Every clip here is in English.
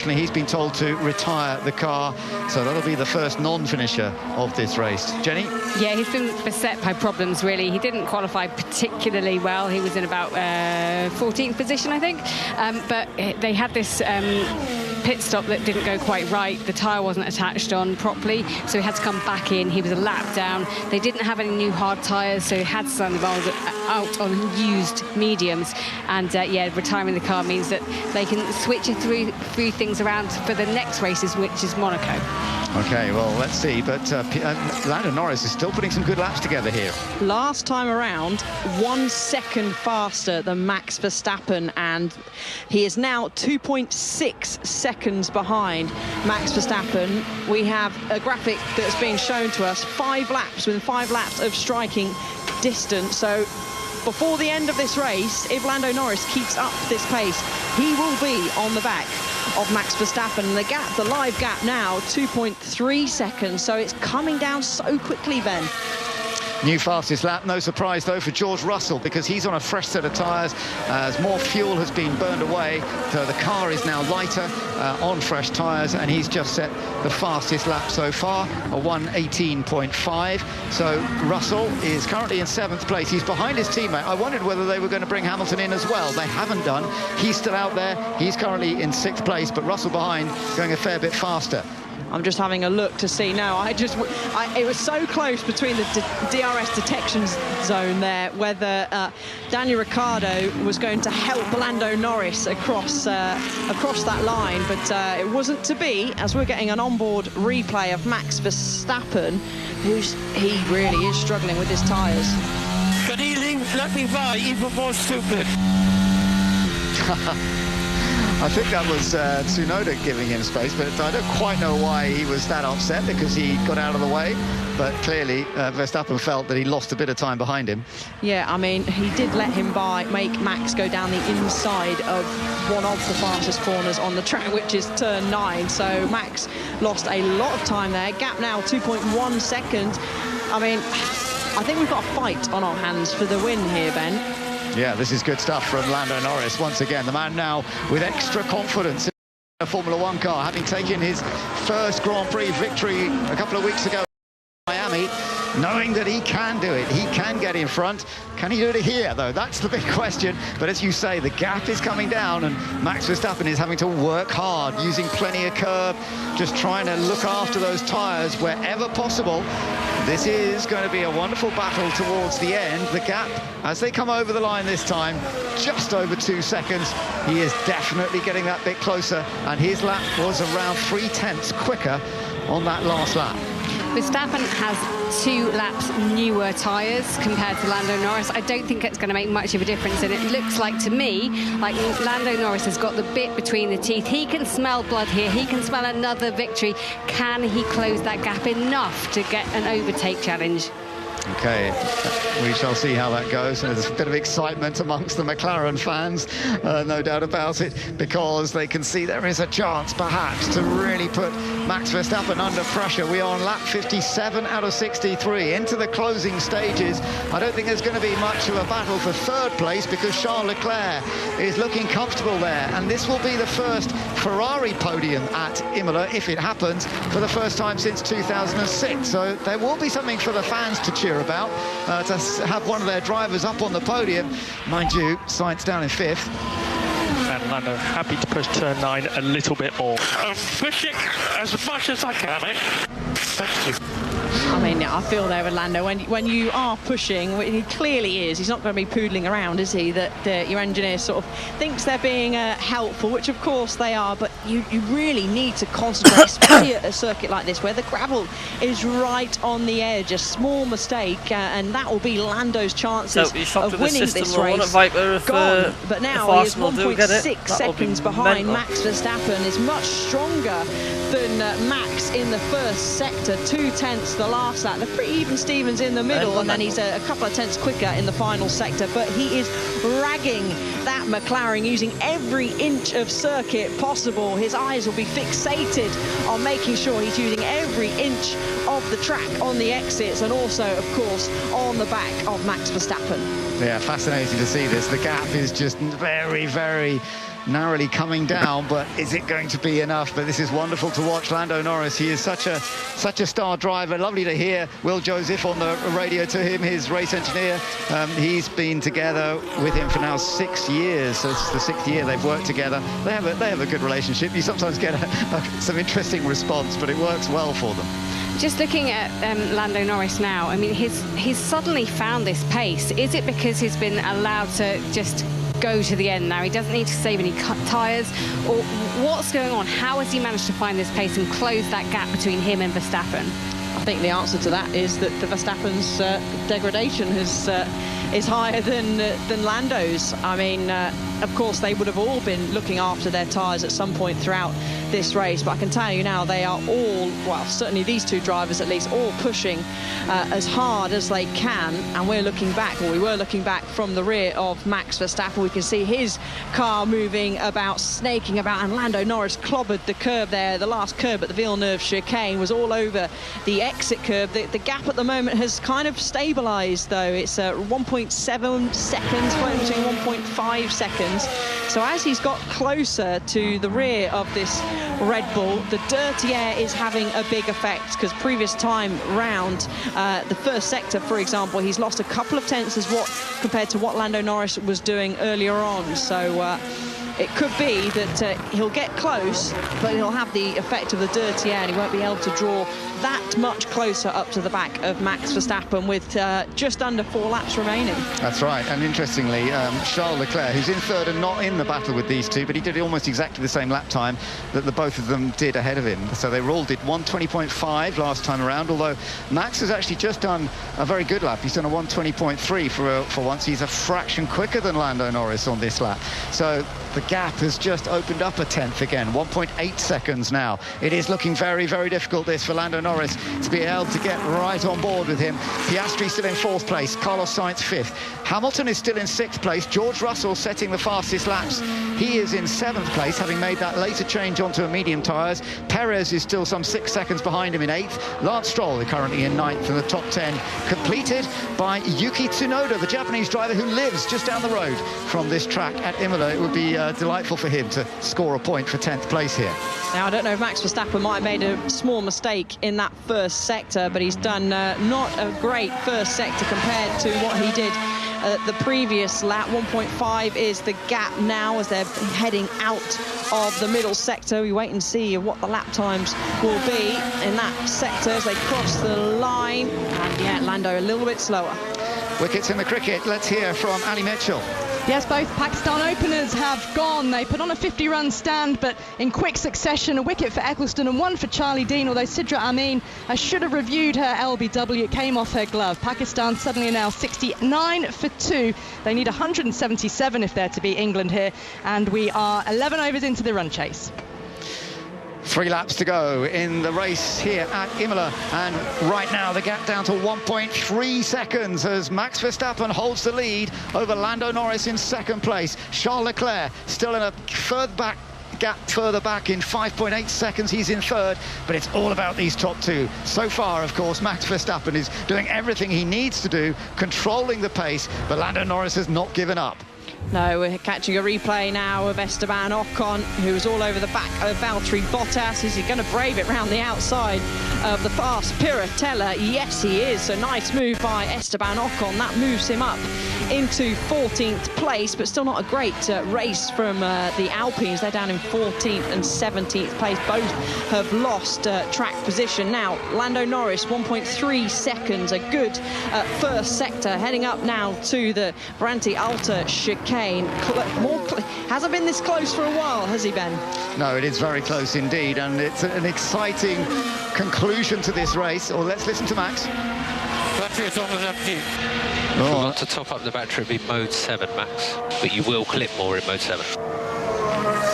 He's been told to retire the car, so that'll be the first non-finisher of this race. Jenny? Yeah, he's been beset by problems, really. He didn't qualify particularly well. He was in about 14th position, I think. But they had this pit stop that didn't go quite right. The tyre wasn't attached on properly, so he had to come back in. He was a lap down. They didn't have any new hard tyres, so he had to send the ball out on used mediums. And yeah, retiring the car means that they can switch it through things around for the next races, which is Monaco. Okay, well, let's see. But Lando Norris is still putting some good laps together here. Last time around, 1 second faster than Max Verstappen, and he is now 2.6 seconds behind Max Verstappen. We have a graphic that's being shown to us, 5 laps, within 5 laps of striking distance. So before the end of this race, if Lando Norris keeps up this pace, he will be on the back of Max Verstappen. And the gap, the live gap now, 2.3 seconds. So it's coming down so quickly, Ben. New fastest lap, no surprise though for George Russell, because he's on a fresh set of tyres as more fuel has been burned away, so the car is now lighter on fresh tyres, and he's just set the fastest lap so far, a 1:18.5. So Russell is currently in 7th place. He's behind his teammate. I wondered whether they were going to bring Hamilton in as well. They haven't done. He's still out there. He's currently in 6th place, but Russell behind, going a fair bit faster. I'm just having a look to see now. It was so close between the DRS detection zone there, whether Daniel Ricciardo was going to help Lando Norris across that line, but it wasn't to be, as we're getting an onboard replay of Max Verstappen, he really is struggling with his tyres. Can he let me by even more stupid? I think that was Tsunoda giving him space, but I don't quite know why he was that upset, because he got out of the way. But clearly, Verstappen felt that he lost a bit of time behind him. Yeah, I mean, he did let him make Max go down the inside of one of the fastest corners on the track, which is turn 9. So Max lost a lot of time there. Gap now 2.1 seconds. I mean, I think we've got a fight on our hands for the win here, Ben. Yeah, this is good stuff from Lando Norris. Once again, the man now with extra confidence in a Formula One car, having taken his first Grand Prix victory a couple of weeks ago in Miami, knowing that he can do it. He can get in front. Can he do it here, though? That's the big question. But as you say, the gap is coming down, and Max Verstappen is having to work hard, using plenty of curb, just trying to look after those tyres wherever possible. This is going to be a wonderful battle towards the end. The gap, as they come over the line this time, just over 2 seconds. He is definitely getting that bit closer, and his lap was around 3/10 quicker on that last lap. Verstappen has 2 laps newer tyres compared to Lando Norris. I don't think it's going to make much of a difference, and it looks like to me like Lando Norris has got the bit between the teeth. He can smell blood here. He can smell another victory. Can he close that gap enough to get an overtake challenge? Okay, we shall see how that goes. There's a bit of excitement amongst the McLaren fans, no doubt about it, because they can see there is a chance, perhaps, to really put Max Verstappen under pressure. We are on lap 57 out of 63, into the closing stages. I don't think there's going to be much of a battle for 3rd place, because Charles Leclerc is looking comfortable there. And this will be the first Ferrari podium at Imola, if it happens, for the first time since 2006. So there will be something for the fans to cheer about, to have one of their drivers up on the podium. Mind you, Sainz down in 5th. And Lando happy to push turn 9 a little bit more. I'm pushing as much as I can, mate. Thank you. I mean, I feel there with Lando, when you are pushing, he clearly is. He's not going to be poodling around, is he? That your engineer sort of thinks they're being helpful, which of course they are, but you really need to concentrate, especially at a circuit like this, where the gravel is right on the edge. A small mistake, and that will be Lando's chances of winning this race. Gone. But now he is 1.6 seconds behind. Max Verstappen is much stronger than Max in the first sector, 2/10 the last lap. They're pretty even Stevens in the middle, and then he's a couple of tenths quicker in the final sector. But he is ragging that McLaren, using every inch of circuit possible. His eyes will be fixated on making sure he's using every inch of the track on the exits, and also, of course, on the back of Max Verstappen. Yeah, fascinating to see this. The gap is just very, very narrowly coming down, but is it going to be enough? But this is wonderful to watch. Lando Norris, he is such a star driver. Lovely to hear Will Joseph on the radio to him, his race engineer. He's been together with him for now 6 years, so it's the 6th year they've worked together. They have a good relationship. You sometimes get some interesting response, but it works well for them. Just looking at Lando Norris now, I mean, he's suddenly found this pace. Is it because he's been allowed to just go to the end now? He doesn't need to save any tyres, or what's going on? How has he managed to find this pace and close that gap between him and Verstappen? I think the answer to that is that the Verstappen's degradation is higher than Lando's. I mean, of course, they would have all been looking after their tyres at some point throughout this race, but I can tell you now they are all, well, certainly these two drivers at least, all pushing as hard as they can, and we were looking back from the rear of Max Verstappen. We can see his car moving about, snaking about, and Lando Norris clobbered the curb there. The last curb at the Villeneuve chicane was all over the exit curb. The gap at the moment has kind of stabilised, though. It's 1.7 seconds, between 1.5 seconds. So as he's got closer to the rear of this Red Bull, the dirty air is having a big effect, because previous time round, the first sector, for example, he's lost a couple of tenths compared to what Lando Norris was doing earlier on. So it could be that he'll get close, but he'll have the effect of the dirty air, and he won't be able to draw that much closer up to the back of Max Verstappen with just under 4 laps remaining. That's right, and interestingly, Charles Leclerc, who's in third and not in the battle with these two, but he did almost exactly the same lap time that the both of them did ahead of him. So they all did 1:20.5 last time around, although Max has actually just done a very good lap. He's done a 1:20.3 for once. He's a fraction quicker than Lando Norris on this lap. So the gap has just opened up a tenth again, 1.8 seconds now. It is looking very, very difficult, this, for Lando Norris to be able to get right on board with him. Piastri still in 4th place, Carlos Sainz 5th. Hamilton is still in 6th place. George Russell setting the fastest laps. He is in 7th place, having made that later change onto a medium tyres. Perez is still some 6 seconds behind him in 8th. Lance Stroll is currently in 9th, and the top 10 completed by Yuki Tsunoda, the Japanese driver who lives just down the road from this track at Imola. It would be delightful for him to score a point for 10th place here. Now, I don't know if Max Verstappen might have made a small mistake in that first sector, but he's done not a great first sector compared to what he did the previous lap. 1.5 is the gap now as they're heading out of the middle sector. We wait and see what the lap times will be in that sector as they cross the line. And yeah, Lando a little bit slower. Wickets in the cricket. Let's hear from Ali Mitchell. Yes, both Pakistan openers have gone. They put on a 50-run stand, but in quick succession, a wicket for Eccleston and one for Charlie Dean, although Sidra Amin should have reviewed her LBW. It came off her glove. Pakistan suddenly now 69 for 2. They need 177 if they're to beat England here, and we are 11 overs into the run chase. 3 laps to go in the race here at Imola, and right now the gap down to 1.3 seconds as Max Verstappen holds the lead over Lando Norris in 2nd place. Charles Leclerc still in a gap further back in 5.8 seconds. He's in 3rd, but it's all about these top 2. So far, of course, Max Verstappen is doing everything he needs to do, controlling the pace, but Lando Norris has not given up. No, we're catching a replay now of Esteban Ocon, who was all over the back of Valtteri Bottas. Is he going to brave it round the outside of the fast Piratella? Yes, he is. So nice move by Esteban Ocon. That moves him up into 14th place, but still not a great race from the Alpines. They're down in 14th and 17th place. Both have lost track position. Now, Lando Norris, 1.3 seconds. A good first sector, heading up now to the Branti Alta chicane. Hasn't been this close for a while, has he, Ben? No, it is very close indeed, and it's an exciting conclusion to this race. Or let's listen to Max. Battery is almost empty. If you want to top up the battery, it'll be mode 7, Max, but you will clip more in mode 7.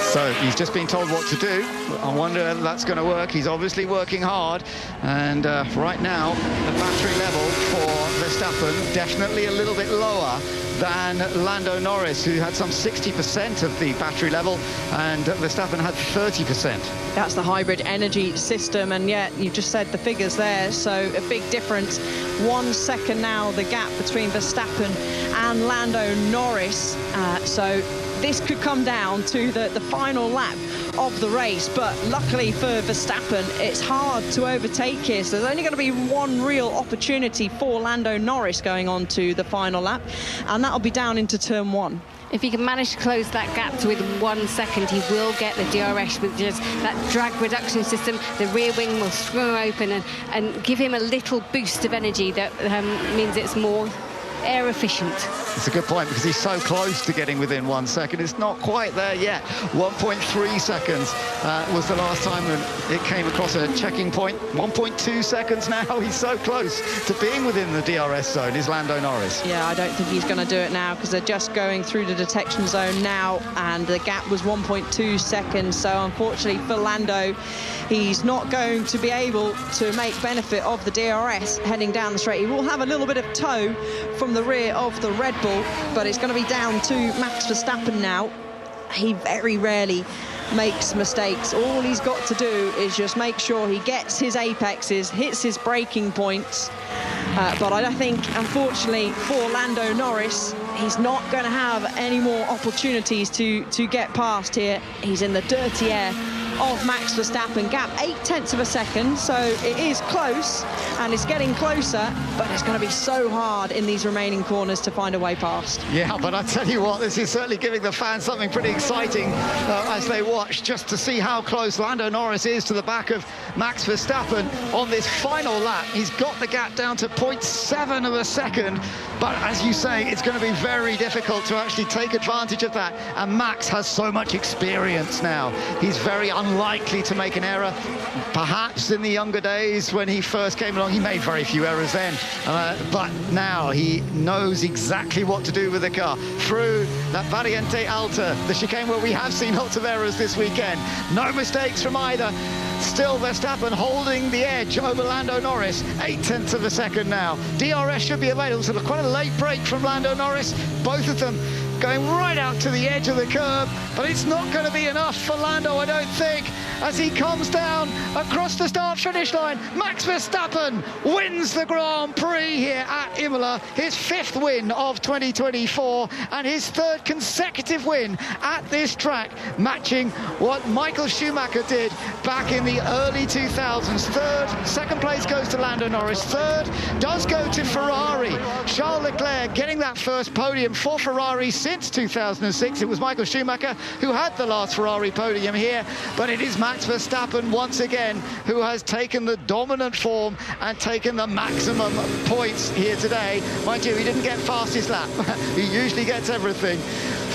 So he's just been told what to do. I wonder if that's going to work. He's obviously working hard, and right now the battery level for Verstappen definitely a little bit lower than Lando Norris, who had some 60% of the battery level, and Verstappen had 30%. That's the hybrid energy system, and yet you just said the figures there, so a big difference. 1 second now, the gap between Verstappen and Lando Norris. So this could come down to the final lap of the race, but luckily for Verstappen, it's hard to overtake here, so there's only going to be one real opportunity for Lando Norris going on to the final lap, and that'll be down into turn 1. If he can manage to close that gap to within 1 second, he will get the DRS with just that drag reduction system. The rear wing will swing open and give him a little boost of energy that means it's more air efficient. It's a good point, because he's so close to getting within 1 second. It's not quite there yet. 1.3 seconds was the last time when it came across a checking point. 1.2 seconds now. He's so close to being within the DRS zone, is Lando Norris. Yeah, I don't think he's going to do it now, because they're just going through the detection zone now, and the gap was 1.2 seconds. So unfortunately for Lando, he's not going to be able to make benefit of the DRS heading down the straight. He will have a little bit of tow from the rear of the Red Bull, but it's going to be down to Max Verstappen now. He very rarely makes mistakes. All he's got to do is just make sure he gets his apexes, hits his braking points. But I think, unfortunately, for Lando Norris, he's not going to have any more opportunities to get past here. He's in the dirty air of Max Verstappen. Gap 0.8 of a second, so it is close, and it's getting closer, but it's going to be so hard in these remaining corners to find a way past. Yeah, but I tell you what, this is certainly giving the fans something pretty exciting as they watch, just to see how close Lando Norris is to the back of Max Verstappen on this final lap. He's got the gap down to 0.7 of a second, but as you say, it's going to be very difficult to actually take advantage of that, and Max has so much experience now. He's very unlikely to make an error. Perhaps in the younger days when he first came along, he made very few errors then, but now he knows exactly what to do with the car. Through that Variante Alta, the chicane where we have seen lots of errors this weekend. No mistakes from either. Still Verstappen holding the edge over Lando Norris. 0.8 of a second now. DRS should be available, so quite a late break from Lando Norris. Both of them going right out to the edge of the curb, but it's not going to be enough for Lando, I don't think, as he comes down across the start-finish line. Max Verstappen wins the Grand Prix here at Imola, his 5th win of 2024 and his 3rd consecutive win at this track, matching what Michael Schumacher did back in the early 2000s. 2nd place goes to Lando Norris, 3rd does go to Ferrari. Charles Leclerc getting that first podium for Ferrari since 2006. It was Michael Schumacher who had the last Ferrari podium here, but it is Max Verstappen once again who has taken the dominant form and taken the maximum points here today. Mind you, he didn't get fastest lap. He usually gets everything.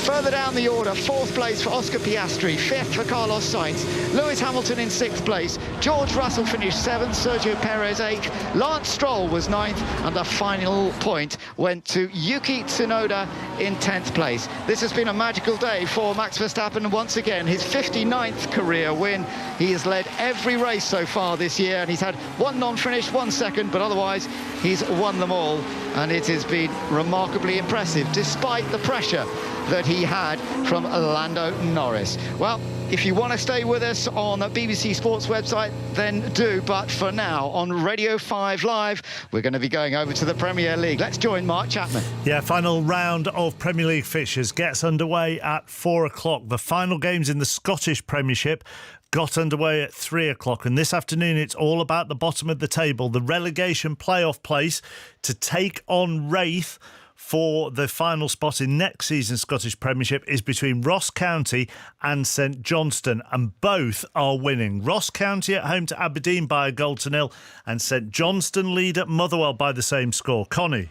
Further down the order, 4th place for Oscar Piastri, 5th for Carlos Sainz, Lewis Hamilton in 6th place, George Russell finished 7th, Sergio Perez 8th, Lance Stroll was 9th, and the final point went to Yuki Tsunoda in 10th place. This has been a magical day for Max Verstappen once again, his 59th career win. He has led every race so far this year, and he's had 1 non-finish, 1 second, but otherwise he's won them all, and it has been remarkably impressive despite the pressure that he had from Lando Norris. Well, if you want to stay with us on the BBC Sports website, then do. But for now, on Radio 5 Live, we're going to be going over to the Premier League. Let's join Mark Chapman. Yeah, final round of Premier League fixtures gets underway at 4 o'clock. The final games in the Scottish Premiership got underway at 3 o'clock, and this afternoon it's all about the bottom of the table, the relegation playoff place to take on Wraith for the final spot in next season's Scottish Premiership is between Ross County and St Johnstone, and both are winning. Ross County at home to Aberdeen by 1-0, and St Johnstone lead at Motherwell by the same score. Connie.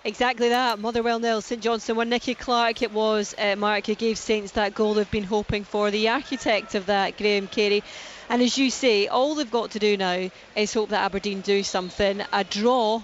Exactly that. Motherwell 0, St Johnstone 1. Nicky Clark, it was Mark who gave Saints that goal they've been hoping for. The architect of that, Graham Carey. And as you say, all they've got to do now is hope that Aberdeen do something. A draw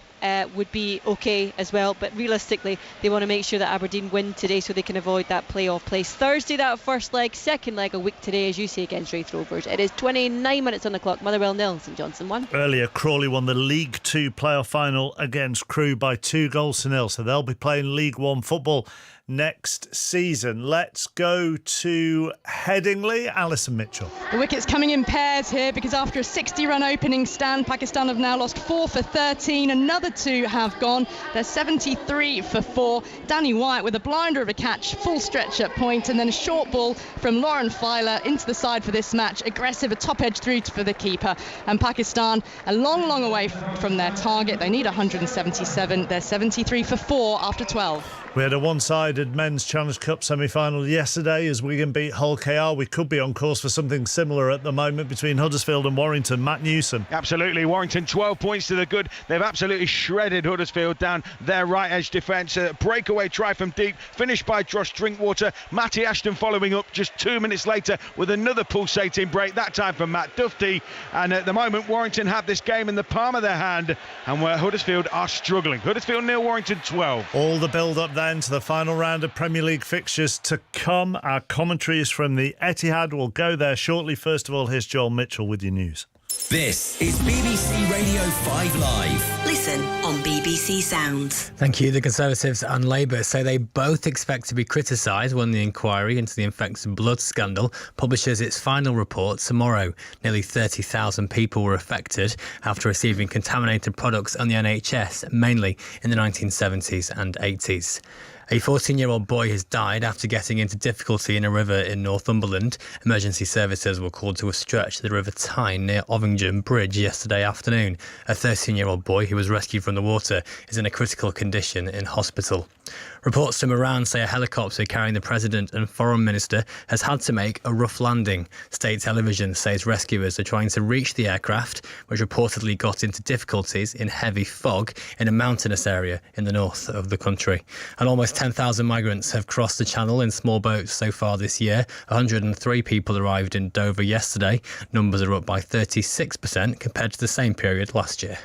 would be okay as well, but realistically they want to make sure that Aberdeen win today so they can avoid that playoff place. Thursday, that first leg, second leg a week today, as you say, against Wraith Rovers. It is 29 minutes on the clock. Motherwell 0, St Johnstone 1. Earlier, Crawley won the League 2 playoff final against Crewe by 2-0, so they'll be playing League 1 football next season. Let's go to Headingley. Alison Mitchell. The wickets coming in pairs here because after a 60-run opening stand, Pakistan have now lost 4 for 13. Another 2 have gone. They're 73 for 4. Danny White with a blinder of a catch, full stretch at point, and then a short ball from Lauren Filer into the side for this match. Aggressive, a top edge through for the keeper. And Pakistan a long way from their target. They need 177. They're 73 for 4 after 12. We had a one-sided Men's Challenge Cup semi-final yesterday as Wigan beat Hull KR. We could be on course for something similar at the moment between Huddersfield and Warrington. Matt Newsom. Absolutely. Warrington 12 points to the good. They've absolutely shredded Huddersfield down their right edge defence. A breakaway try from deep, finished by Josh Drinkwater. Matty Ashton following up just 2 minutes later with another pulsating break, that time from Matt Duffy. And at the moment, Warrington have this game in the palm of their hand, and where Huddersfield are struggling. Huddersfield 0, Warrington 12. All the build-up then to the final round of Premier League fixtures to come. Our commentary is from the Etihad. We'll go there shortly. First of all, here's Joel Mitchell with your news. This is BBC Radio 5 Live. Listen on BBC Sounds. Thank you. The Conservatives and Labour say they both expect to be criticised when the inquiry into the infected blood scandal publishes its final report tomorrow. Nearly 30,000 people were affected after receiving contaminated products on the NHS, mainly in the 1970s and 80s. A 14-year-old boy has died after getting into difficulty in a river in Northumberland. Emergency services were called to a stretch of the River Tyne near Ovingdon Bridge yesterday afternoon. A 13-year-old boy who was rescued from the water is in a critical condition in hospital. Reports from Iran say a helicopter carrying the president and foreign minister has had to make a rough landing. State television says rescuers are trying to reach the aircraft, which reportedly got into difficulties in heavy fog in a mountainous area in the north of the country. And almost 10,000 migrants have crossed the channel in small boats so far this year. 103 people arrived in Dover yesterday. Numbers are up by 36% compared to the same period last year.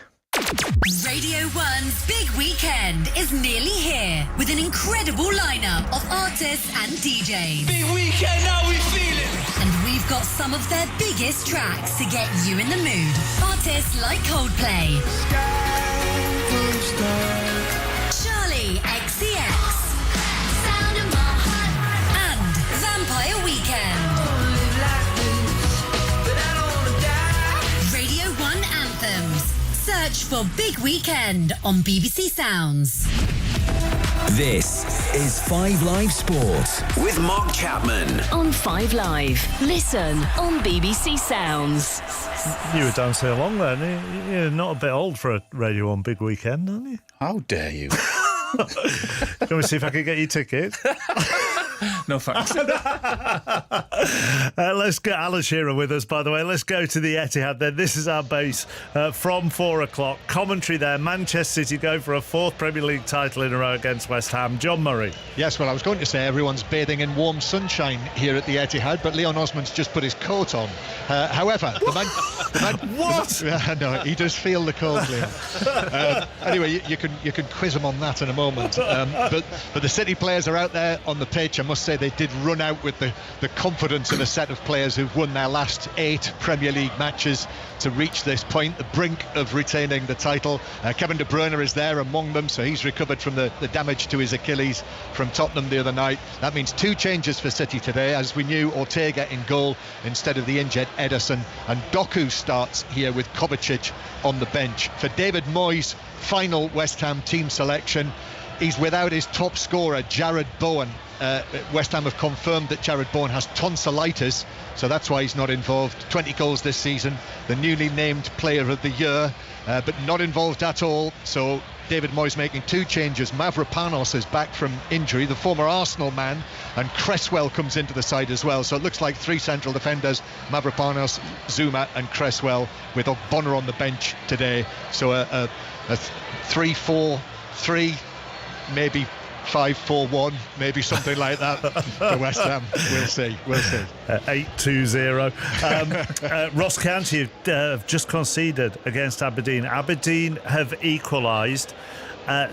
Radio 1's Big Weekend is nearly here with an incredible lineup of artists and DJs. Big Weekend, now we feel it! And we've got some of their biggest tracks to get you in the mood. Artists like Coldplay, Charlie XCX, and Vampire Weekend. Radio 1 Anthems. Search for Big Weekend on BBC Sounds. This is 5 Live Sport with Mark Chapman. On 5 Live. Listen on BBC Sounds. You were dancing along then. You're not a bit old for a Radio 1 Big Weekend, aren't you? How dare you? Can we see if I can get you tickets? No thanks. Let's get Alan Shearer with us, by the way. Let's go to the Etihad then. This is our base from 4 o'clock. Commentary there. Manchester City go for a 4th Premier League title in a row against West Ham. John Murray. Yes, well, I was going to say everyone's bathing in warm sunshine here at the Etihad, but Leon Osman's just put his coat on. However, the man what? No, he does feel the cold, Leon. Anyway, you can quiz him on that in a moment. But the City players are out there on the pitch. I must say they did run out with the confidence of a set of players who've won their last 8 Premier League matches to reach this point, the brink of retaining the title. Kevin De Bruyne is there among them, so he's recovered from the damage to his Achilles from Tottenham the other night. That means 2 changes for City today. As we knew, Ortega in goal instead of the injured Ederson, and Doku starts here with Kovacic on the bench. For David Moyes' final West Ham team selection, he's without his top scorer, Jared Bowen. West Ham have confirmed that Jared Bowen has tonsillitis, so that's why he's not involved. 20 goals this season, the newly named Player of the Year, but not involved at all. So David Moyes making 2 changes. Mavropanos is back from injury, the former Arsenal man, and Cresswell comes into the side as well. So it looks like 3 central defenders, Mavropanos, Zuma and Cresswell, with Bonner on the bench today. So a 3-4-3, maybe 5-4-1, maybe something like that for West Ham. We'll see. 8-2-0. Ross County have just conceded against Aberdeen. Aberdeen have equalised.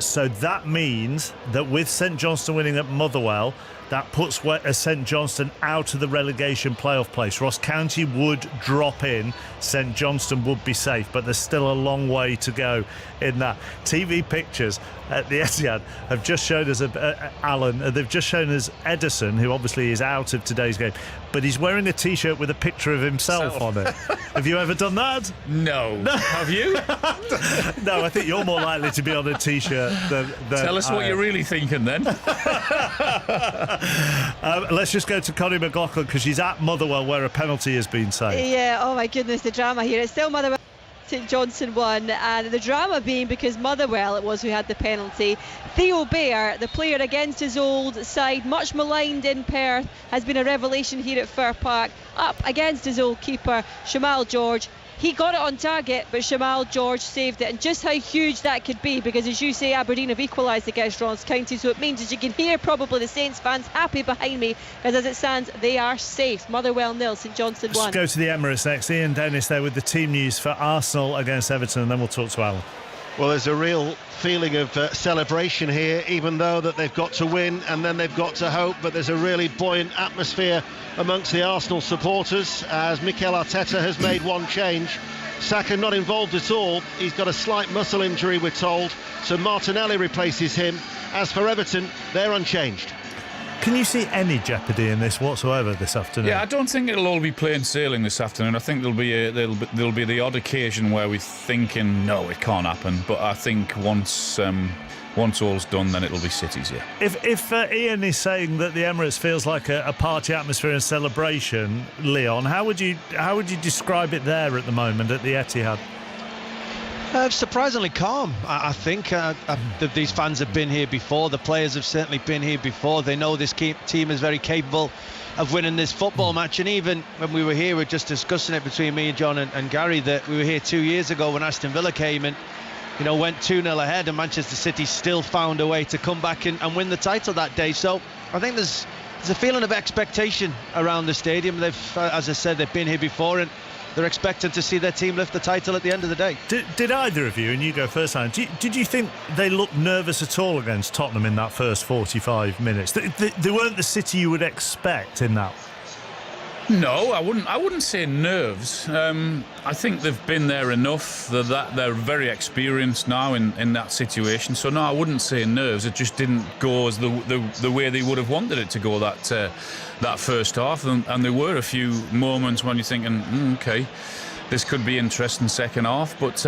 So that means that with St Johnstone winning at Motherwell, that puts St Johnstone out of the relegation playoff place. Ross County would drop in, St Johnstone would be safe, but there's still a long way to go in that. TV pictures at the Etihad have just shown us they've just shown us Ederson, who obviously is out of today's game, but he's wearing a t-shirt with a picture of himself on it. Have you ever done that? No. Have you? No, I think you're more likely to be on a t-shirt than Tell us what you're really thinking then. Let's just go to Connie McLaughlin, because she's at Motherwell where a penalty has been saved. Yeah, oh my goodness, the drama here. It's still Motherwell. St Johnstone won, and the drama being because Motherwell it was who had the penalty. Theo Bair, the player against his old side, much maligned in Perth, has been a revelation here at Fir Park, up against his old keeper Shamal George. He got it on target, but Shamal George saved it, and just how huge that could be, because as you say, Aberdeen have equalised against Ross County, so it means, as you can hear, probably the Saints fans happy behind me, because as it stands, they are safe. Motherwell 0, St Johnstone 1. Let's go to the Emirates next. Ian Dennis there with the team news for Arsenal against Everton, and then we'll talk to Alan. Well, there's a real feeling of celebration here, even though that they've got to win and then they've got to hope, but there's a really buoyant atmosphere amongst the Arsenal supporters as Mikel Arteta has made one change. Saka not involved at all. He's got a slight muscle injury, we're told, so Martinelli replaces him. As for Everton, they're unchanged. Can you see any jeopardy in this whatsoever this afternoon? Yeah, I don't think it'll all be plain sailing this afternoon. I think there'll be the odd occasion where we're thinking, no, it can't happen. But I think once all's done, then it'll be City's, yeah. If Ian is saying that the Emirates feels like a party atmosphere and celebration, Leon, how would you describe it there at the moment at the Etihad? Surprisingly calm, I think. These fans have been here before. The players have certainly been here before. They know this team is very capable of winning this football match. And even when we were here, we were just discussing it between me and John and Gary, that we were here 2 years ago when Aston Villa came and went 2-0 ahead, and Manchester City still found a way to come back and win the title that day. So I think there's a feeling of expectation around the stadium. They've, as I said, they've been here before, and they're expecting to see their team lift the title at the end of the day. Did either of you, and you go first, Alan, did you think they looked nervous at all against Tottenham in that first 45 minutes? They weren't the City you would expect in that. No, I wouldn't say nerves. I think they've been there enough that they're very experienced now in that situation. So no, I wouldn't say nerves. It just didn't go as the way they would have wanted it to go that first half. And there were a few moments when you're thinking, okay, this could be interesting second half. But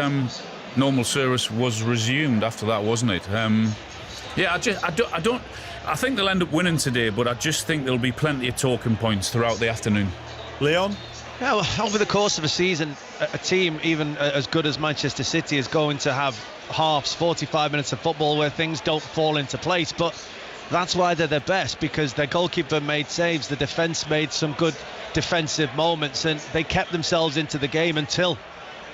normal service was resumed after that, wasn't it? Yeah, I think they'll end up winning today, but I just think there'll be plenty of talking points throughout the afternoon. Leon? Yeah, well, over the course of a season, a team even as good as Manchester City is going to have halves, 45 minutes of football where things don't fall into place. But that's why they're the best, because their goalkeeper made saves, the defence made some good defensive moments, and they kept themselves into the game until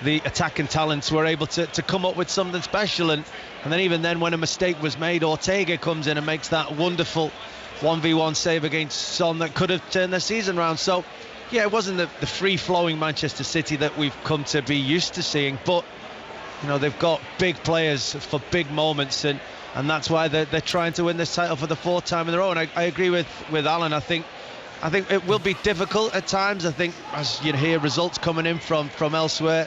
the attacking talents were able to come up with something special. And then even then, when a mistake was made, Ortega comes in and makes that wonderful 1v1 save against Son that could have turned their season round. So yeah, it wasn't the free-flowing Manchester City that we've come to be used to seeing, but they've got big players for big moments, and that's why they're trying to win this title for the fourth time in a row. And I agree with Alan. I think it will be difficult at times. I think as you hear results coming in from elsewhere,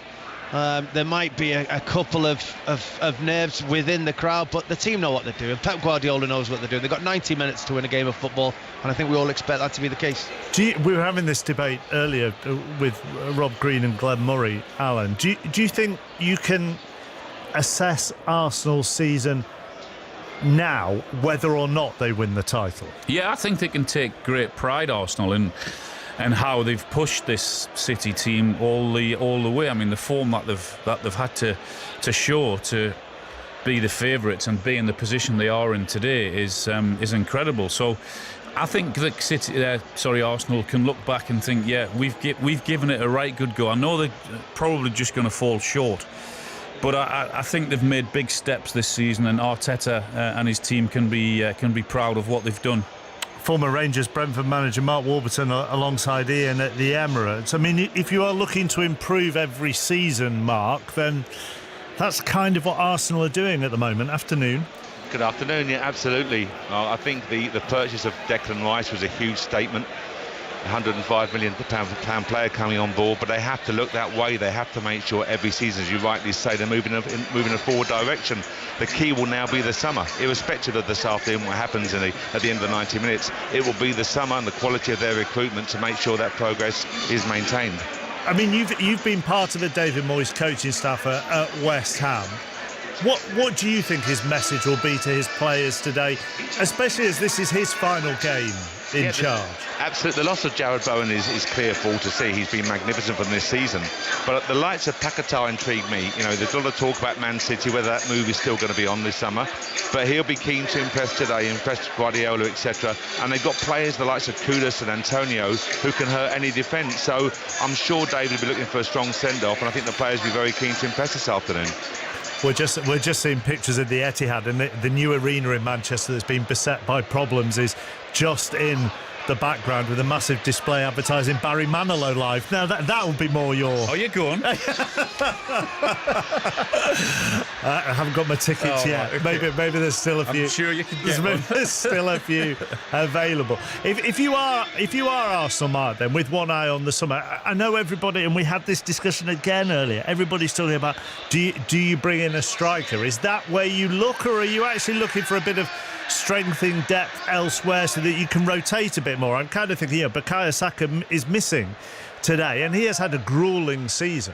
there might be a couple of nerves within the crowd, but the team know what they're doing. Pep Guardiola knows what they're doing. They've got 90 minutes to win a game of football, and I think we all expect that to be the case. We were having this debate earlier with Rob Green and Glenn Murray. Alan, do you think you can assess Arsenal's season now whether or not they win the title? Yeah, I think they can take great pride, Arsenal, in how they've pushed this City team all the way. I mean, the form that they've had to show to be the favourites and be in the position they are in today is incredible. So I think that Arsenal can look back and think, yeah, we've given it a right good go. I know they're probably just going to fall short, but I think they've made big steps this season, and Arteta and his team can be proud of what they've done. Former Rangers Brentford manager Mark Warburton alongside Ian at the Emirates. I mean, if you are looking to improve every season, Mark, then that's kind of what Arsenal are doing at the moment. Afternoon. Good afternoon. Yeah, absolutely. I think the purchase of Declan Rice was a huge statement. £105 million player coming on board, but they have to look that way. They have to make sure every season, as you rightly say, they're moving in a forward direction. The key will now be the summer, irrespective of this afternoon what happens at the end of the 90 minutes. It will be the summer and the quality of their recruitment to make sure that progress is maintained. I mean, you've been part of the David Moyes coaching staff at West Ham. What do you think his message will be to his players today, especially as this is his final game in charge? Absolutely. The loss of Jarrod Bowen is clear for all to see. He's been magnificent from this season. But the likes of Paquetá intrigue me. You know, there's a lot of talk about Man City, whether that move is still going to be on this summer. But he'll be keen to impress today, impress Guardiola, etc. And they've got players the likes of Kudus and Antonio who can hurt any defence. So I'm sure David will be looking for a strong send-off, and I think the players will be very keen to impress this afternoon. We're just seeing pictures of the Etihad, and the new arena in Manchester that's been beset by problems is just in the background with a massive display advertising Barry Manilow live. Now that would be more your... Oh, you're going? I haven't got my tickets yet. Okay. Maybe there's still a few. I'm sure you can get one. There's still a few available. If you are Arsenal, Mark, then with one eye on the summer, I know everybody, and we had this discussion again earlier, everybody's talking about do you bring in a striker? Is that where you look, or are you actually looking for a bit of strength in depth elsewhere so that you can rotate a bit more? I'm kind of thinking, Bukayo Saka is missing today, and he has had a gruelling season.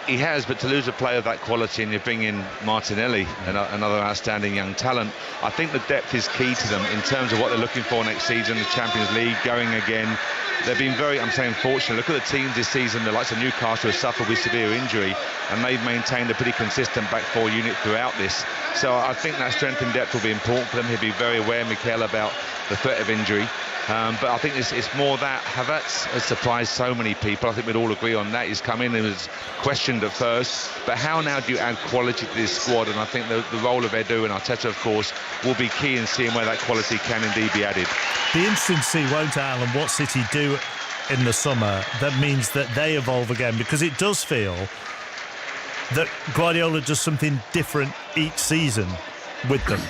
He has, but to lose a player of that quality and you bring in Martinelli, another outstanding young talent, I think the depth is key to them in terms of what they're looking for next season. The Champions League going again. They've been very, fortunate. Look at the teams this season. The likes of Newcastle have suffered with severe injury, and they've maintained a pretty consistent back four unit throughout this. So I think that strength and depth will be important for them. He'll be very aware, Mikel, about the threat of injury. But I think it's more that Havertz has surprised so many people. I think we'd all agree on that. He's come in and was questioned at first. But how now do you add quality to this squad? And I think the role of Edu and Arteta, of course, will be key in seeing where that quality can indeed be added. The interesting to see, won't it, Alan, what City do in the summer that means that they evolve again, because it does feel that Guardiola does something different each season with them.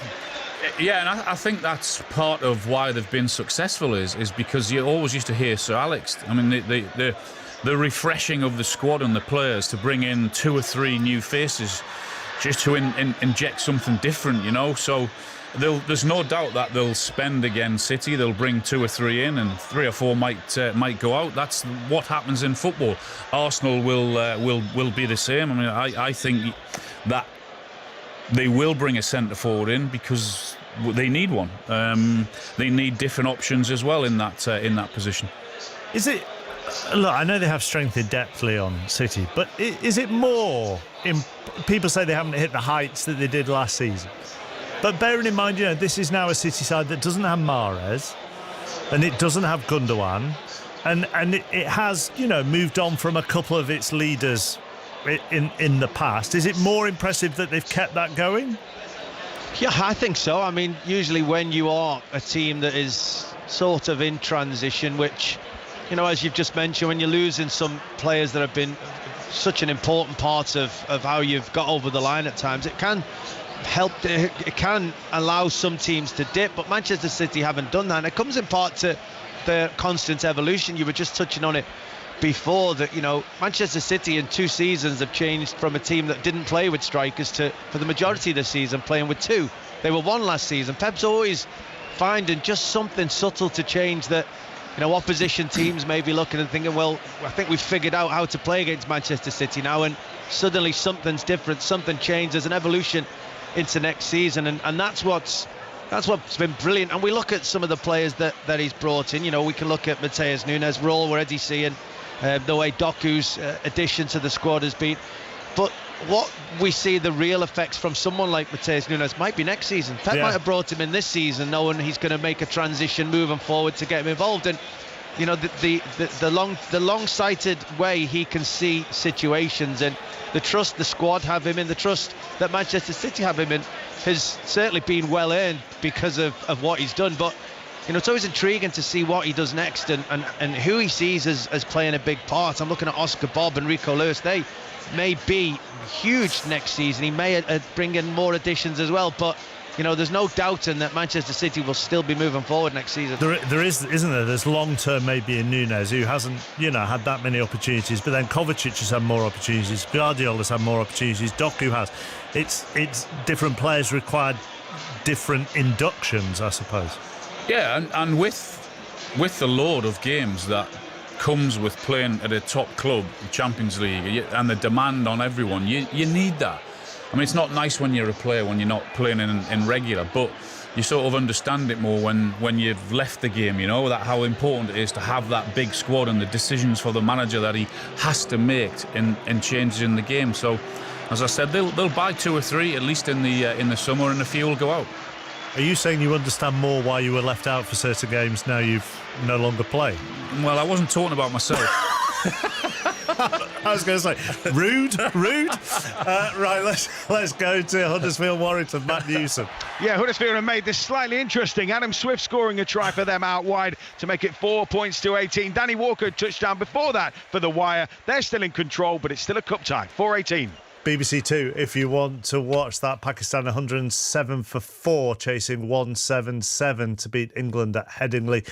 Yeah, and I think that's part of why they've been successful is because you always used to hear Sir Alex. I mean, the refreshing of the squad and the players to bring in 2 or 3 new faces just to inject something different, So there's no doubt that they'll spend against City. They'll bring 2 or 3 in, and 3 or 4 might go out. That's what happens in football. Arsenal will be the same. I mean, I think that they will bring a centre forward in because they need one. They need different options as well in that position. Is it? Look, I know they have strength in depth, Leon, City, but is it more? People say they haven't hit the heights that they did last season, but bearing in mind, this is now a City side that doesn't have Mahrez, and it doesn't have Gundogan, and it has moved on from a couple of its leaders in the past. Is it more impressive that they've kept that going? Yeah, I think so. I mean, usually when you are a team that is sort of in transition, which, as you've just mentioned, when you're losing some players that have been such an important part of how you've got over the line at times, it can help, it can allow some teams to dip, but Manchester City haven't done that, and it comes in part to the constant evolution. You were just touching on it before that, Manchester City in 2 seasons have changed from a team that didn't play with strikers to, for the majority of the season, playing with 2. They were 1 last season. Pep's always finding just something subtle to change that, opposition teams may be looking and thinking, well, I think we've figured out how to play against Manchester City now, and suddenly something's different, something changes, an evolution into next season, and that's what's been brilliant. And we look at some of the players that he's brought in. We can look at Mateus Nunes. We're already seeing the way Doku's addition to the squad has been. But what we see the real effects from someone like Mateus Nunes might be next season. Pep might have brought him in this season knowing he's going to make a transition moving forward to get him involved. And the long-sighted way he can see situations, and the trust the squad have him in, the trust that Manchester City have him in, has certainly been well earned because of what he's done. But it's always intriguing to see what he does next and who he sees as playing a big part. I'm looking at Oscar Bob and Rico Lewis. They may be huge next season. He may bring in more additions as well, but there's no doubting that Manchester City will still be moving forward next season. There is, isn't there? There's long-term maybe in Núñez, who hasn't, had that many opportunities, but then Kovacic has had more opportunities, Guardiola's had more opportunities, Doku has. It's different players required different inductions, I suppose. Yeah, and with the load of games that comes with playing at a top club, Champions League, and the demand on everyone, you need that. I mean, it's not nice when you're a player when you're not playing in regular, but you sort of understand it more when you've left the game, that how important it is to have that big squad and the decisions for the manager that he has to make in changes in the game. So, as I said, they'll buy 2 or 3 at least in the summer, and a few will go out. Are you saying you understand more why you were left out for certain games now you've no longer played? Well, I wasn't talking about myself. I was going to say, rude. Right, let's go to Huddersfield Warrington, Matt Newsom. Yeah, Huddersfield have made this slightly interesting. Adam Swift scoring a try for them out wide to make it 4 points to 18. Danny Walker touchdown before that for the Wire. They're still in control, but it's still a cup tie, 4-18. BBC Two, if you want to watch that. Pakistan 107 for 4, chasing 177 to beat England at Headingley.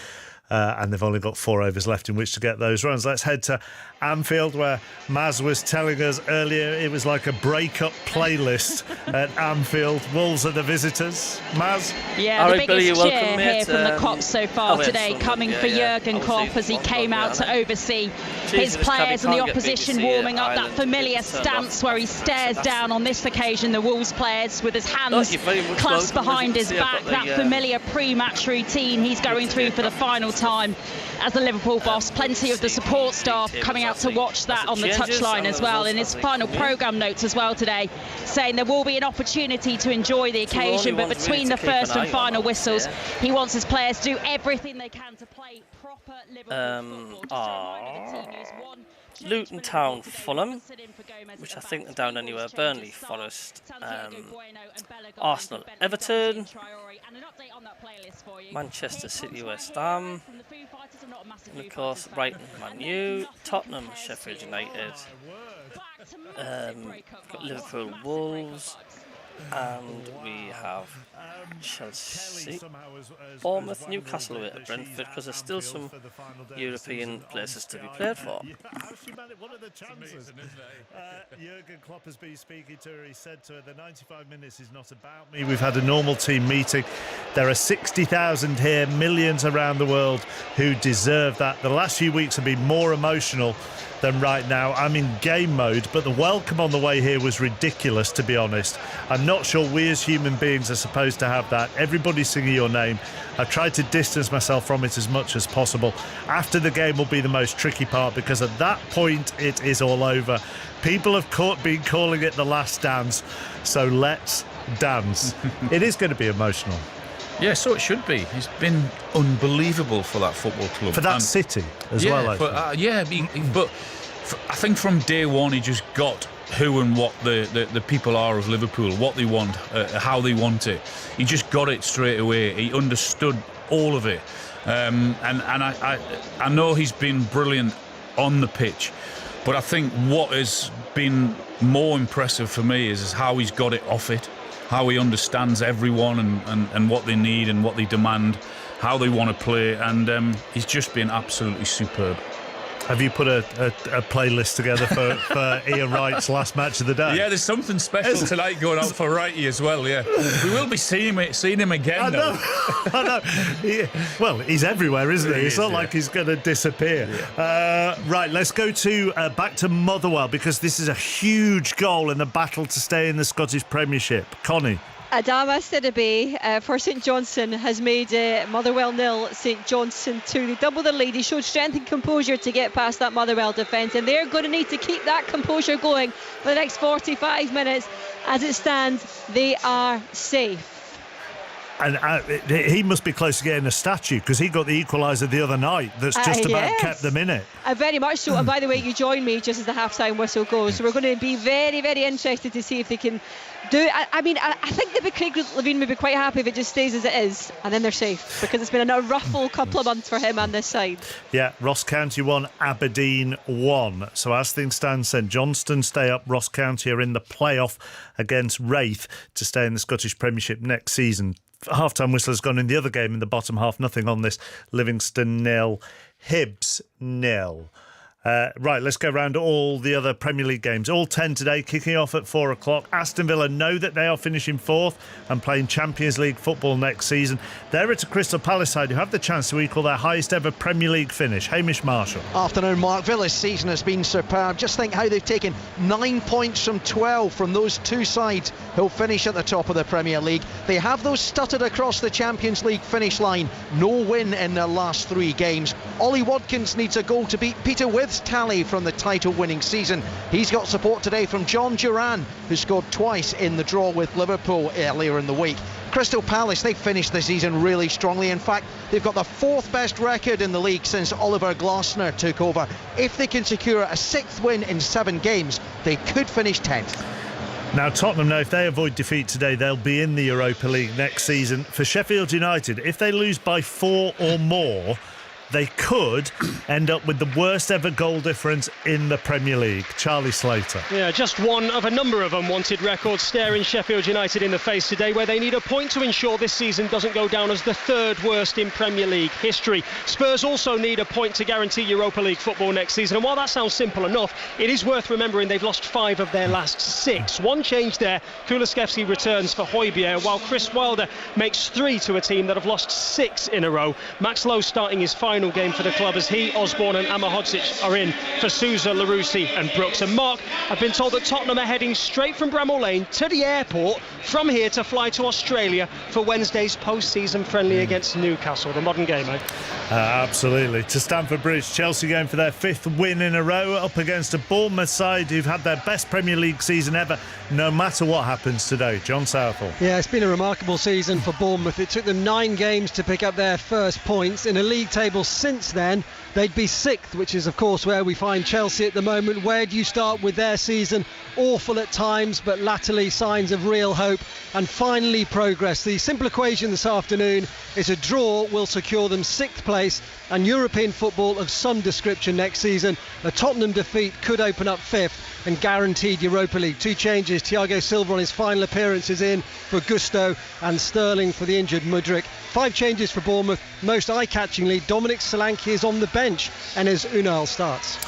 And they've only got 4 overs left in which to get those runs. Let's head to Anfield, where Maz was telling us earlier it was like a breakup playlist at Anfield. Wolves are the visitors. Maz? Yeah, the biggest cheer here from the Cops so far today, coming for Jurgen Klopp as he came out to oversee his players and the opposition, warming up that familiar stance where he stares down on this occasion the Wolves players with his hands clasped behind his back. That familiar pre-match routine he's going through for the final time as the Liverpool boss. Plenty of the support staff coming out to watch that on the touchline as well. In his final programme notes as well today, saying there will be an opportunity to enjoy the occasion, but between the first and final whistles, he wants his players to do everything they can to play proper Liverpool football. Luton Town, Fulham, which I think are down anywhere. Burnley, Forest, Arsenal, Everton, Manchester City, West Ham, and of course Brighton, Man U, Tottenham, Sheffield United, got Liverpool, Wolves, and we have Chelsea, Bournemouth, Newcastle away at Brentford, because there's still some European places to be played for. What are the chances? Jurgen Klopp has been speaking to her. He said to her, the 95 minutes is not about me. We've had a normal team meeting. There are 60,000 here, millions around the world who deserve that. The last few weeks have been more emotional than right now. I'm in game mode, but the welcome on the way here was ridiculous, to be honest. I'm not sure we as human beings are supposed to have that. Everybody's singing your name. I've tried to distance myself from it as much as possible. After the game will be the most tricky part, because at that point it is all over. People have been calling it the last dance, so let's dance. It is going to be emotional. Yeah, so it should be. It's been unbelievable for that football club. For that city as well, but I think from day one he just got who and what the people are of Liverpool, what they want, how they want it. He just got it straight away. He understood all of it. And I know he's been brilliant on the pitch, but I think what has been more impressive for me is how he's got it off it. How he understands everyone and what they need and what they demand, how they want to play, and he's just been absolutely superb. Have you put a playlist together for Ian Wright's last match of the day? Yeah, there's something special tonight going out for Wrighty as well, yeah. We will be seeing him again, though. I know. Well, he's everywhere, isn't he? It's not like he's going to disappear. Yeah. Right, let's go to back to Motherwell, because this is a huge goal in the battle to stay in the Scottish Premiership. Connie. Adama Sidibe for St Johnstone has made Motherwell 0, St Johnstone 2. They doubled the lead. He showed strength and composure to get past that Motherwell defence, and they're going to need to keep that composure going for the next 45 minutes. As it stands, they are safe. And he must be close to getting a statue, because he got the equaliser the other night that's just about kept them in it. Very much so. And by the way, you join me just as the half-time whistle goes. So we're going to be very, very interested to see if they can I think that Craig Levein would be quite happy if it just stays as it is, and then they're safe, because it's been a ruffle couple of months for him and this side. Yeah, Ross County 1, Aberdeen 1. So as things stand, St Johnstone stay up. Ross County are in the playoff against Wraith to stay in the Scottish Premiership next season. Half-time whistle has gone in the other game in the bottom half. Nothing on this. Livingston 0, Hibs 0. Right, let's go round all the other Premier League games. All 10 today, kicking off at 4 o'clock. Aston Villa know that they are finishing fourth and playing Champions League football next season. They're at a Crystal Palace side who have the chance to equal their highest ever Premier League finish. Hamish Marshall. Afternoon, Mark. Villa's season has been superb. Just think how they've taken 9 points from 12 from those two sides who'll finish at the top of the Premier League. They have those stuttered across the Champions League finish line. No win in their last 3 games. Ollie Watkins needs a goal to beat Peter With's tally from the title-winning season. He's got support today from John Duran, who scored twice in the draw with Liverpool earlier in the week. Crystal Palace, they finished the season really strongly. In fact, they've got the 4th best record in the league since Oliver Glasner took over. If they can secure a 6th win in 7 games, they could finish 10th. Now, Tottenham know if they avoid defeat today, they'll be in the Europa League next season. For Sheffield United, if they lose by 4 or more, they could end up with the worst ever goal difference in the Premier League. Charlie Slater. Yeah, just one of a number of unwanted records staring Sheffield United in the face today, where they need a point to ensure this season doesn't go down as the 3rd worst in Premier League history. Spurs also need a point to guarantee Europa League football next season, and while that sounds simple enough, it is worth remembering they've lost 5 of their last 6. One change there. Kulusevski returns for Højbjerg, while Chris Wilder makes 3 to a team that have lost 6 in a row. Max Lowe starting his final game for the club as he, Osborne and Amahodzic are in for Sousa, Larouci and Brooks. And Mark, I've been told that Tottenham are heading straight from Bramall Lane to the airport from here to fly to Australia for Wednesday's post-season friendly against Newcastle. The modern game, eh? Absolutely. To Stamford Bridge, Chelsea going for their 5th win in a row up against a Bournemouth side who've had their best Premier League season ever, no matter what happens today. John Southall. Yeah, it's been a remarkable season for Bournemouth. It took them 9 games to pick up their first points. In a league table since then, they'd be 6th, which is of course where we find Chelsea at the moment. Where do you start with their season? Awful at times, but latterly signs of real hope and finally progress. The simple equation this afternoon is a draw will secure them 6th place and European football of some description next season. A Tottenham defeat could open up 5th and guaranteed Europa League. 2 changes. Thiago Silva on his final appearance is in for Gusto and Sterling for the injured Mudryk. 5 changes for Bournemouth. Most eye-catchingly, Dominic Solanke is on the bench and as Unal starts.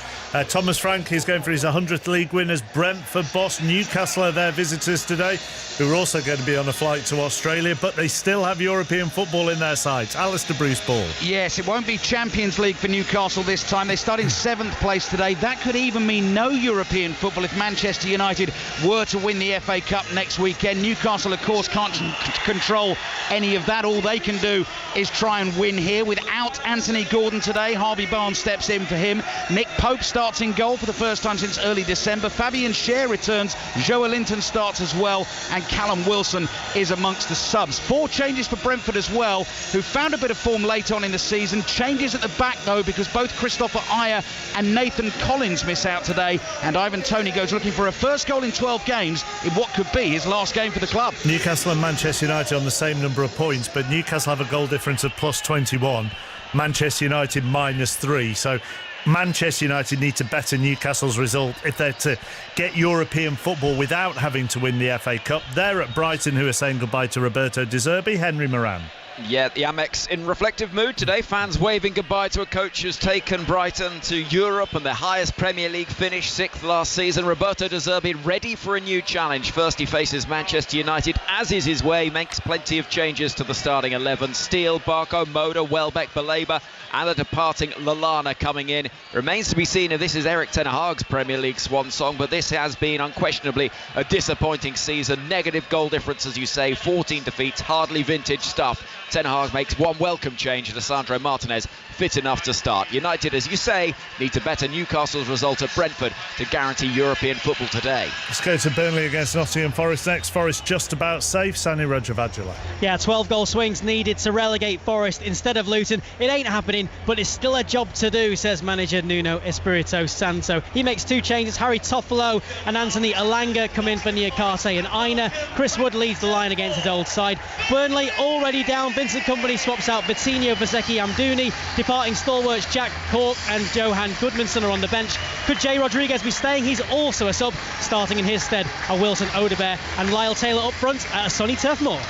Thomas Frank is going for his 100th league win as Brentford boss. Newcastle are their visitors today, who are also going to be on a flight to Australia, but they still have European football in their sights. Alistair Bruce Ball. Yes, it won't be Champions League for Newcastle this time. They start in 7th place today. That could even mean no European football if Manchester United were to win the FA Cup next weekend. Newcastle, of course, can't control any of that. All they can do is try and win here. Without Anthony Gordon today, Harvey Barnes steps in for him. Nick Pope starts in goal for the first time since early December. Fabian Schär returns. Joelinton starts as well, and Callum Wilson is amongst the subs. 4 changes for Brentford as well, who found a bit of form late on in the season. Changes at the back though, because both Christopher Ayer and Nathan Collins miss out today, and Ivan Toney goes looking for a first goal in 12 games in what could be his last game for the club. Newcastle and Manchester United on the same number of points, but Newcastle have a goal difference of plus 21, Manchester United minus 3, so Manchester United need to better Newcastle's result if they're to get European football without having to win the FA Cup. They're at Brighton, who are saying goodbye to Roberto De Zerbi. Henry Moran. Yeah, the Amex in reflective mood today. Fans waving goodbye to a coach who's taken Brighton to Europe and their highest Premier League finish, 6th last season. Roberto De Zerbi ready for a new challenge. First he faces Manchester United, as is his way, makes plenty of changes to the starting 11. Steele, Barco, Moda, Welbeck, Baleba and the departing Lallana coming in. Remains to be seen if this is Erik ten Hag's Premier League swan song, but this has been unquestionably a disappointing season. Negative goal difference, as you say, 14 defeats, hardly vintage stuff. Ten Hag makes one welcome change to Sandro Martinez, fit enough to start. United, as you say, need to better Newcastle's result at Brentford to guarantee European football today. Let's go to Burnley against Nottingham Forest next. Forest just about safe. Sani Rajavajula. Yeah, 12 goal swings needed to relegate Forest instead of Luton. It ain't happening, but it's still a job to do, says manager Nuno Espirito Santo. He makes two changes. Harry Toffolo and Anthony Elanga come in for Niakate and Aina. Chris Wood leads the line against his old side. Burnley already down. Vincent Kompany swaps out Vitinho, Vaseki, Amdouni. Departing stalwarts Jack Cork and Johan Goodmanson are on the bench. Could Jay Rodriguez be staying? He's also a sub. Starting in his stead are Wilson Odebear and Lyle Taylor up front at a sunny Turf Moor.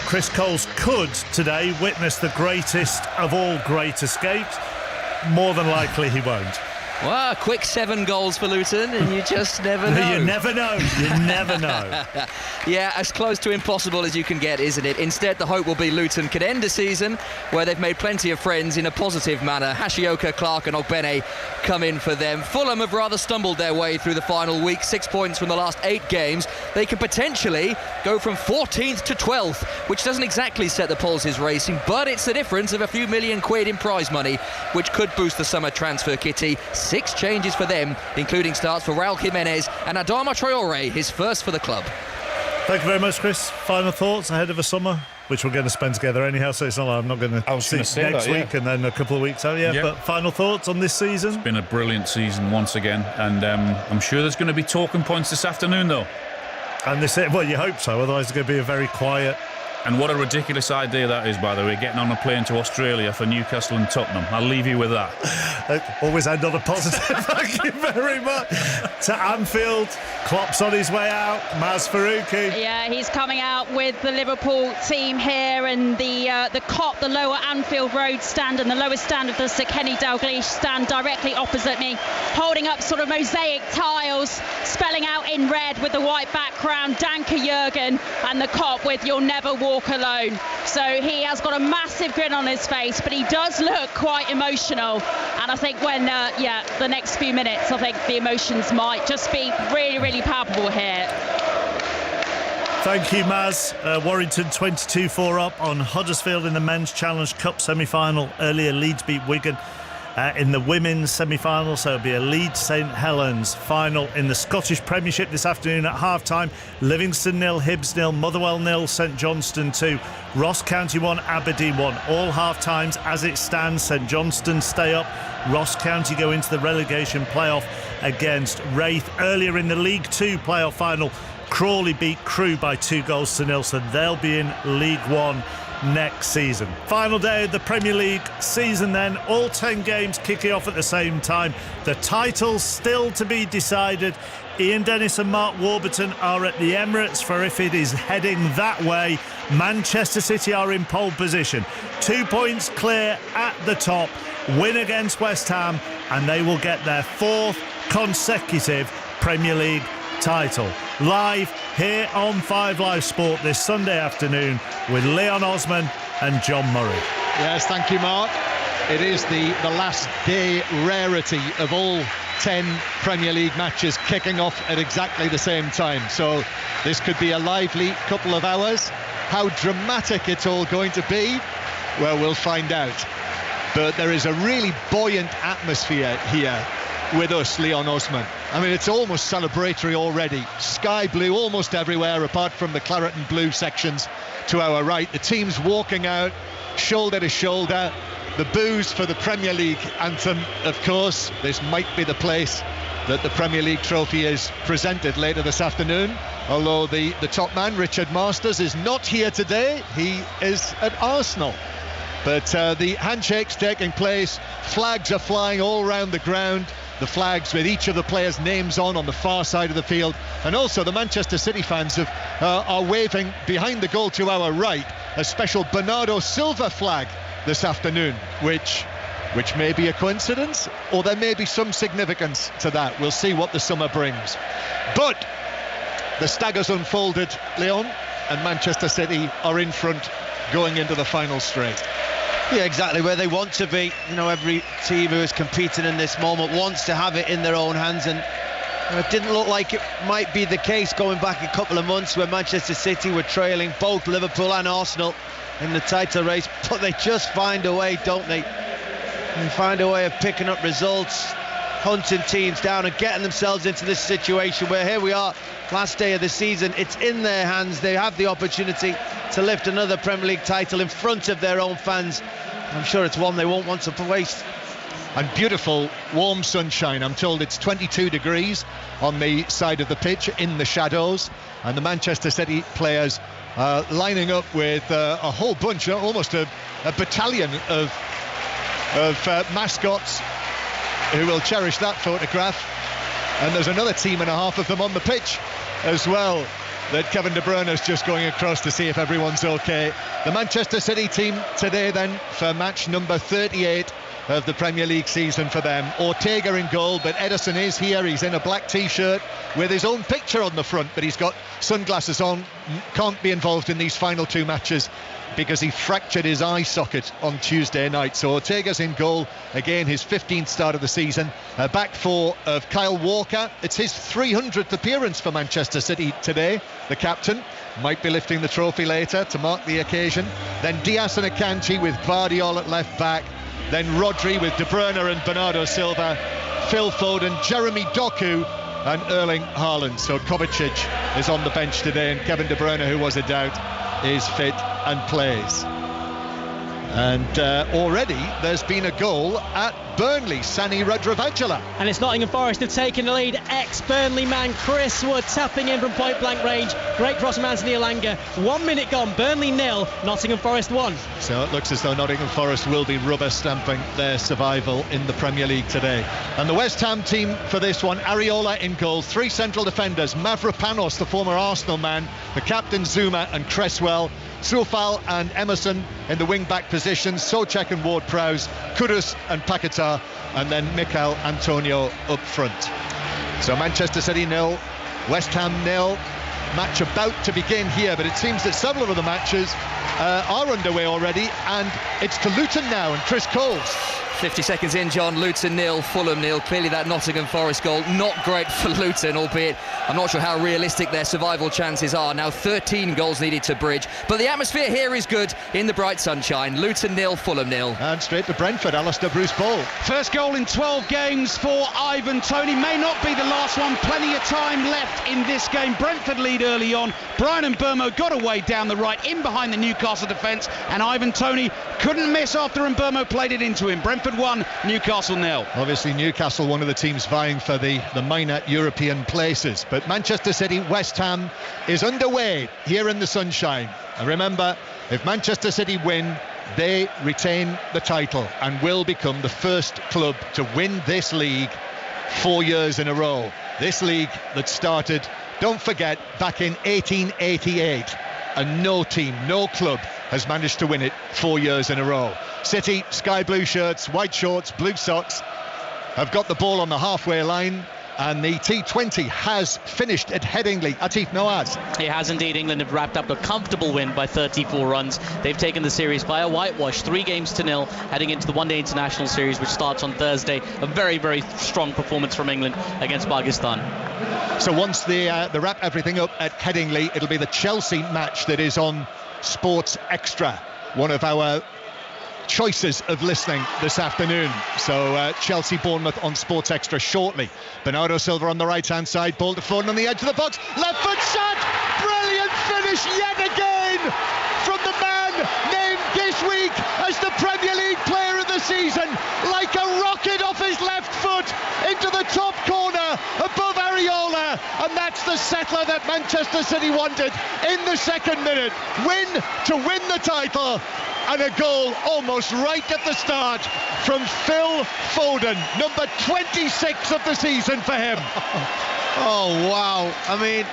Chris Coles could today witness the greatest of all great escapes. More than likely he won't. Well, quick 7 goals for Luton, and you just never know. You never know. You never know. Yeah, as close to impossible as you can get, isn't it? Instead, the hope will be Luton could end a season where they've made plenty of friends in a positive manner. Hashioka, Clark and Ogbene come in for them. Fulham have rather stumbled their way through the final week. 6 points from the last 8 games. They could potentially go from 14th to 12th, which doesn't exactly set the pulses racing, but it's the difference of a few million quid in prize money, which could boost the summer transfer kitty. 6 changes for them, including starts for Raul Jimenez and Adama Traore, his first for the club. Thank you very much, Chris. Final thoughts ahead of a summer, which we're going to spend together anyhow, so it's not like I'm not going to see next week and then a couple of weeks out. Yeah, but final thoughts on this season? It's been a brilliant season once again, and I'm sure there's going to be talking points this afternoon, though. And well, you hope so, otherwise it's going to be a very quiet. And what a ridiculous idea that is, by the way, getting on a plane to Australia for Newcastle and Tottenham. I'll leave you with that. Always end on a positive. Thank you very much. To Anfield, Klopp's on his way out. Maz Faruqi. Yeah, he's coming out with the Liverpool team here, and the COP, the lower Anfield Road stand, and the lowest stand of the Sir Kenny Dalglish stand directly opposite me, holding up sort of mosaic tiles, spelling out in red with the white background, Danke Jürgen, and the COP with "You'll never walk alone." So he has got a massive grin on his face, but he does look quite emotional, and I think when the next few minutes, I think the emotions might just be really, really palpable here. Thank you, Maz. Warrington 22-4 up on Huddersfield in the Men's Challenge Cup semi-final. Earlier, Leeds beat Wigan in the women's semi-final, so it'll be a Leeds St Helens final in the Scottish Premiership this afternoon at half-time. Livingston 0, Hibs 0, Motherwell 0, St Johnstone 2, Ross County 1, Aberdeen 1. All half-times as it stands. St Johnstone stay up, Ross County go into the relegation playoff against Wraith. Earlier in the League 2 playoff final, Crawley beat Crewe by 2-0, so they'll be in League 1 next season. Final day of the Premier League season then, all 10 games kicking off at the same time. The titles still to be decided. Ian Dennis and Mark Warburton are at the Emirates for if it is heading that way. Manchester City are in pole position, 2 points clear at the top, win against West Ham, and they will get their 4th consecutive Premier League title. Live here on 5 Live Sport this Sunday afternoon with Leon Osman and John Murray. Yes, thank you, Mark. It is the last day rarity of all 10 Premier League matches kicking off at exactly the same time. So this could be a lively couple of hours. How dramatic it's all going to be, well, we'll find out. But there is a really buoyant atmosphere here with us, Leon Osman. I mean, it's almost celebratory already. Sky blue almost everywhere, apart from the claret and blue sections to our right. The team's walking out, shoulder to shoulder. The boos for the Premier League anthem, of course. This might be the place that the Premier League trophy is presented later this afternoon. Although the top man, Richard Masters, is not here today. He is at Arsenal. But the handshake's taking place. Flags are flying all around the ground. The flags with each of the players' names on the far side of the field. And also the Manchester City fans are waving behind the goal to our right a special Bernardo Silva flag this afternoon, which may be a coincidence, or there may be some significance to that. We'll see what the summer brings. But the stagger's unfolded, Leon, and Manchester City are in front going into the final straight. Yeah, exactly where they want to be. You know, every team who is competing in this moment wants to have it in their own hands, and it didn't look like it might be the case going back a couple of months where Manchester City were trailing both Liverpool and Arsenal in the title race, but they just find a way, don't they? They find a way of picking up results, hunting teams down and getting themselves into this situation where here we are, last day of the season, it's in their hands. They have the opportunity to lift another Premier League title in front of their own fans. I'm sure it's one they won't want to waste. And beautiful warm sunshine. I'm told it's 22 degrees on the side of the pitch in the shadows, and the Manchester City players lining up with a whole bunch, almost a battalion of mascots who will cherish that photograph. And there's another team and a half of them on the pitch as well that Kevin De Bruyne is just going across to see if everyone's okay. The Manchester City team today then for match number 38 of the Premier League season for them. Ortega in goal, but Ederson is here. He's in a black t-shirt with his own picture on the front, but he's got sunglasses on. Can't be involved in these final two matches because he fractured his eye socket on Tuesday night. So Ortega's in goal, again his 15th start of the season. Back four of Kyle Walker. It's his 300th appearance for Manchester City today. The captain might be lifting the trophy later to mark the occasion. Then Diaz and Akanji with Gvardiol at left back. Then Rodri with De Bruyne and Bernardo Silva, Phil Foden, Jeremy Doku and Erling Haaland. So Kovacic is on the bench today, and Kevin De Bruyne, who was a doubt, is fit and plays. And already there's been a goal at Burnley, Sani Radravajala. And it's Nottingham Forest have taken the lead. Ex-Burnley man Chris Wood tapping in from point blank range. Great cross from Anthony Elanga. 1 minute gone. Burnley 0, Nottingham Forest 1. So it looks as though Nottingham Forest will be rubber stamping their survival in the Premier League today. And the West Ham team for this one, Areola in goal, three central defenders, Mavropanos, the former Arsenal man, the captain Zuma and Cresswell, Soufal and Emerson in the wing-back positions, Souček and Ward-Prowse, Kudus and Paquetá, and then Mikel Antonio up front. So Manchester City 0, West Ham 0. Match about to begin here, but it seems that several of the matches are underway already, and it's to Luton now and Chris Coles. 50 seconds in, John. Luton 0, Fulham 0. Clearly that Nottingham Forest goal not great for Luton, albeit I'm not sure how realistic their survival chances are. Now 13 goals needed to bridge, but the atmosphere here is good in the bright sunshine. Luton 0, Fulham 0. And straight to Brentford, Alistair Bruce Ball. First goal in 12 games for Ivan Toney. May not be the last one. Plenty of time left in this game. Brentford lead early on. Brian Mbeumo got away down the right, in behind the Newcastle defence, and Ivan Toney couldn't miss after Mbeumo played it into him. Brentford 1, Newcastle 0. Obviously Newcastle, one of the teams vying for the minor European places. But Manchester City, West Ham is underway here in the sunshine. And remember, if Manchester City win, they retain the title and will become the first club to win this league 4 years in a row. This league that started, don't forget, back in 1888. And no team, no club has managed to win it 4 years in a row. City, sky blue shirts, white shorts, blue socks, have got the ball on the halfway line, and the T20 has finished at Headingley. Atif Noaz. It has indeed. England have wrapped up a comfortable win by 34 runs. They've taken the series by a whitewash, 3-0, heading into the one-day international series, which starts on Thursday. A very, very strong performance from England against Pakistan. So once they wrap everything up at Headingley, it'll be the Chelsea match that is on Sports Extra, one of our choices of listening this afternoon. So Chelsea Bournemouth on Sports Extra shortly. Bernardo Silva on the right hand side, ball to Foden on the edge of the box, left foot shot, brilliant finish yet again from the man named this week as the Premier League player of the season, like a rocket off his left foot into the top corner above Areola, and that's the settler that Manchester City wanted in the second minute. Win to win the title. And a goal almost right at the start from Phil Foden, number 26 of the season for him. Oh, wow. I mean,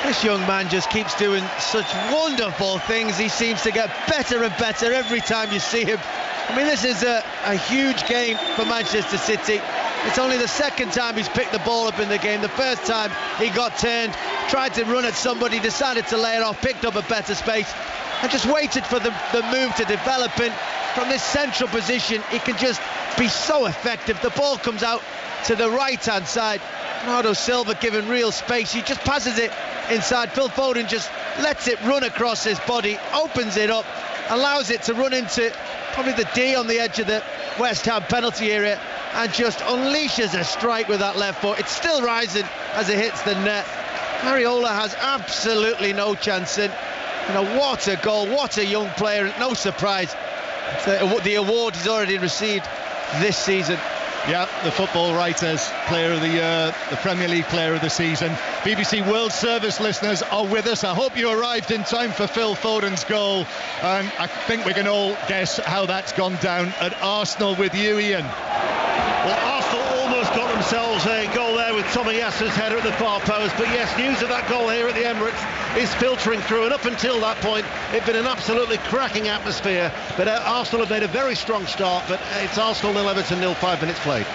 this young man just keeps doing such wonderful things. He seems to get better and better every time you see him. I mean, this is a huge game for Manchester City. It's only the second time he's picked the ball up in the game. The first time he got turned, tried to run at somebody, decided to lay it off, picked up a better space, and just waited for the move to develop. And from this central position, he can just be so effective. The ball comes out to the right-hand side. Bernardo Silva given real space. He just passes it inside. Phil Foden just lets it run across his body, opens it up, allows it to run into probably the D on the edge of the West Ham penalty area and just unleashes a strike with that left foot. It's still rising as it hits the net. Areola has absolutely no chance in. What a goal, what a young player, no surprise. The award he's already received this season. Yeah, the Football Writers Player of the Year, the Premier League Player of the Season. BBC World Service listeners are with us. I hope you arrived in time for Phil Foden's goal. And I think we can all guess how that's gone down at Arsenal with you, Ian. Well, Arsenal almost got themselves a goal there with Tomiyasu's header at the far post. But yes, news of that goal here at the Emirates is filtering through. And up until that point, it's been an absolutely cracking atmosphere. But Arsenal have made a very strong start. But it's Arsenal 0, Everton 0, 5 minutes played.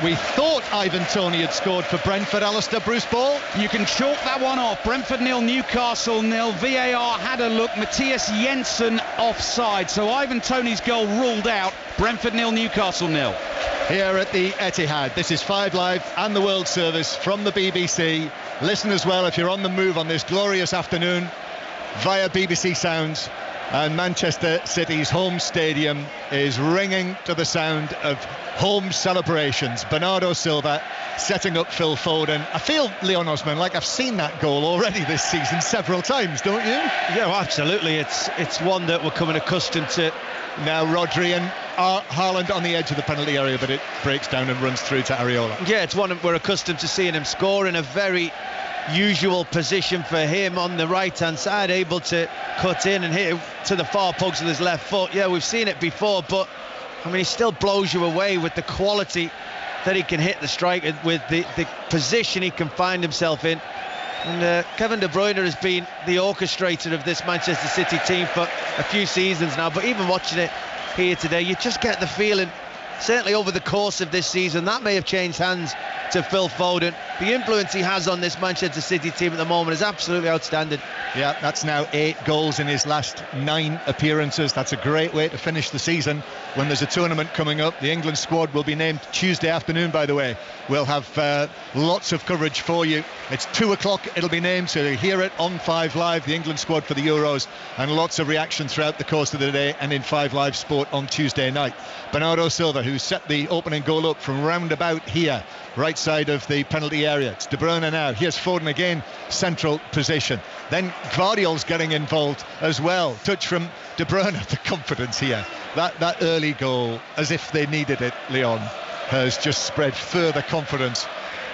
We thought Ivan Toney had scored for Brentford. Alistair, Bruce Ball. You can chalk that one off. Brentford 0, Newcastle 0. VAR had a look. Matthias Jensen offside. So Ivan Toney's goal ruled out. Brentford 0, Newcastle 0. Here at the Etihad, this is 5 Live and the World Service from the BBC. Listen as well if you're on the move on this glorious afternoon via BBC Sounds. And Manchester City's home stadium is ringing to the sound of home celebrations. Bernardo Silva setting up Phil Foden. I feel, Leon Osman, like I've seen that goal already this season several times, don't you? Yeah, well, absolutely. It's one that we're coming accustomed to. Now Rodri and Haaland on the edge of the penalty area, but it breaks down and runs through to Areola. Yeah, it's one we're accustomed to seeing him score in a very usual position for him on the right-hand side, able to cut in and hit it to the far post with his left foot. Yeah, we've seen it before, but I mean, he still blows you away with the quality that he can hit the strike, with the position he can find himself in. And Kevin De Bruyne has been the orchestrator of this Manchester City team for a few seasons now, but even watching it here today, you just get the feeling, certainly over the course of this season, that may have changed hands to Phil Foden. The influence he has on this Manchester City team at the moment is absolutely outstanding. Yeah, that's now 8 goals in his last 9 appearances. That's a great way to finish the season when there's a tournament coming up. The England squad will be named Tuesday afternoon, by the way. We'll have lots of coverage for you. It's 2 o'clock it'll be named, so you'll hear it on 5 Live, the England squad for the Euros, and lots of reaction throughout the course of the day and in 5 Live Sport on Tuesday night. Bernardo Silva, who set the opening goal up from round about here, right side of the penalty area. It's De Bruyne now. Here's Foden again, central position. Then Gvardiol's getting involved as well. Touch from De Bruyne. The confidence here. That early goal, as if they needed it, Leon, has just spread further confidence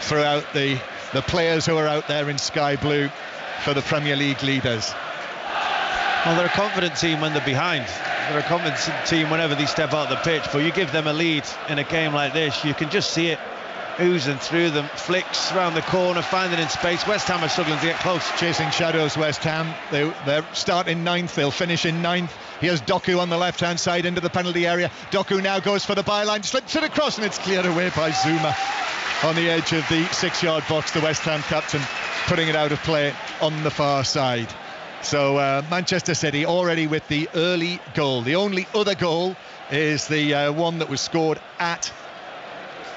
throughout the players who are out there in sky blue for the Premier League leaders. Well, they're a confident team when they're behind. They're a confident team whenever they step out the pitch, but you give them a lead in a game like this, you can just see it oozing through them. Flicks round the corner, finding in space. West Ham are struggling to get close. Chasing shadows, West Ham. They're starting 9th, they'll finish in 9th. Here's Doku on the left hand side into the penalty area. Doku now goes for the byline, slips it across, and it's cleared away by Zuma on the edge of the 6-yard box. The West Ham captain putting it out of play on the far side. So Manchester City already with the early goal. The only other goal is the one that was scored at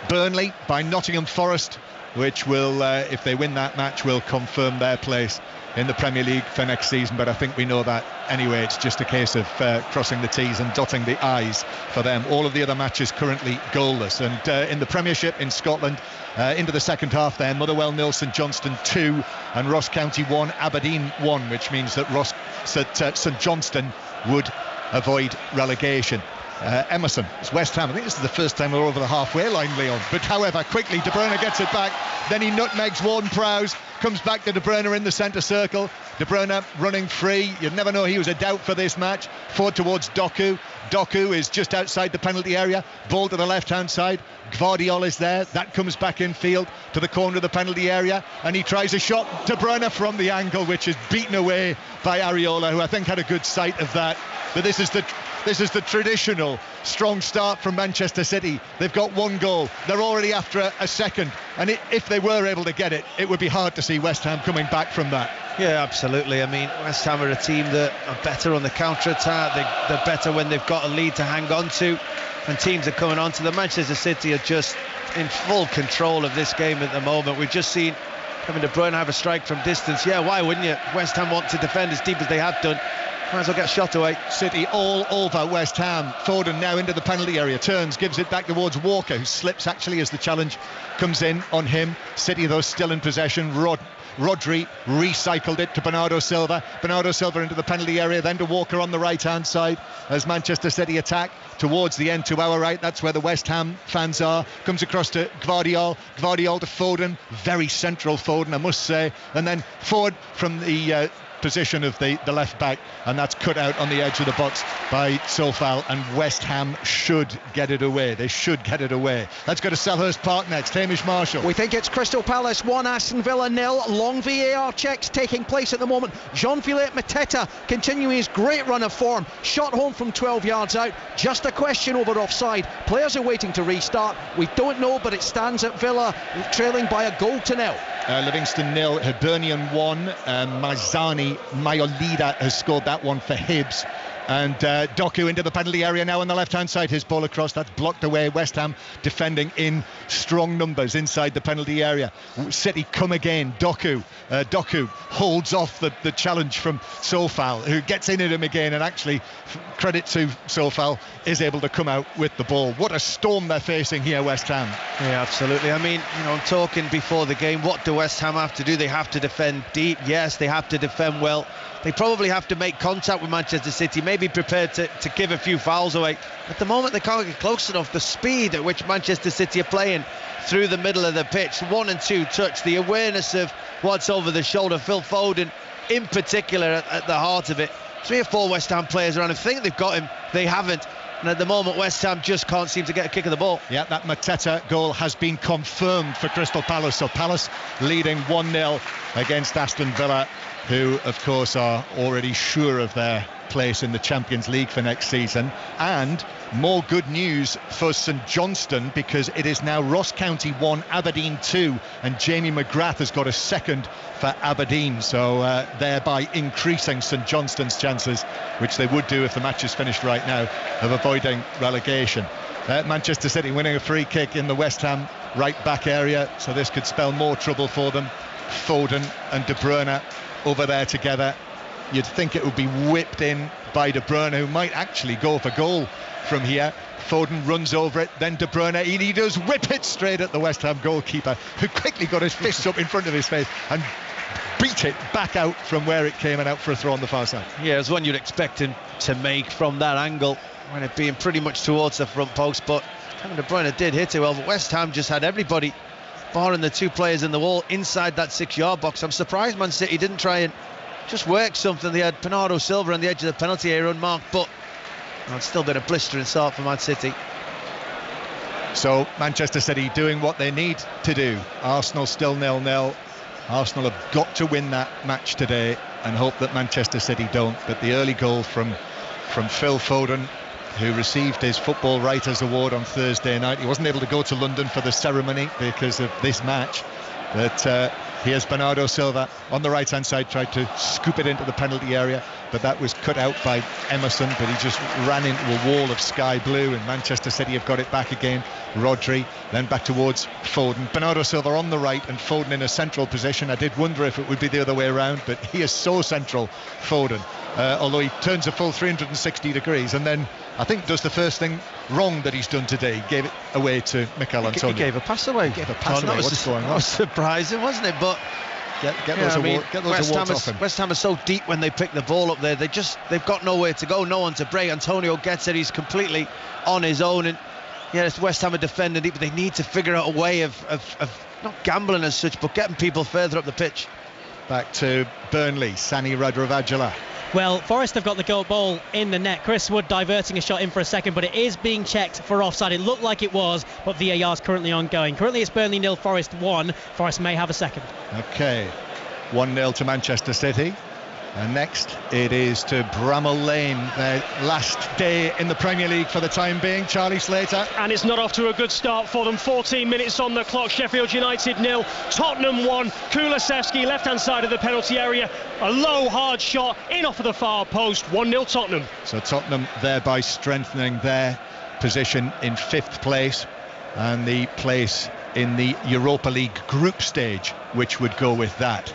Burnley by Nottingham Forest, which will, if they win that match, will confirm their place in the Premier League for next season. But I think we know that anyway. It's just a case of crossing the T's and dotting the I's for them. All of the other matches currently goalless. And in the Premiership in Scotland, into the second half there, Motherwell 0, St Johnstone 2 and Ross County 1, Aberdeen 1, which means that St Johnstone would avoid relegation. Emerson, it's West Ham. I think this is the first time we're over the halfway line, Leon. But however, quickly De Bruyne gets it back. Then he nutmegs Ward-Prowse, comes back to De Bruyne in the centre circle. De Bruyne running free. You'd never know he was a doubt for this match. Forward towards Doku. Doku is just outside the penalty area. Ball to the left-hand side. Gvardiol is there. That comes back in field to the corner of the penalty area, and he tries a shot. De Bruyne from the angle, which is beaten away by Areola, who I think had a good sight of that. But this is the traditional strong start from Manchester City. They've got 1 goal. They're already after a second. And if they were able to get it, it would be hard to see West Ham coming back from that. Yeah, absolutely. I mean, West Ham are a team that are better on the counter-attack. They're better when they've got a lead to hang on to. And teams are coming on to them. Manchester City are just in full control of this game at the moment. We've just seen Kevin De Bruyne have a strike from distance. Yeah, why wouldn't you? West Ham want to defend as deep as they have done. Might as well get shot away. City all over West Ham. Foden now into the penalty area, turns, gives it back towards Walker, who slips actually as the challenge comes in on him. City, though, still in possession. Rodri recycled it to Bernardo Silva. Bernardo Silva into the penalty area, then to Walker on the right-hand side as Manchester City attack towards the end to our right. That's where the West Ham fans are. Comes across to Gvardiol to Foden. Very central Foden, I must say. And then forward from the position of the left back, and that's cut out on the edge of the box by Sofal, and West Ham should get it away. They should get it away. Let's go to Selhurst Park next. Hamish Marshall. We think it's Crystal Palace 1, Aston Villa 0. Long VAR checks taking place at the moment. Jean-Philippe Mateta continuing his great run of form. Shot home from 12 yards out. Just a question over offside. Players are waiting to restart. We don't know, but it stands at Villa trailing by a goal to 0. Livingston 0, Hibernian 1. Maizani Mayolida has scored that one for Hibs. And Doku into the penalty area now on the left-hand side. His ball across, that's blocked away. West Ham defending in strong numbers inside the penalty area. City come again. Doku holds off the challenge from Sofal, who gets in at him again, and actually, credit to Sofal, is able to come out with the ball. What a storm they're facing here, West Ham. Yeah, absolutely. I mean, I'm talking before the game, what do West Ham have to do? They have to defend deep. Yes, they have to defend well. They probably have to make contact with Manchester City, maybe prepared to give a few fouls away. At the moment, they can't get close enough. The speed at which Manchester City are playing through the middle of the pitch, 1 and 2 touch, the awareness of what's over the shoulder. Phil Foden, in particular, at the heart of it. 3 or 4 West Ham players around him think they've got him, they haven't. And at the moment, West Ham just can't seem to get a kick of the ball. Yeah, that Mateta goal has been confirmed for Crystal Palace. So Palace leading 1-0 against Aston Villa, who, of course, are already sure of their place in the Champions League for next season. And more good news for St Johnstone, because it is now Ross County 1, Aberdeen 2, and Jamie McGrath has got a second for Aberdeen, so thereby increasing St Johnstone's chances, which they would do if the match is finished right now, of avoiding relegation. Manchester City winning a free kick in the West Ham right back area, so this could spell more trouble for them. Foden and De Bruyne over there together. You'd think it would be whipped in by De Bruyne, who might actually go for goal from here. Foden runs over it, then De Bruyne, he does whip it straight at the West Ham goalkeeper, who quickly got his fists up in front of his face and beat it back out from where it came and out for a throw on the far side. Yeah, it's one you'd expect him to make from that angle, when it being pretty much towards the front post, but Kevin De Bruyne did hit it well. But West Ham just had everybody, barring the 2 players in the wall, inside that 6-yard box. I'm surprised Man City didn't try and just work something. They had Bernardo Silva on the edge of the penalty area unmarked, but it's still been a blistering start for Man City. So Manchester City doing what they need to do. Arsenal still 0-0. Arsenal have got to win that match today and hope that Manchester City don't. But the early goal from Phil Foden, who received his Football Writers Award on Thursday night. He wasn't able to go to London for the ceremony because of this match, but here's Bernardo Silva on the right-hand side, tried to scoop it into the penalty area, but that was cut out by Emerson, but he just ran into a wall of sky blue, and Manchester City have got it back again. Rodri, then back towards Foden. Bernardo Silva on the right and Foden in a central position. I did wonder if it would be the other way around, but he is so central, Foden, although he turns a full 360 degrees, and then I think does the first thing wrong that he's done today. He gave it away to Mikel Antonio. He gave a pass away. What's going on? That was surprising, wasn't it? But get those awards off him. West Ham is so deep when they pick the ball up there. They've got nowhere to go, no one to break. Antonio gets it. He's completely on his own. And it's West Ham are defending deep, but they need to figure out a way of not gambling as such, but getting people further up the pitch. Back to Burnley, Sani Radravajala. Well, Forest have got the goal ball in the net. Chris Wood diverting a shot in for a second, but it is being checked for offside. It looked like it was, but VAR is currently ongoing. Currently it's Burnley 0, Forest 1. Forest may have a second. Okay, 1-0 to Manchester City. And next it is to Bramall Lane, their last day in the Premier League for the time being. Charlie Slater. And it's not off to a good start for them. 14 minutes on the clock. Sheffield United 0, Tottenham 1. Kulusevski, left-hand side of the penalty area. A low, hard shot in off of the far post. 1-0 Tottenham. So Tottenham thereby strengthening their position in 5th place and the place in the Europa League group stage, which would go with that.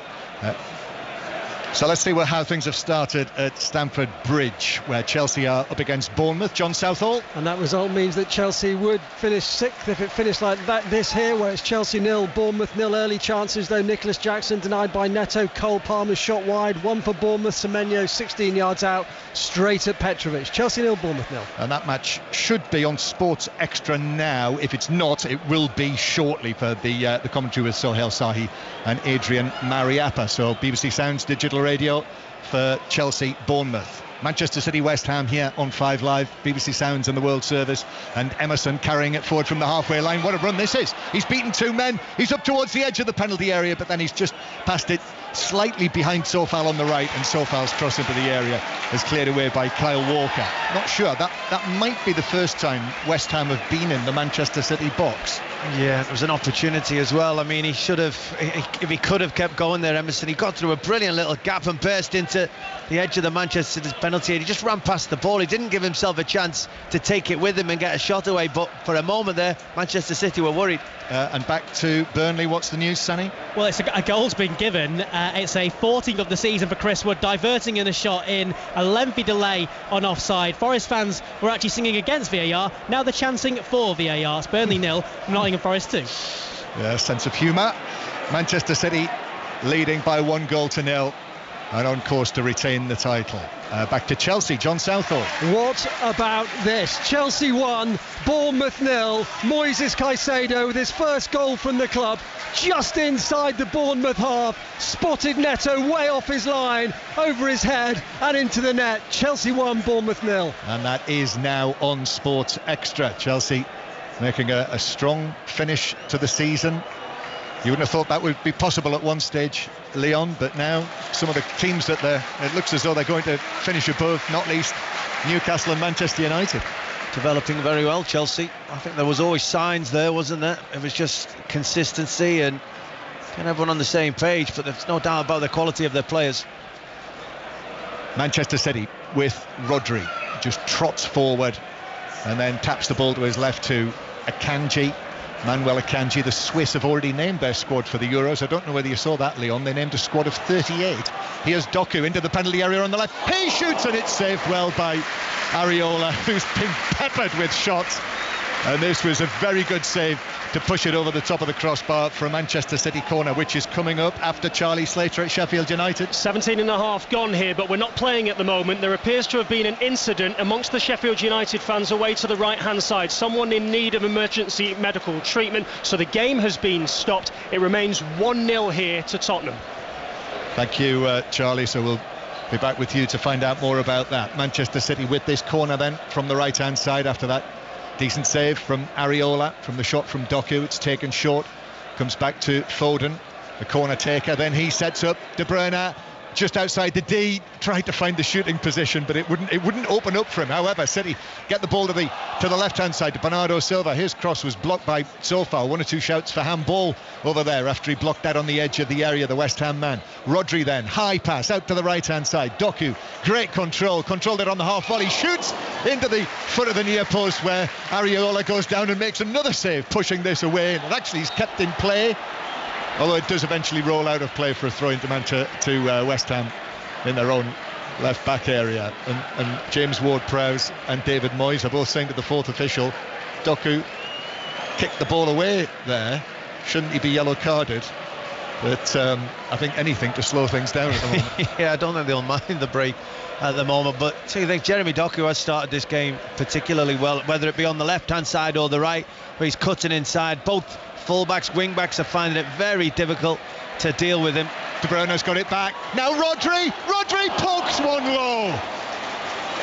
So let's see how things have started at Stamford Bridge, where Chelsea are up against Bournemouth. John Southall. And that result means that Chelsea would finish 6th if it finished like that. This here, where it's Chelsea 0, Bournemouth 0. Early chances though. Nicholas Jackson denied by Neto. Cole Palmer shot wide. One for Bournemouth. Semenyo 16 yards out, straight at Petrovic. Chelsea 0, Bournemouth 0. And that match should be on Sports Extra now. If it's not, it will be shortly for the commentary with Sohail Sahi and Adrian Mariappa. So BBC Sounds Digital Radio for Chelsea Bournemouth. Manchester City West Ham here on 5 Live, BBC Sounds and the World Service, and Emerson carrying it forward from the halfway line. What a run this is. He's beaten 2 men, he's up towards the edge of the penalty area, but then he's just passed it slightly behind Sofal on the right, and Sofal's cross into the area is cleared away by Kyle Walker. Not sure, that might be the first time West Ham have been in the Manchester City box. Yeah, it was an opportunity as well. I mean, he should have, if he could have kept going there, Emerson. He got through a brilliant little gap and burst into the edge of the Manchester City's penalty area. He just ran past the ball. He didn't give himself a chance to take it with him and get a shot away, but for a moment there, Manchester City were worried. And back to Burnley, what's the news, Sonny? Well, a goal's been given. It's a 14th of the season for Chris Wood, diverting in a shot in a lengthy delay on offside. Forest fans were actually singing against VAR. Now they're chanting for VAR. It's Burnley 0, Nottingham Forest 2. Yeah, sense of humour. Manchester City leading by 1-0 and on course to retain the title. Back to Chelsea, John Southall. What about this? Chelsea 1, Bournemouth 0. Moises Caicedo with his first goal from the club, just inside the Bournemouth half, spotted Neto way off his line, over his head and into the net. Chelsea 1, Bournemouth 0. And that is now on Sports Extra. Chelsea making a strong finish to the season. You wouldn't have thought that would be possible at one stage, Leon, but now some of the teams that it looks as though they're going to finish above, not least Newcastle and Manchester United. Developing very well, Chelsea. I think there was always signs there, wasn't there? It was just consistency and getting everyone on the same page, but there's no doubt about the quality of their players. Manchester City with Rodri, just trots forward and then taps the ball to his left to Akanji. Manuel Akanji. The Swiss have already named their squad for the Euros. I don't know whether you saw that, Leon. They named a squad of 38. Here's Doku into the penalty area on the left. He shoots and it's saved well by Areola, who's been peppered with shots. And this was a very good save to push it over the top of the crossbar for a Manchester City corner, which is coming up after Charlie Slater at Sheffield United. 17 and a half gone here, but we're not playing at the moment. There appears to have been an incident amongst the Sheffield United fans away to the right-hand side. Someone in need of emergency medical treatment, so the game has been stopped. It remains 1-0 here to Tottenham. Thank you, Charlie. So we'll be back with you to find out more about that. Manchester City with this corner then from the right-hand side after that. Decent save from Areola from the shot from Doku. It's taken short. Comes back to Foden, the corner taker. Then he sets up De Bruyne just outside the D. Tried to find the shooting position, but it wouldn't open up for him. However, City get the ball to the left-hand side to Bernardo Silva. His cross was blocked by Sofal. 1 or 2 shouts for handball over there after he blocked that on the edge of the area, the West Ham man. Rodri then, high pass out to the right-hand side. Doku, great controlled it on the half volley. Shoots into the foot of the near post where Areola goes down and makes another save, pushing this away. And actually he's kept in play, although it does eventually roll out of play for a throw into West Ham in their own left back area. And James Ward-Prowse and David Moyes are both saying to the fourth official, Doku kicked the ball away there, shouldn't he be yellow carded? But I think anything to slow things down at the moment. Yeah, I don't think they'll mind the break at the moment, but so you think Jeremy Doku has started this game particularly well, whether it be on the left-hand side or the right, where he's cutting inside. Both full-backs, wing-backs are finding it very difficult to deal with him. De Bruyne's got it back. Now Rodri pokes one low.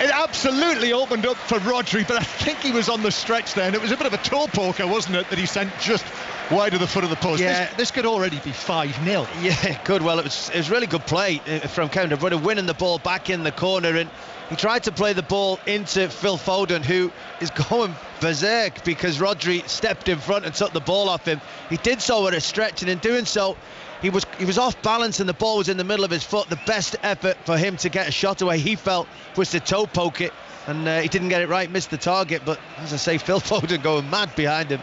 It absolutely opened up for Rodri, but I think he was on the stretch there, and it was a bit of a toe poker, wasn't it, that he sent just wide of the foot of the post. Yeah. This could already be 5-0. Yeah, good. Well, it was really good play from Kevin De Bruyne, winning the ball back in the corner, and he tried to play the ball into Phil Foden, who is going berserk because Rodri stepped in front and took the ball off him. He did so with a stretch, and in doing so, he was off balance and the ball was in the middle of his foot. The best effort for him to get a shot away, he felt, was to toe poke it, and he didn't get it right, missed the target. But as I say, Phil Foden going mad behind him.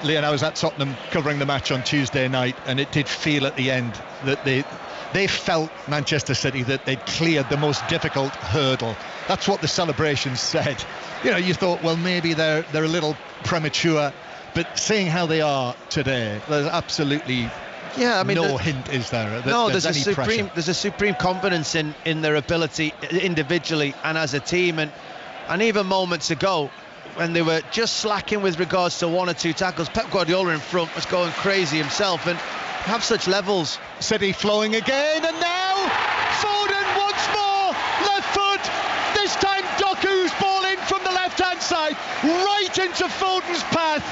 Leon, I was at Tottenham covering the match on Tuesday night, and it did feel at the end that they felt, Manchester City, that they'd cleared the most difficult hurdle. That's what the celebrations said. You know, you thought, well, maybe they're a little premature, but seeing how they are today, there's absolutely no hint, is there? There's a supreme confidence in their ability individually and as a team, and even moments ago when they were just slacking with regards to one or two tackles, Pep Guardiola in front was going crazy himself, and have such levels. City flowing again, and now Foden once more, left foot, this time Doku's ball in from the left hand side, right into Foden's path,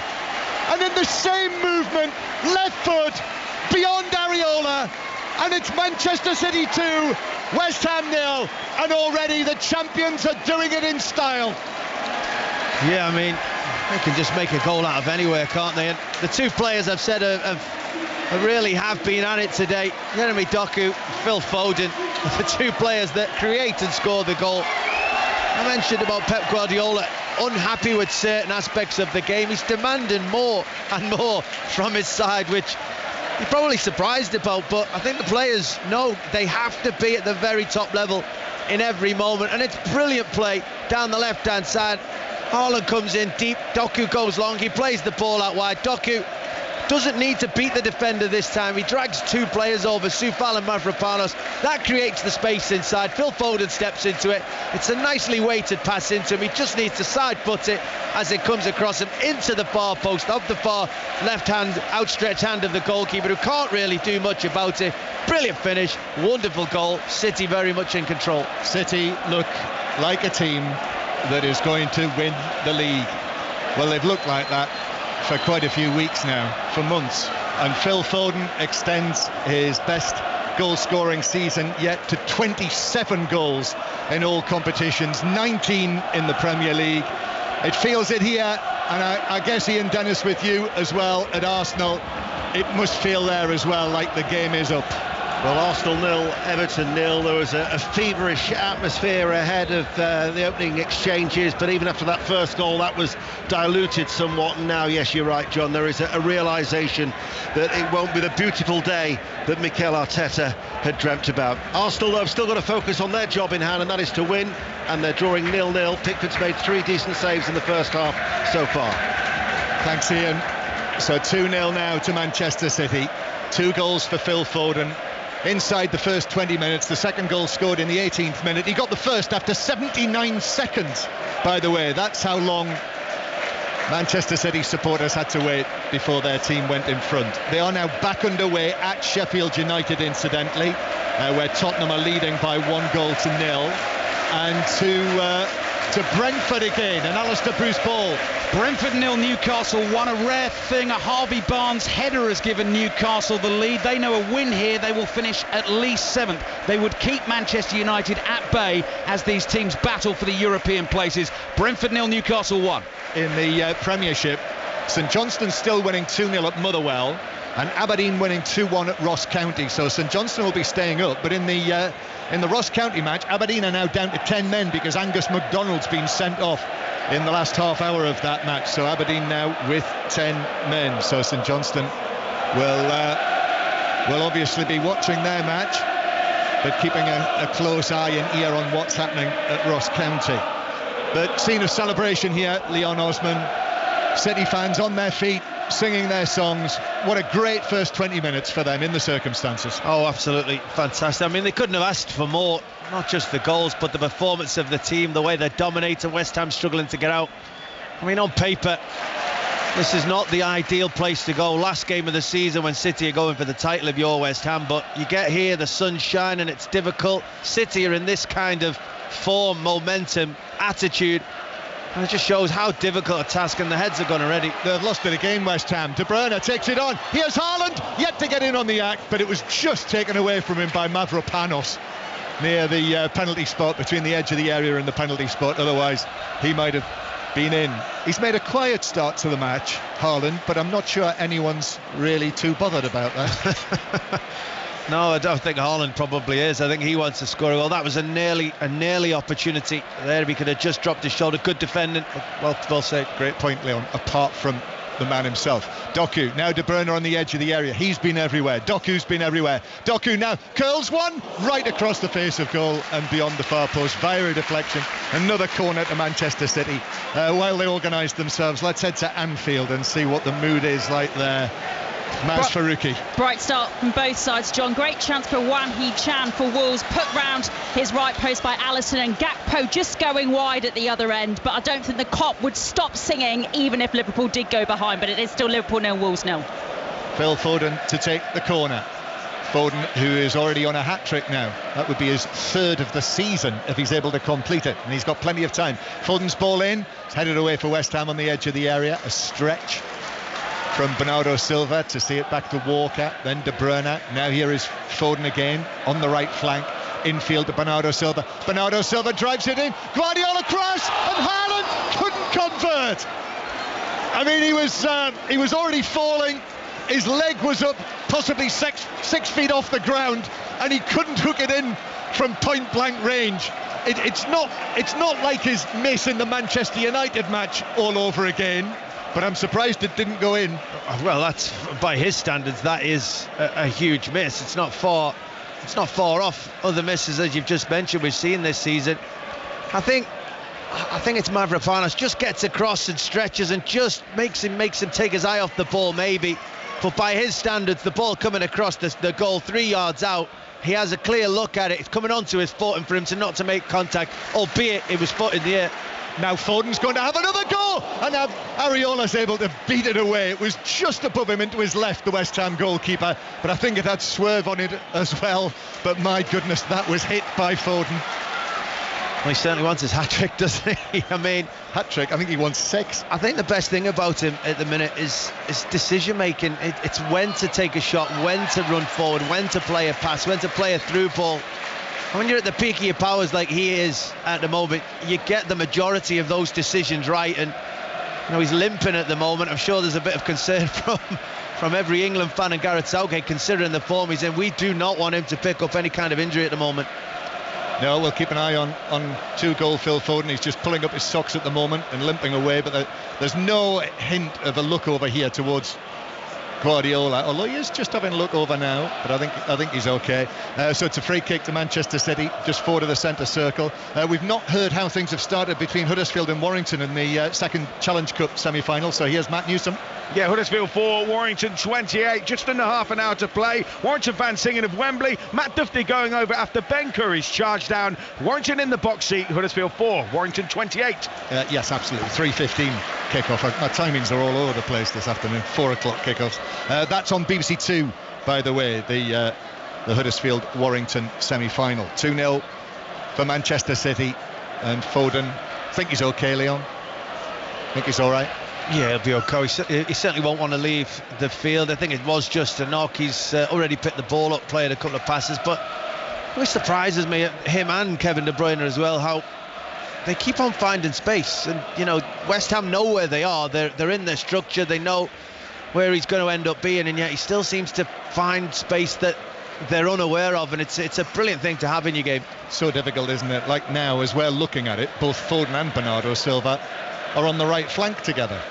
and in the same movement, left foot beyond Areola, and it's Manchester City 2, West Ham 0, and already the champions are doing it in style. Yeah, I mean, they can just make a goal out of anywhere, can't they? And the two players I've said really have been at it today. Jeremy Doku, Phil Foden, the two players that create and score the goal. I mentioned about Pep Guardiola unhappy with certain aspects of the game. He's demanding more and more from his side, which you're probably surprised about, but I think the players know they have to be at the very top level in every moment, and it's brilliant play down the left-hand side. Haaland comes in deep, Doku goes long, he plays the ball out wide. Doku doesn't need to beat the defender this time. He drags two players over, Soufal and Mavropanos. That creates the space inside. Phil Foden steps into it. It's a nicely weighted pass into him. He just needs to side foot it as it comes across him into the far post of the far left hand, outstretched hand of the goalkeeper, who can't really do much about it. Brilliant finish, wonderful goal. City very much in control. City look like a team that is going to win the league. Well, they've looked like that for quite a few weeks now, for months, and Phil Foden extends his best goal-scoring season yet to 27 goals in all competitions, 19 in the Premier League. It feels it here, and I guess, Ian Dennis, with you as well at Arsenal, it must feel there as well like the game is up. Well, Arsenal 0, Everton 0. There was a feverish atmosphere ahead of the opening exchanges, but even after that first goal, that was diluted somewhat. And now, yes, you're right, John, there is a realisation that it won't be the beautiful day that Mikel Arteta had dreamt about. Arsenal, though, have still got to focus on their job in hand, and that is to win, and they're drawing 0-0. Pickford's made 3 decent saves in the first half so far. Thanks, Ian. So 2-0 now to Manchester City. 2 goals for Phil Foden inside the first 20 minutes. The second goal scored in the 18th minute. He got the first after 79 seconds, by the way. That's how long Manchester City supporters had to wait before their team went in front. They are now back underway at Sheffield United, incidentally, where Tottenham are leading by 1-0. And to Brentford again, and Alistair Bruce Ball. Brentford 0, Newcastle 1. A rare thing, a Harvey Barnes header has given Newcastle the lead. They know a win here, they will finish at least 7th. They would keep Manchester United at bay as these teams battle for the European places. Brentford 0, Newcastle 1. In the Premiership, St Johnstone's still winning 2-0 at Motherwell, and Aberdeen winning 2-1 at Ross County. So St Johnstone will be staying up, but in the Ross County match, Aberdeen are now down to 10 men because Angus MacDonald's been sent off in the last half hour of that match. So Aberdeen now with 10 men. So St Johnstone will obviously be watching their match, but keeping a close eye and ear on what's happening at Ross County. But scene of celebration here, Leon Osman. City fans on their feet, singing their songs. What a great first 20 minutes for them in the circumstances. Oh, absolutely fantastic. I mean, they couldn't have asked for more, not just the goals, but the performance of the team, the way they're dominating. West Ham struggling to get out. I mean, on paper, this is not the ideal place to go. Last game of the season when City are going for the title of your West Ham, but you get here, the sun's shining, it's difficult. City are in this kind of form, momentum, attitude, and it just shows how difficult a task, and the heads are gone already. They've lost it again, West Ham. De Bruyne takes it on. Here's Haaland, yet to get in on the act, but it was just taken away from him by Mavropanos near the penalty spot, between the edge of the area and the penalty spot. Otherwise, he might have been in. He's made a quiet start to the match, Haaland, but I'm not sure anyone's really too bothered about that. No, I don't think Haaland probably is. I think he wants to score a goal. That was a nearly opportunity there. He could have just dropped his shoulder. Good defending. Well said. Great point, Leon. Apart from the man himself. Doku, now De Bruyne on the edge of the area. He's been everywhere. Doku's been everywhere. Doku now curls one right across the face of goal and beyond the far post via a deflection. Another corner to Manchester City. While they organise themselves, let's head to Anfield and see what the mood is like there. Maz Faruqi. Bright start from both sides, John. Great chance for Wan Hee-chan for Wolves. Put round his right post by Alisson, and Gakpo just going wide at the other end. But I don't think the Kop would stop singing even if Liverpool did go behind. But it is still Liverpool 0, Wolves 0. Phil Foden to take the corner. Foden, who is already on a hat-trick now. That would be his third of the season if he's able to complete it. And he's got plenty of time. Foden's ball in. It's headed away for West Ham on the edge of the area. A stretch from Bernardo Silva to see it back to Walker, then De Bruyne. Now here is Foden again on the right flank. Infield to Bernardo Silva. Bernardo Silva drives it in. Guardiola cross, and Haaland couldn't convert. I mean, he was already falling. His leg was up, possibly six feet off the ground, and he couldn't hook it in from point blank range. It's not like his miss in the Manchester United match all over again. But I'm surprised it didn't go in. Well, that's, by his standards, that is a huge miss. It's not far off other misses as you've just mentioned we've seen this season. I think it's Mavropanos just gets across and stretches and just makes him take his eye off the ball maybe. But by his standards, the ball coming across the goal 3 yards out, he has a clear look at it. It's coming onto his foot, and for him not to make contact, albeit it was foot in the air. Now Foden's going to have another goal, and now Areola's able to beat it away. It was just above him into his left, the West Ham goalkeeper, but I think it had swerve on it as well. But my goodness, that was hit by Foden. Well, he certainly wants his hat-trick, doesn't he? I mean, hat-trick, I think he wants 6. I think the best thing about him at the minute is decision-making. It's when to take a shot, when to run forward, when to play a pass, when to play a through ball. When you're at the peak of your powers like he is at the moment, you get the majority of those decisions right. And he's limping at the moment. I'm sure there's a bit of concern from every England fan and Gareth Southgate considering the form he's in. We do not want him to pick up any kind of injury at the moment. No, we'll keep an eye on 2-goal Phil Foden. He's just pulling up his socks at the moment and limping away, but there's no hint of a look over here towards Guardiola, although he is just having a look over now, but I think he's okay. So it's a free kick to Manchester City, just forward of the centre circle. We've not heard how things have started between Huddersfield and Warrington in the second Challenge Cup semi-final. So here's Matt Newsom. Yeah, Huddersfield 4, Warrington 28, just under half an hour to play. Warrington fans singing of Wembley. Matt Duffy going over after Ben Curry's charged down. Warrington in the box seat, Huddersfield 4, Warrington 28. Yes, absolutely. 3:15 kick-off. My timings are all over the place this afternoon. 4 o'clock kick-offs. That's on BBC 2, by the way, the Huddersfield-Warrington semi-final. 2-0 for Manchester City, and Foden, I think he's okay, Leon? I think he's all right? Yeah, he'll be okay. He certainly won't want to leave the field. I think it was just a knock. He's already picked the ball up, played a couple of passes, but it surprises me, him and Kevin De Bruyne as well, how they keep on finding space. And, West Ham know where they are. They're in their structure. They know where he's going to end up being, and yet he still seems to find space that they're unaware of, and it's a brilliant thing to have in your game. So difficult, isn't it? Like now, as well, looking at it, both Foden and Bernardo Silva are on the right flank together.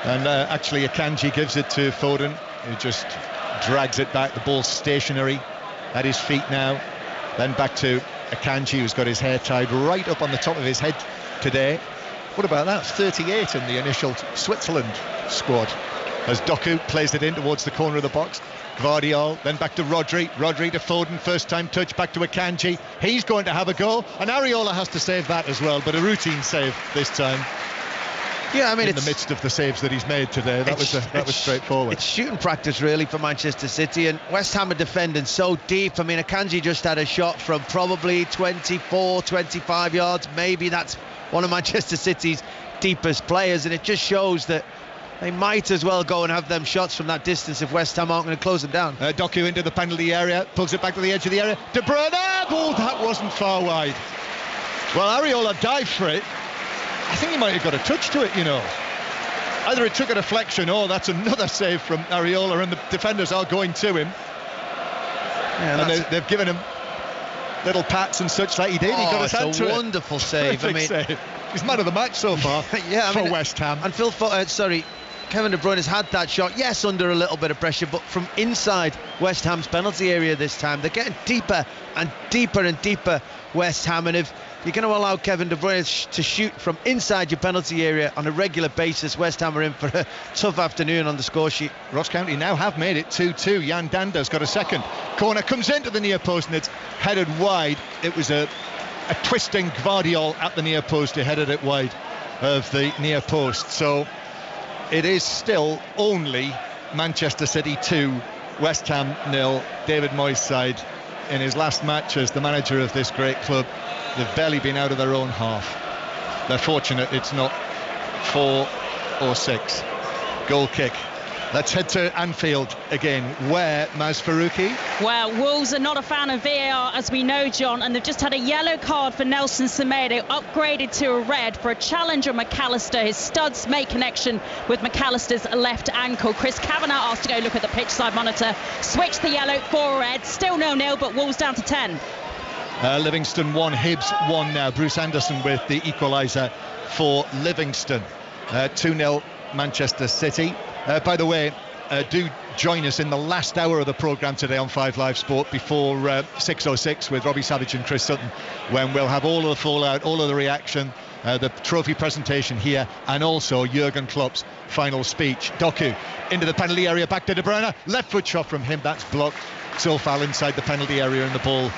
And actually Akanji gives it to Foden, who just drags it back. The ball's stationary at his feet now. Then back to Akanji, who's got his hair tied right up on the top of his head today. What about that? 38 in the initial Switzerland squad. As Doku plays it in towards the corner of the box. Gvardiol, then back to Rodri to Foden, first time touch, back to Akanji. He's going to have a go, and Areola has to save that as well, but a routine save this time. Yeah, I mean, in the midst of the saves that he's made today, that was straightforward. It's shooting practice really for Manchester City, and West Ham are defending so deep. I mean, Akanji just had a shot from probably 24, 25 yards. Maybe that's one of Manchester City's deepest players, and it just shows that they might as well go and have them shots from that distance if West Ham aren't going to close them down. Doku into the penalty area, pulls it back to the edge of the area. De Bruyne, that wasn't far wide. Well, Areola dived for it. I think he might have got a touch to it, Either it took a deflection, or that's another save from Areola, and the defenders are going to him. Yeah, and they've given him little pats and such like he did. He got his hand to it. It's a wonderful save. Save. He's man of the match so far. Yeah, for West Ham. And Phil, Kevin De Bruyne has had that shot, yes, under a little bit of pressure, but from inside West Ham's penalty area this time. They're getting deeper and deeper and deeper, West Ham, and if you're going to allow Kevin De Bruyne to shoot from inside your penalty area on a regular basis, West Ham are in for a tough afternoon on the score sheet. Ross County now have made it 2-2. Jan Dander's got a second. Corner comes into the near post and it's headed wide. It was a twisting Gvardiol at the near post. He headed it wide of the near post. So it is still only Manchester City 2, West Ham 0. David Moyes' side in his last match as the manager of this great club, they've barely been out of their own half. They're fortunate it's not 4 or 6. Goal kick. Let's head to Anfield again, where Maz Faruqi. Well, Wolves are not a fan of VAR, as we know, John, and they've just had a yellow card for Nelson Semedo, upgraded to a red for a challenge on McAllister. His studs make connection with McAllister's left ankle. Chris Kavanagh asked to go look at the pitch side monitor, switched the yellow for a red, still 0-0, but Wolves down to 10. Livingston 1, Hibs 1 now. Bruce Anderson with the equaliser for Livingston. 2-0 Manchester City. By the way, do join us in the last hour of the programme today on 5 Live Sport before 6:06 with Robbie Savage and Chris Sutton, when we'll have all of the fallout, all of the reaction, the trophy presentation here, and also Jurgen Klopp's final speech. Doku into the penalty area, back to De Bruyne, left foot shot from him, that's blocked. So foul inside the penalty area, and the ball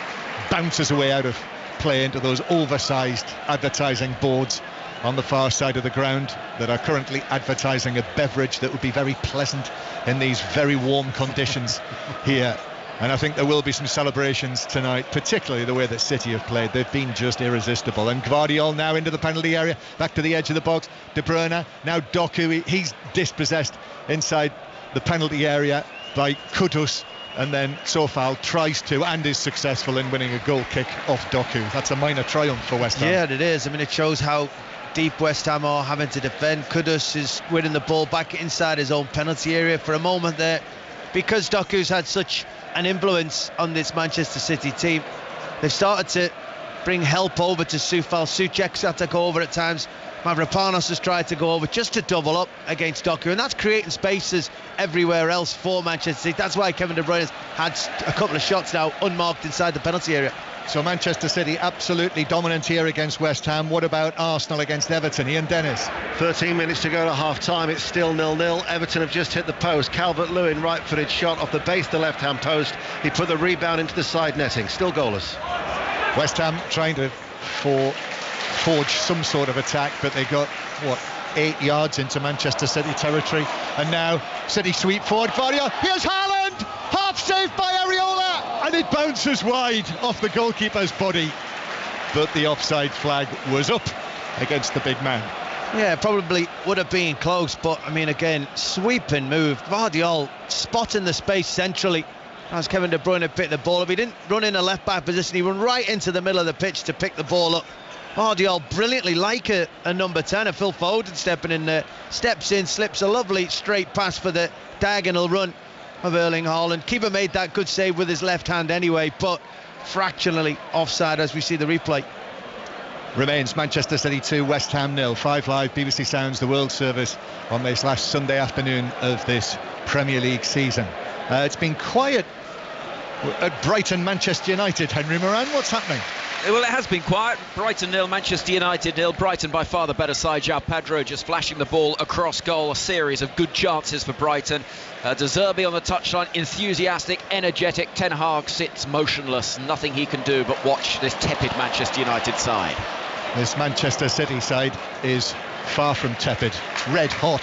bounces away out of play into those oversized advertising boards on the far side of the ground that are currently advertising a beverage that would be very pleasant in these very warm conditions here. And I think there will be some celebrations tonight, particularly the way that City have played. They've been just irresistible. And Gvardiol now into the penalty area, back to the edge of the box. De Bruyne, now Doku, he's dispossessed inside the penalty area by Kudus. And then Sofal tries to and is successful in winning a goal kick off Doku. That's a minor triumph for West Ham. Yeah, it is. I mean, it shows how deep West Ham are having to defend. Kudus is winning the ball back inside his own penalty area for a moment there. Because Doku's had such an influence on this Manchester City team, they've started to bring help over to Sofal. Souček's had to go over at times. Mavropanos has tried to go over just to double up against Doku, and that's creating spaces everywhere else for Manchester City. That's why Kevin De Bruyne has had a couple of shots now unmarked inside the penalty area. So Manchester City absolutely dominant here against West Ham. What about Arsenal against Everton? Ian Dennis. 13 minutes to go to half-time. It's still 0-0. Everton have just hit the post. Calvert-Lewin, right-footed shot off the base of the left-hand post. He put the rebound into the side netting. Still goalless. West Ham trying to forge some sort of attack, but they got, 8 yards into Manchester City territory. And now City sweep forward. Gvardiol. Here's Haaland! Half saved by Areola! And it bounces wide off the goalkeeper's body. But the offside flag was up against the big man. Yeah, probably would have been close, but I mean, again, sweeping move. Gvardiol spotting the space centrally as Kevin De Bruyne picked the ball up. He didn't run in a left-back position, he went right into the middle of the pitch to pick the ball up. Gvardiol brilliantly, like a number 10, a Phil Foden stepping in there, steps in, slips a lovely straight pass for the diagonal run of Erling Haaland. Keeper made that good save with his left hand anyway, but fractionally offside as we see the replay. Remains Manchester City 2, West Ham 0. 5 Live, BBC Sounds, the World Service on this last Sunday afternoon of this Premier League season. It's been quiet at Brighton, Manchester United. Henry Moran, what's happening? Well, it has been quiet. Brighton 0, Manchester United 0. Brighton by far the better side. João Pedro just flashing the ball across goal. A series of good chances for Brighton. De Zerbi on the touchline, enthusiastic, energetic. Ten Hag sits motionless. Nothing he can do but watch this tepid Manchester United side. This Manchester City side is far from tepid. Red hot.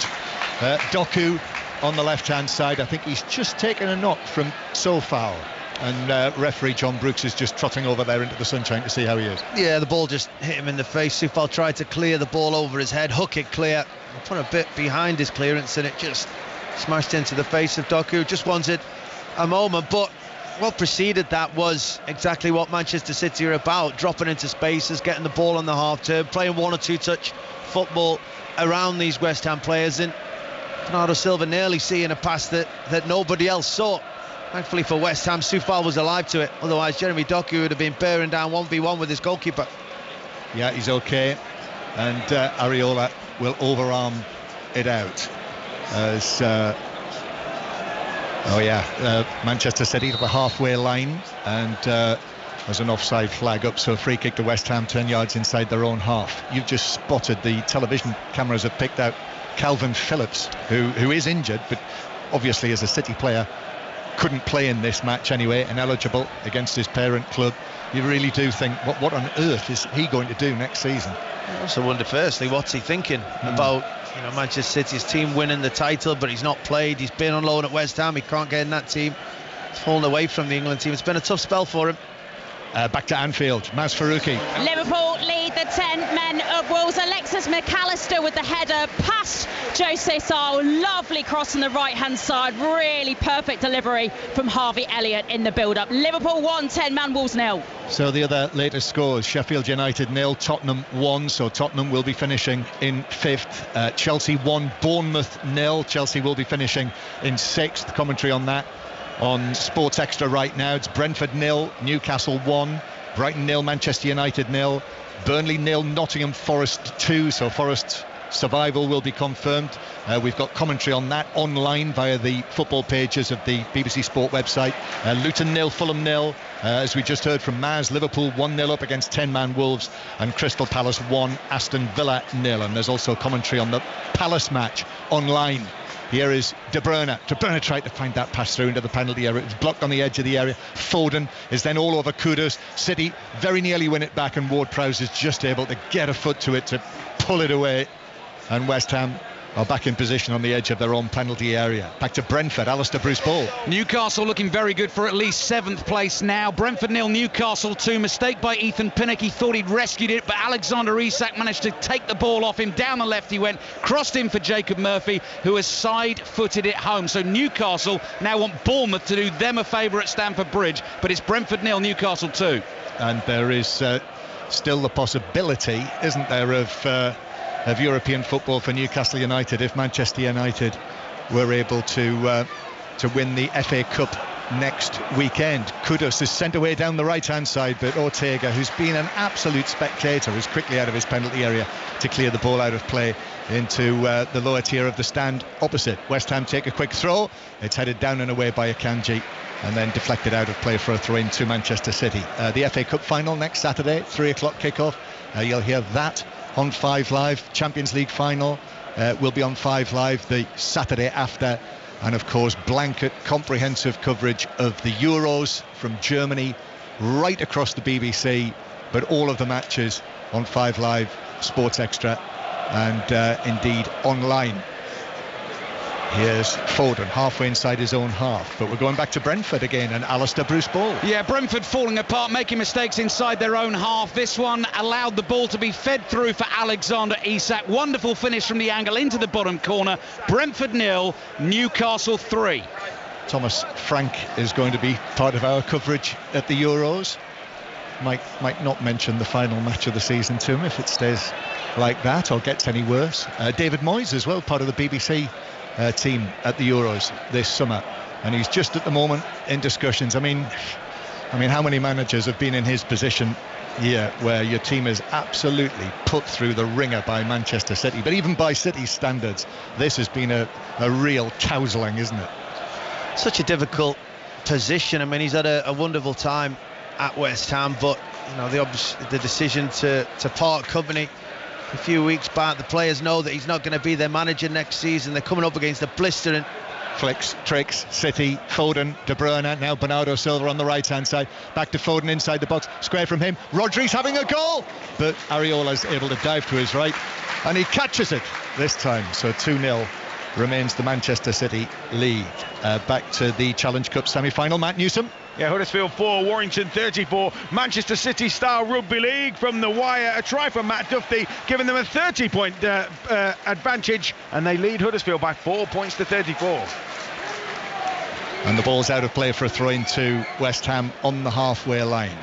Doku on the left-hand side. I think he's just taken a knock from Sofal. And referee John Brooks is just trotting over there into the sunshine to see how he is. Yeah, the ball just hit him in the face. Sofal tried to clear the ball over his head, hook it clear, put a bit behind his clearance, and it just smashed into the face of Doku. Just wanted a moment, but what preceded that was exactly what Manchester City are about, dropping into spaces, getting the ball on the half turn, playing 1 or 2 touch football around these West Ham players, and Bernardo Silva nearly seeing a pass that nobody else saw. Thankfully for West Ham, Sofal was alive to it. Otherwise, Jeremy Doku would have been bearing down 1v1 with his goalkeeper. Yeah, he's okay. And Areola will overarm it out. as Manchester City to the halfway line, and there's an offside flag up, so a free kick to West Ham 10 yards inside their own half. You've just spotted, the television cameras have picked out Calvin Phillips, who is injured, but obviously as a City player couldn't play in this match anyway, ineligible against his parent club. You really do think, what on earth is he going to do next season? I also wonder, firstly, what's he thinking about Manchester City's team winning the title, but he's not played. He's been on loan at West Ham. He can't get in that team. He's fallen away from the England team. It's been a tough spell for him. Back to Anfield, Maz Faruqi. Liverpool lead the 10 men of Wolves. Alexis McAllister with the header past Jose Sal. Lovely cross on the right-hand side. Really perfect delivery from Harvey Elliott in the build-up. Liverpool 1, 10-man Wolves 0. So the other latest scores: Sheffield United 0, Tottenham 1. So Tottenham will be finishing in 5th. Chelsea 1, Bournemouth 0. Chelsea will be finishing in 6th. Commentary on that on Sports Extra right now. It's Brentford 0, Newcastle 1, Brighton 0, Manchester United 0, Burnley 0, Nottingham Forest 2. So Forest's survival will be confirmed. We've got commentary on that online via the football pages of the BBC Sport website. Luton 0, Fulham 0. As we just heard from Maz, Liverpool 1-0 up against 10-man Wolves, and Crystal Palace 1, Aston Villa 0. And there's also commentary on the Palace match online. Here is De Bruyne. De Bruyne tried to find that pass through into the penalty area. It was blocked on the edge of the area. Foden is then all over Kudus. City very nearly win it back, and Ward-Prowse is just able to get a foot to it to pull it away. And West Ham are back in position on the edge of their own penalty area. Back to Brentford, Alistair Bruce-Ball. Newcastle looking very good for at least 7th place now. Brentford 0, Newcastle 2. Mistake by Ethan Pinnock. He thought he'd rescued it, but Alexander Isak managed to take the ball off him. Down the left he went, crossed in for Jacob Murphy, who has side-footed it home. So Newcastle now want Bournemouth to do them a favour at Stamford Bridge, but it's Brentford 0, Newcastle 2. And there is still the possibility, isn't there, of European football for Newcastle United if Manchester United were able to win the FA Cup next weekend. Kudus is sent away down the right-hand side, but Ortega, who's been an absolute spectator, is quickly out of his penalty area to clear the ball out of play into the lower tier of the stand opposite. West Ham take a quick throw. It's headed down and away by Akanji, and then deflected out of play for a throw-in to Manchester City. The FA Cup final next Saturday, 3 o'clock kickoff. You'll hear that on 5 Live. Champions League final will be on 5 Live the Saturday after, and of course blanket comprehensive coverage of the Euros from Germany right across the BBC, but all of the matches on 5 Live, Sports Extra, and indeed online. Here's Foden, halfway inside his own half, but we're going back to Brentford again, and Alistair Bruce-Ball. Yeah, Brentford falling apart, making mistakes inside their own half. This one allowed the ball to be fed through for Alexander Isak. Wonderful finish from the angle into the bottom corner. Brentford 0, Newcastle 3. Thomas Frank is going to be part of our coverage at the Euros. Might not mention the final match of the season to him if it stays like that or gets any worse. David Moyes as well, part of the BBC team at the Euros this summer, and he's just at the moment in discussions. I mean how many managers have been in his position here where your team is absolutely put through the ringer by Manchester City, but even by City's standards this has been a real cowsling, isn't it? Such a difficult position. I mean, he's had a wonderful time at West Ham, but the decision to part company a few weeks back, the players know that he's not going to be their manager next season. They're coming up against a blistering flicks, tricks, City, Foden, De Bruyne, now Bernardo Silva on the right-hand side, back to Foden inside the box, square from him, Rodri's having a goal, but Areola's able to dive to his right, and he catches it this time, so 2-0 remains the Manchester City lead. Back to the Challenge Cup semi-final, Matt Newsom. Yeah, Huddersfield 4, Warrington 34. Manchester City style rugby league from the wire. A try from Matt Duffy, giving them a 30-point advantage, and they lead Huddersfield by 4 points to 34. And the ball's out of play for a throw-in to West Ham on the halfway line.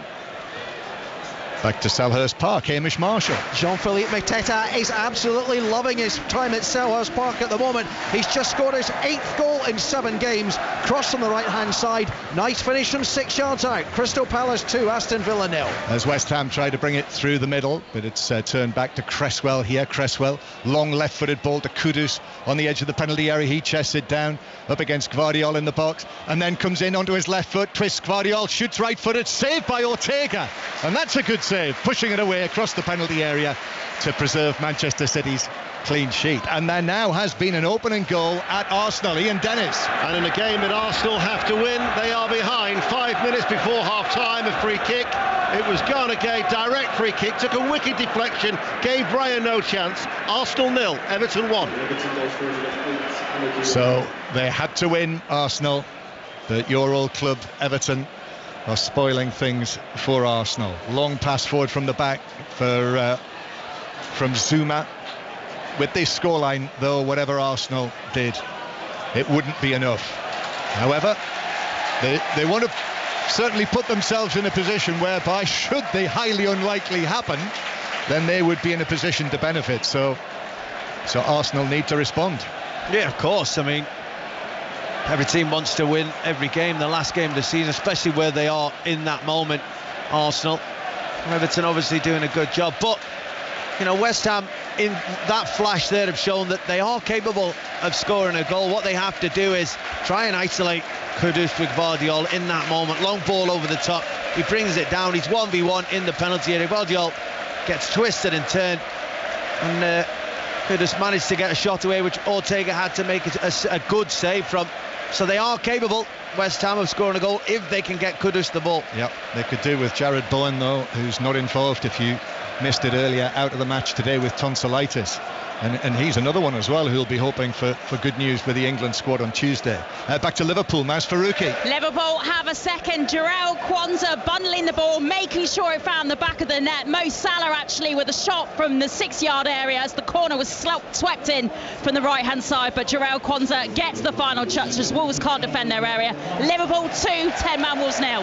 Back to Selhurst Park, Hamish Marshall. Jean-Philippe Mateta is absolutely loving his time at Selhurst Park at the moment. He's just scored his 8th goal in 7 games. Cross on the right-hand side. Nice finish from 6 yards out. Crystal Palace 2, Aston Villa 0. As West Ham tried to bring it through the middle, but it's turned back to Cresswell here. Cresswell, long left-footed ball to Kudus on the edge of the penalty area. He chests it down up against Gvardiol in the box, and then comes in onto his left foot, twists Gvardiol, shoots right-footed, saved by Ortega, and that's a good save, pushing it away across the penalty area to preserve Manchester City's clean sheet. And there now has been an opening goal at Arsenal. Ian Dennis. And in a game that Arsenal have to win, they are behind 5 minutes before half-time. A free kick. It was Garner Gay, direct free kick, took a wicked deflection, gave Brian no chance. Arsenal 0, Everton 1. So they had to win, Arsenal, but your old club Everton are spoiling things for Arsenal. Long pass forward from the back from Zuma. With this scoreline, though, whatever Arsenal did, it wouldn't be enough. However, they want to certainly put themselves in a position whereby, should the highly unlikely happen, then they would be in a position to benefit. So Arsenal need to respond. Yeah, of course. I mean, every team wants to win every game, the last game of the season, especially where they are in that moment. Arsenal, Everton obviously doing a good job, but you know, West Ham in that flash there have shown that they are capable of scoring a goal. What they have to do is try and isolate Kudus with Gvardiol in that moment. Long ball over the top, he brings it down, he's 1v1 in the penalty area. Gvardiol gets twisted and turned, and Kudus managed to get a shot away, which Ortega had to make a good save from. So they are capable, West Ham, of scoring a goal if they can get Kudus the ball. Yep, they could do with Jared Bowen, though, who's not involved, if you missed it earlier, out of the match today with tonsillitis. And he's another one as well who'll be hoping for good news for the England squad on Tuesday. Back to Liverpool, Maz Faruqi. Liverpool have a second. Jarrell Kwanzaa bundling the ball, making sure it found the back of the net. Mo Salah actually with a shot from the 6-yard area as the corner was swept in from the right-hand side. But Jarrell Kwanzaa gets the final touch as Wolves can't defend their area. Liverpool 2, 10-man Wolves 0.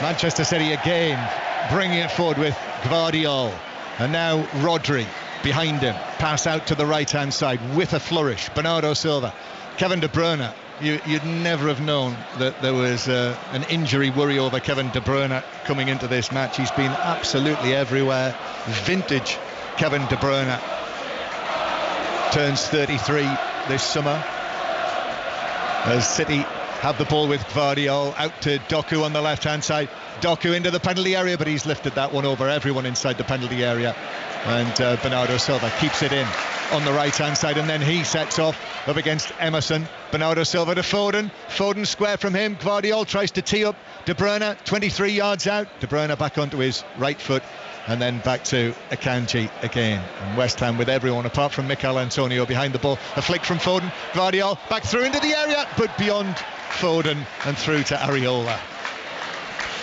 Manchester City again bringing it forward with Gvardiol. And now Rodri behind him, pass out to the right-hand side with a flourish. Bernardo Silva, Kevin De Bruyne. You'd never have known that there was an injury worry over Kevin De Bruyne coming into this match. He's been absolutely everywhere. Vintage Kevin De Bruyne turns 33 this summer. As City have the ball with Gvardiol, out to Doku on the left-hand side. Doku into the penalty area, but he's lifted that one over everyone inside the penalty area. And Bernardo Silva keeps it in on the right-hand side, and then he sets off up against Emerson. Bernardo Silva to Foden. Foden square from him. Gvardiol tries to tee up De Bruyne, 23 yards out. De Bruyne back onto his right foot, and then back to Akanji again. And West Ham with everyone apart from Mikel Antonio behind the ball. A flick from Foden. Gvardiol back through into the area, but beyond Foden and through to Areola.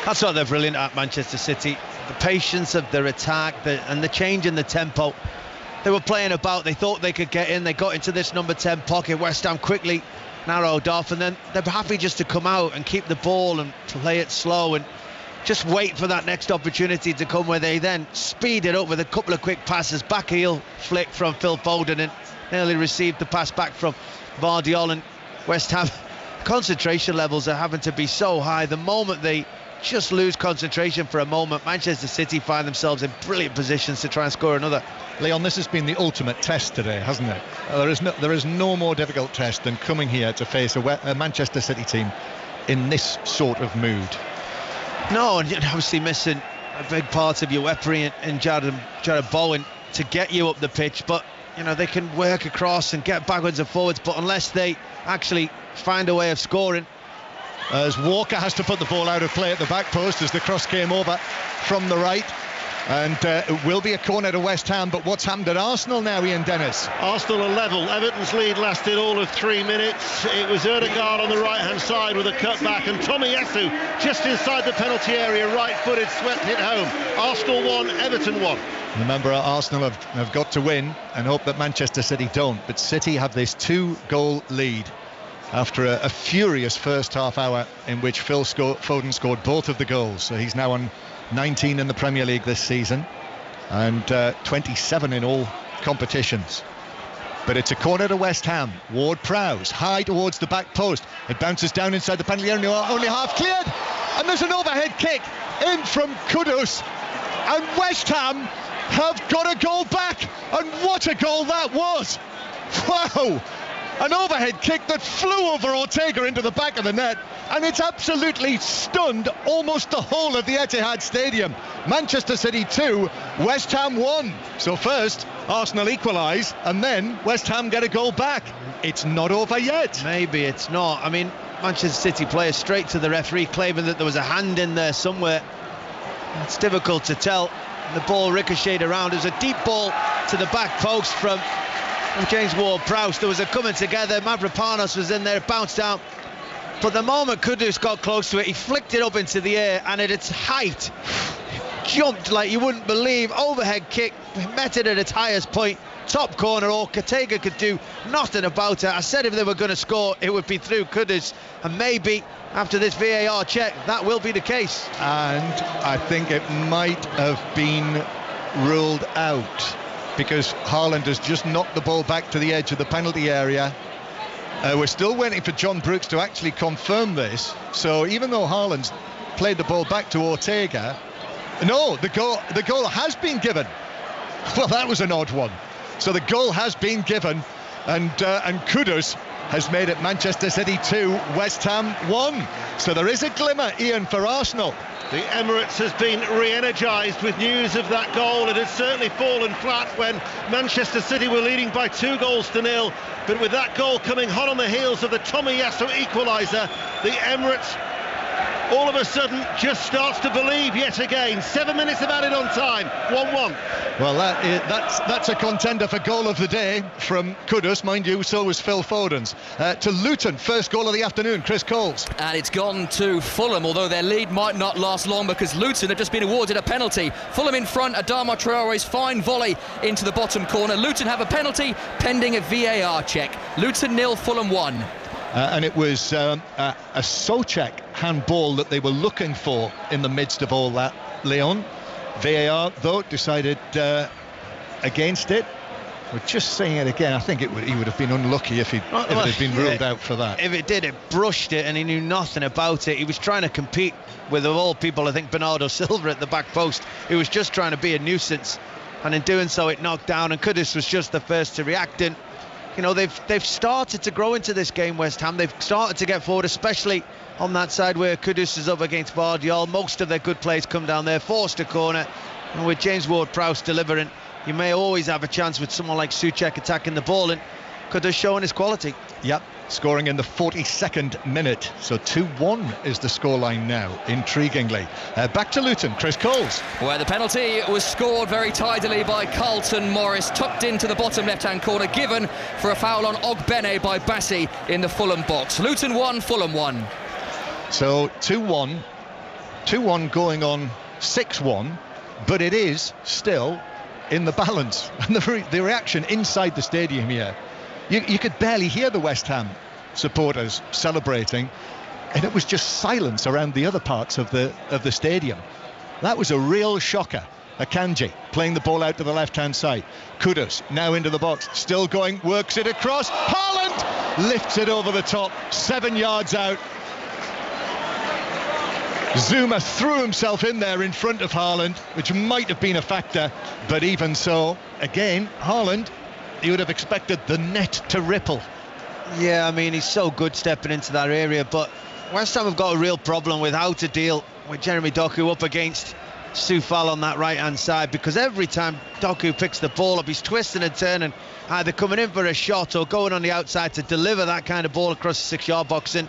That's what they're brilliant at, Manchester City. The patience of their attack and the change in the tempo. They were playing about, they thought they could get in, they got into this number 10 pocket. West Ham quickly narrowed off, and then they're happy just to come out and keep the ball and play it slow and just wait for that next opportunity to come, where they then speed it up with a couple of quick passes. Back heel flick from Phil Foden, and nearly received the pass back from Gvardiol. And West Ham concentration levels are having to be so high. The moment they just lose concentration for a moment, Manchester City find themselves in brilliant positions to try and score another. Leon, this has been the ultimate test today, hasn't it? There is no more difficult test than coming here to face a Manchester City team in this sort of mood. No, and you're obviously missing a big part of your weaponry in Jared Bowen to get you up the pitch, but you know, they can work across and get backwards and forwards, but unless they actually find a way of scoring. As Walker has to put the ball out of play at the back post as the cross came over from the right. And it will be a corner to West Ham, but what's happened at Arsenal now, Ian Dennis? Arsenal are level. Everton's lead lasted all of 3 minutes. It was Ødegaard on the right-hand side with a cutback, and Tomiyasu just inside the penalty area, right-footed, swept it home. Arsenal 1, Everton 1. Remember, Arsenal have got to win and hope that Manchester City don't, but City have this 2-goal lead after a furious first half hour in which Phil Foden scored both of the goals. So he's now on 19 in the Premier League this season, and 27 in all competitions. But it's a corner to West Ham. Ward-Prowse, high towards the back post. It bounces down inside the penalty area, only half cleared. And there's an overhead kick in from Kudus. And West Ham have got a goal back. And what a goal that was. Wow. An overhead kick that flew over Ortega into the back of the net. And it's absolutely stunned almost the whole of the Etihad Stadium. Manchester City 2, West Ham 1. So first, Arsenal equalise, and then West Ham get a goal back. It's not over yet. Maybe it's not. I mean, Manchester City players straight to the referee claiming that there was a hand in there somewhere. It's difficult to tell. The ball ricocheted around. It was a deep ball to the back post from James Ward-Prowse. There was a coming together. Mavropanos was in there, it bounced out. But the moment Kudus got close to it, he flicked it up into the air, and at its height, jumped like you wouldn't believe. Overhead kick, met it at its highest point. Top corner, Ortega could do nothing about it. I said if they were going to score, it would be through Kudus. And maybe after this VAR check, that will be the case. And I think it might have been ruled out, because Haaland has just knocked the ball back to the edge of the penalty area. We're still waiting for John Brooks to actually confirm this. So even though Haaland's played the ball back to Ortega, no, the goal has been given. Well, that was an odd one. So the goal has been given, and Kudus has made it Manchester City 2, West Ham 1. So there is a glimmer, Ian, for Arsenal. The Emirates has been re-energised with news of that goal. It had certainly fallen flat when Manchester City were leading by 2-0. But with that goal coming hot on the heels of the Tomiyasu equaliser, the Emirates all of a sudden just starts to believe yet again. 7 minutes of added on time, 1-1. Well, that's a contender for goal of the day from Kudus, mind you. So was Phil Foden's. To Luton, first goal of the afternoon, Chris Coles. And it's gone to Fulham, although their lead might not last long, because Luton have just been awarded a penalty. Fulham in front, Adama Traore's fine volley into the bottom corner. Luton have a penalty pending a VAR check. Luton 0, Fulham 1. And it was a Souček handball that they were looking for in the midst of all that, Leon. VAR, though, decided against it. We're just saying it again. I think he would have been unlucky if it had been ruled out for that. If it did, it brushed it, and he knew nothing about it. He was trying to compete with, of all people, I think, Bernardo Silva at the back post. He was just trying to be a nuisance, and in doing so, it knocked down, and Kudus was just the first to react. And you know, they've started to grow into this game, West Ham. They've started to get forward, especially on that side where Kudus is up against Vardiol. Most of their good plays come down there, forced a corner, and with James Ward-Prowse delivering, you may always have a chance with someone like Souček attacking the ball, and Kudus showing his quality. Yep, scoring in the 42nd minute. So 2-1 is the scoreline now, intriguingly. Back to Luton, Chris Coles. Where the penalty was scored very tidily by Carlton Morris, tucked into the bottom left-hand corner, given for a foul on Ogbene by Bassi in the Fulham box. Luton 1, Fulham 1. So 2-1 going on 6-1, but it is still in the balance. And the reaction inside the stadium here, you could barely hear the West Ham supporters celebrating, and it was just silence around the other parts of the stadium. That was a real shocker. Akanji playing the ball out to the left-hand side. Kudus now into the box, still going, works it across. Haaland lifts it over the top, 7 yards out. Zuma threw himself in there in front of Haaland, which might have been a factor, but even so, again, Haaland, you would have expected the net to ripple. Yeah, I mean, he's so good stepping into that area, but West Ham have got a real problem with how to deal with Jeremy Doku up against Soufal on that right-hand side, because every time Doku picks the ball up, he's twisting and turning, either coming in for a shot or going on the outside to deliver that kind of ball across the 6-yard box. And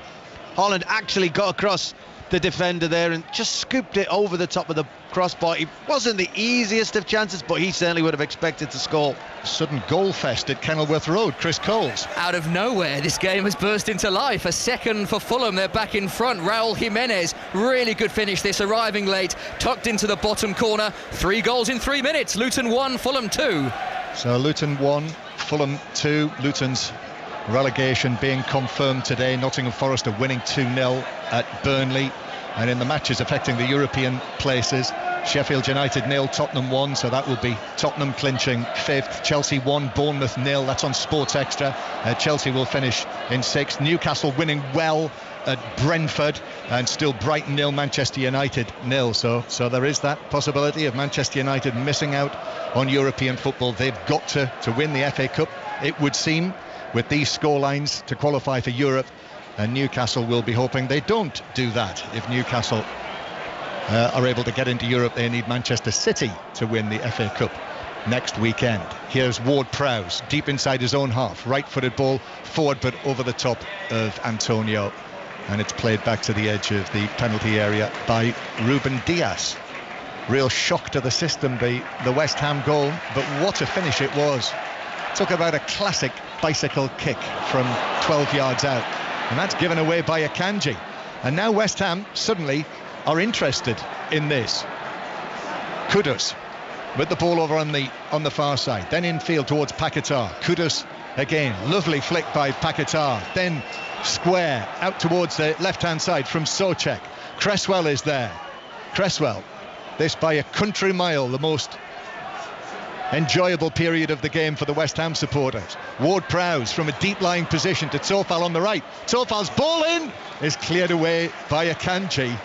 Haaland actually got across the defender there and just scooped it over the top of the crossbar. It wasn't the easiest of chances, but he certainly would have expected to score. Sudden goal fest at Kenilworth Road, Chris Coles. Out of nowhere, this game has burst into life. A second for Fulham, they're back in front. Raul Jimenez, really good finish this, arriving late, tucked into the bottom corner. 3 goals in 3 minutes. Luton 1, Fulham 2. So Luton 1, Fulham 2. Luton's relegation being confirmed today. Nottingham Forest are winning 2-0 at Burnley, and in the matches affecting the European places, Sheffield United 0, Tottenham 1, so that will be Tottenham clinching 5th. Chelsea 1, Bournemouth 0. That's on Sports Extra. Chelsea will finish in 6th. Newcastle winning well at Brentford, and still Brighton 0, Manchester United 0. So there is that possibility of Manchester United missing out on European football. They've got to win the FA Cup, it would seem, with these scorelines to qualify for Europe. And Newcastle will be hoping they don't do that. If Newcastle are able to get into Europe, they need Manchester City to win the FA Cup next weekend. Here's Ward-Prowse deep inside his own half, right-footed ball forward but over the top of Antonio, and it's played back to the edge of the penalty area by Ruben Dias. Real shock to the system, the West Ham goal, but what a finish it was. Talk about a classic bicycle kick from 12 yards out, and that's given away by Akanji. And now West Ham suddenly are interested in this. Kudus with the ball over on the far side, then infield towards Paquetá. Kudus again, lovely flick by Paquetá, then square out towards the left hand side from Souček. Cresswell is there. Cresswell, this by a country mile the most enjoyable period of the game for the West Ham supporters. Ward-Prowse from a deep lying position to Tofal on the right. Tofal's ball in is cleared away by Akanji.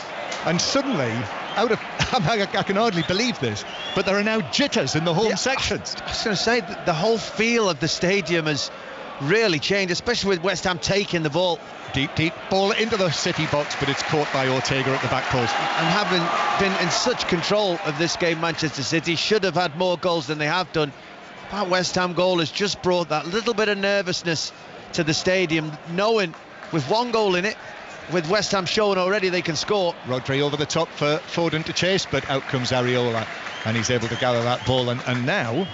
And suddenly, I can hardly believe this, but there are now jitters in the home sections. I was going to say, the whole feel of the stadium has really changed, especially with West Ham taking the ball. Deep ball into the City box, but it's caught by Ortega at the back post. And having been in such control of this game, Manchester City should have had more goals than they have done. That West Ham goal has just brought that little bit of nervousness to the stadium, knowing with one goal in it, with West Ham showing already they can score. Rodri over the top for Foden to chase, but out comes Areola, and he's able to gather that ball. And now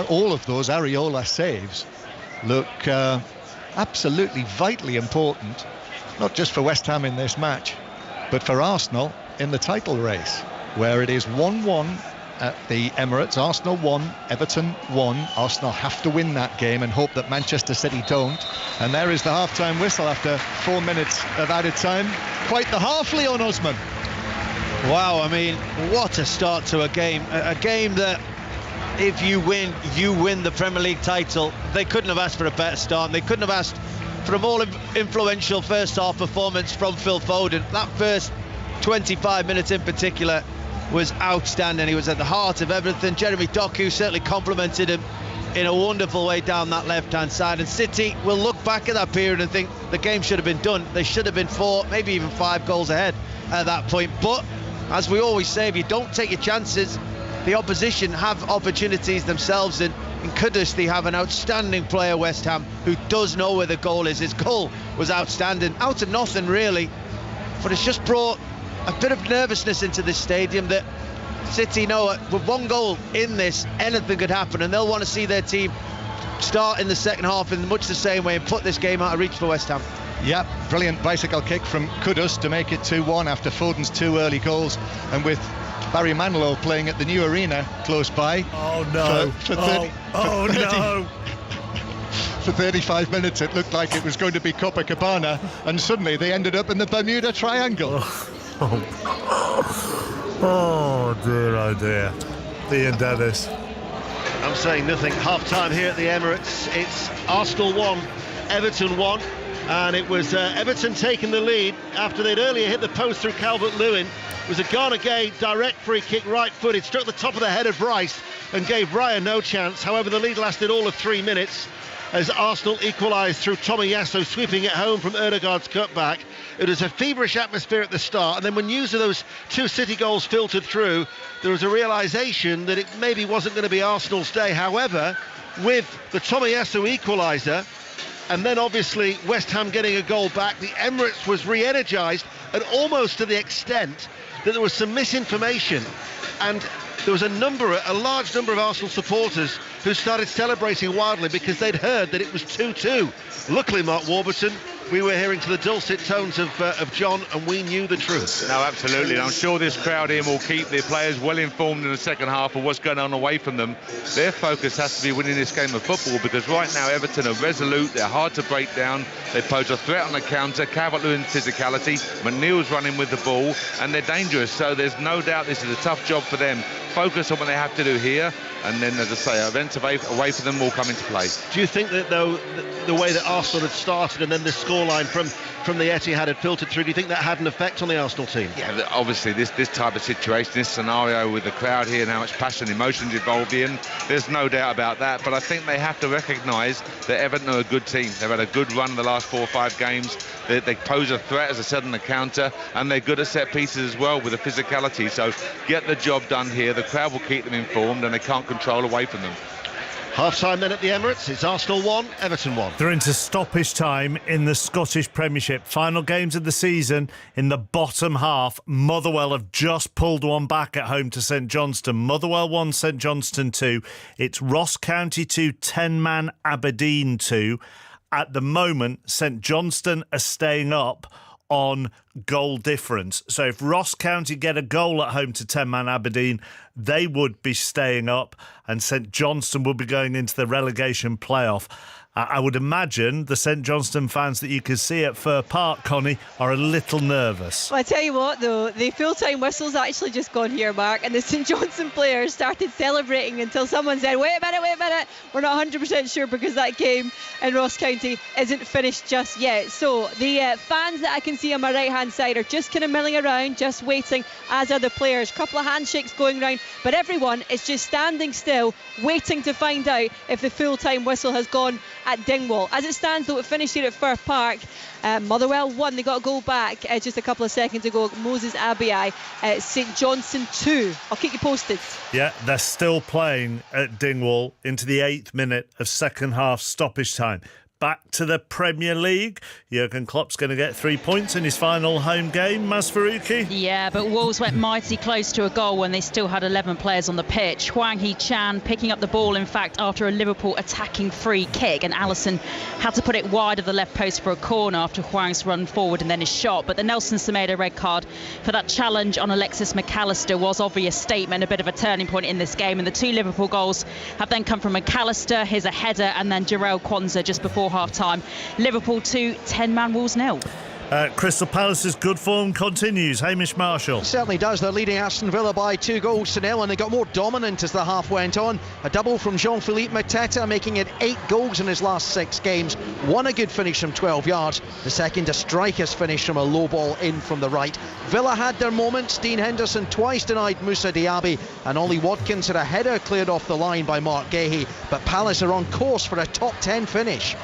all of those Areola saves look absolutely vitally important, not just for West Ham in this match, but for Arsenal in the title race, where it is 1-1 at the Emirates. Arsenal 1, Everton 1. Arsenal have to win that game and hope that Manchester City don't. And there is the half-time whistle after 4 minutes of added time. Quite the half, Leon Osman. Wow, I mean, what a start to a game that if you win the Premier League title. They couldn't have asked for a better start. They couldn't have asked for a more influential first half performance from Phil Foden. That first 25 minutes in particular was outstanding. He was at the heart of everything. Jeremy Doku certainly complimented him in a wonderful way down that left-hand side. And City will look back at that period and think the game should have been done. They should have been 4, maybe even 5 goals ahead at that point. But as we always say, if you don't take your chances, the opposition have opportunities themselves. And in Kudus, they have an outstanding player, West Ham, who does know where the goal is. His goal was outstanding, out of nothing really, but it's just brought a bit of nervousness into this stadium that City know with one goal in this, anything could happen, and they'll want to see their team start in the second half in much the same way and put this game out of reach for West Ham. Yeah, brilliant bicycle kick from Kudus to make it 2-1 after Foden's 2 early goals, and with Barry Manilow playing at the new arena close by. Oh no! For 35 minutes it looked like it was going to be Copacabana, and suddenly they ended up in the Bermuda Triangle. Oh dear. Ian Dennis. I'm saying nothing. Half time here at the Emirates. It's Arsenal 1, Everton 1, and it was Everton taking the lead after they'd earlier hit the post through Calvert-Lewin. It was a Ghana Gay direct free kick, right-footed, struck the top of the head of Rice and gave Ryan no chance. However, the lead lasted all of 3 minutes as Arsenal equalised through Tomiyasu sweeping it home from Ødegaard's cutback. It was a feverish atmosphere at the start, and then when news of those 2 City goals filtered through, there was a realisation that it maybe wasn't going to be Arsenal's day. However, with the Tomiyasu equaliser, and then obviously West Ham getting a goal back, the Emirates was re-energised, and almost to the extent that there was some misinformation, and there was a large number of Arsenal supporters who started celebrating wildly because they'd heard that it was 2-2. Luckily, Mark Warburton, we were hearing to the dulcet tones of John, and we knew the truth. No, absolutely. And I'm sure this crowd here will keep their players well informed in the second half of what's going on away from them. Their focus has to be winning this game of football, because right now Everton are resolute, they're hard to break down, they pose a threat on the counter, Calvert-Lewin physicality, McNeil's running with the ball, and they're dangerous, so there's no doubt this is a tough job for them. Focus on what they have to do here, and then, as I say, events away from them will come into play. Do you think that, though, the way that Arsenal had started and then the scoreline from the Etihad had filtered through, do you think that had an effect on the Arsenal team? Yeah, obviously this type of situation, this scenario with the crowd here and how much passion and emotions involved in, there's no doubt about that. But I think they have to recognise that Everton are a good team. They've had a good run in the last 4 or 5 games. They pose a threat, as I said, on the counter, and they're good at set pieces as well with the physicality. So get the job done here. The crowd will keep them informed, and they can't control away from them. Half-time then at the Emirates. It's Arsenal 1, Everton 1. They're into stoppage time in the Scottish Premiership. Final games of the season in the bottom half. Motherwell have just pulled one back at home to St Johnstone. Motherwell 1, St Johnstone 2. It's Ross County 2, 10-man Aberdeen 2. At the moment, St Johnstone are staying up on goal difference. So if Ross County get a goal at home to 10-man Aberdeen, they would be staying up, and St Johnstone will be going into the relegation playoff. I would imagine the St Johnstone fans that you can see at Fir Park, Connie, are a little nervous. Well, I tell you what, though, the full-time whistle's actually just gone here, Mark, and the St Johnstone players started celebrating until someone said, wait a minute, we're not 100% sure because that game in Ross County isn't finished just yet. So the fans that I can see on my right-hand side are just kind of milling around, just waiting, as are the players. A couple of handshakes going round, but everyone is just standing still, waiting to find out if the full-time whistle has gone at Dingwall. As it stands, though, it finished here at Fir Park. Motherwell 1, they got a goal back just a couple of seconds ago. Moses Abiy, St Johnstone 2. I'll keep you posted. Yeah, they're still playing at Dingwall into the 8th minute of second half stoppage time. Back to the Premier League. Jurgen Klopp's going to get 3 points in his final home game. Mas Faruqi? Yeah, but Wolves went mighty close to a goal when they still had 11 players on the pitch. Hwang Hee-chan picking up the ball, in fact, after a Liverpool attacking free kick, and Alisson had to put it wide of the left post for a corner after Hwang's run forward and then his shot. But the Nelson Semedo red card for that challenge on Alexis McAllister was obvious statement, a bit of a turning point in this game. And the 2 Liverpool goals have then come from McAllister, here's a header, and then Jarell Quansah just before half-time. Liverpool 2, 10-man Wolves 0. Crystal Palace's good form continues. Hamish Marshall. It certainly does. They're leading Aston Villa by 2-0, and they got more dominant as the half went on. A double from Jean-Philippe Mateta, making it 8 goals in his last 6 games. One a good finish from 12 yards. The second, a striker's finish from a low ball in from the right. Villa had their moments. Dean Henderson twice denied Moussa Diaby, and Ollie Watkins had a header cleared off the line by Mark Gahey. But Palace are on course for a top 10 finish.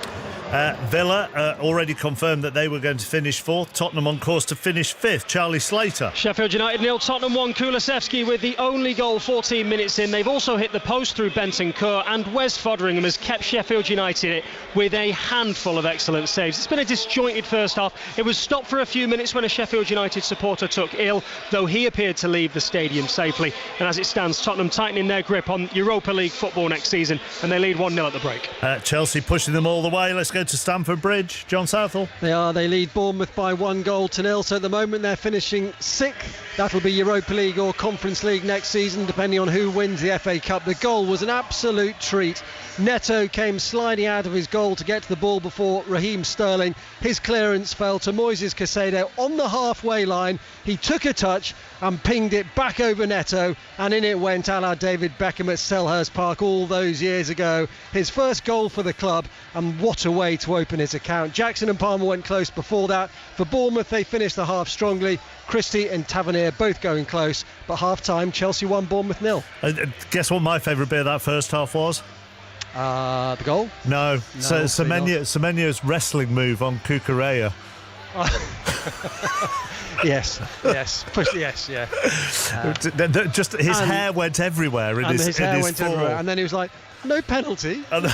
Villa already confirmed that they were going to finish 4th. Tottenham on course to finish 5th. Charlie Slater. Sheffield United 0, Tottenham 1. Kulusevski with the only goal 14 minutes in. They've also hit the post through Benton Kerr, and Wes Foderingham has kept Sheffield United with a handful of excellent saves. It's been a disjointed first half. It was stopped for a few minutes when a Sheffield United supporter took ill, though he appeared to leave the stadium safely. And as it stands, Tottenham tightening their grip on Europa League football next season, and they lead 1-0 at the break. Chelsea pushing them all the way. Let's go to Stamford Bridge. John Southall. They lead Bournemouth by 1-0. So at the moment they're finishing 6th. That'll be Europa League or Conference League next season, depending on who wins the FA Cup. The goal was an absolute treat. Neto came sliding out of his goal to get to the ball before Raheem Sterling. His clearance fell to Moises Caicedo on the halfway line. He took a touch and pinged it back over Neto, and in it went a la David Beckham at Selhurst Park all those years ago. His first goal for the club, and what a way to open his account. Jackson and Palmer went close before that. For Bournemouth, they finished the half strongly. Christie and Tavernier both going close, but half-time, Chelsea 1, Bournemouth 0. Guess what my favourite bit of that first half was? The goal? No. So Semenyo's wrestling move on Cucurella. Yes. Just his hair went everywhere. His hair went everywhere, and then he was like, no penalty. Come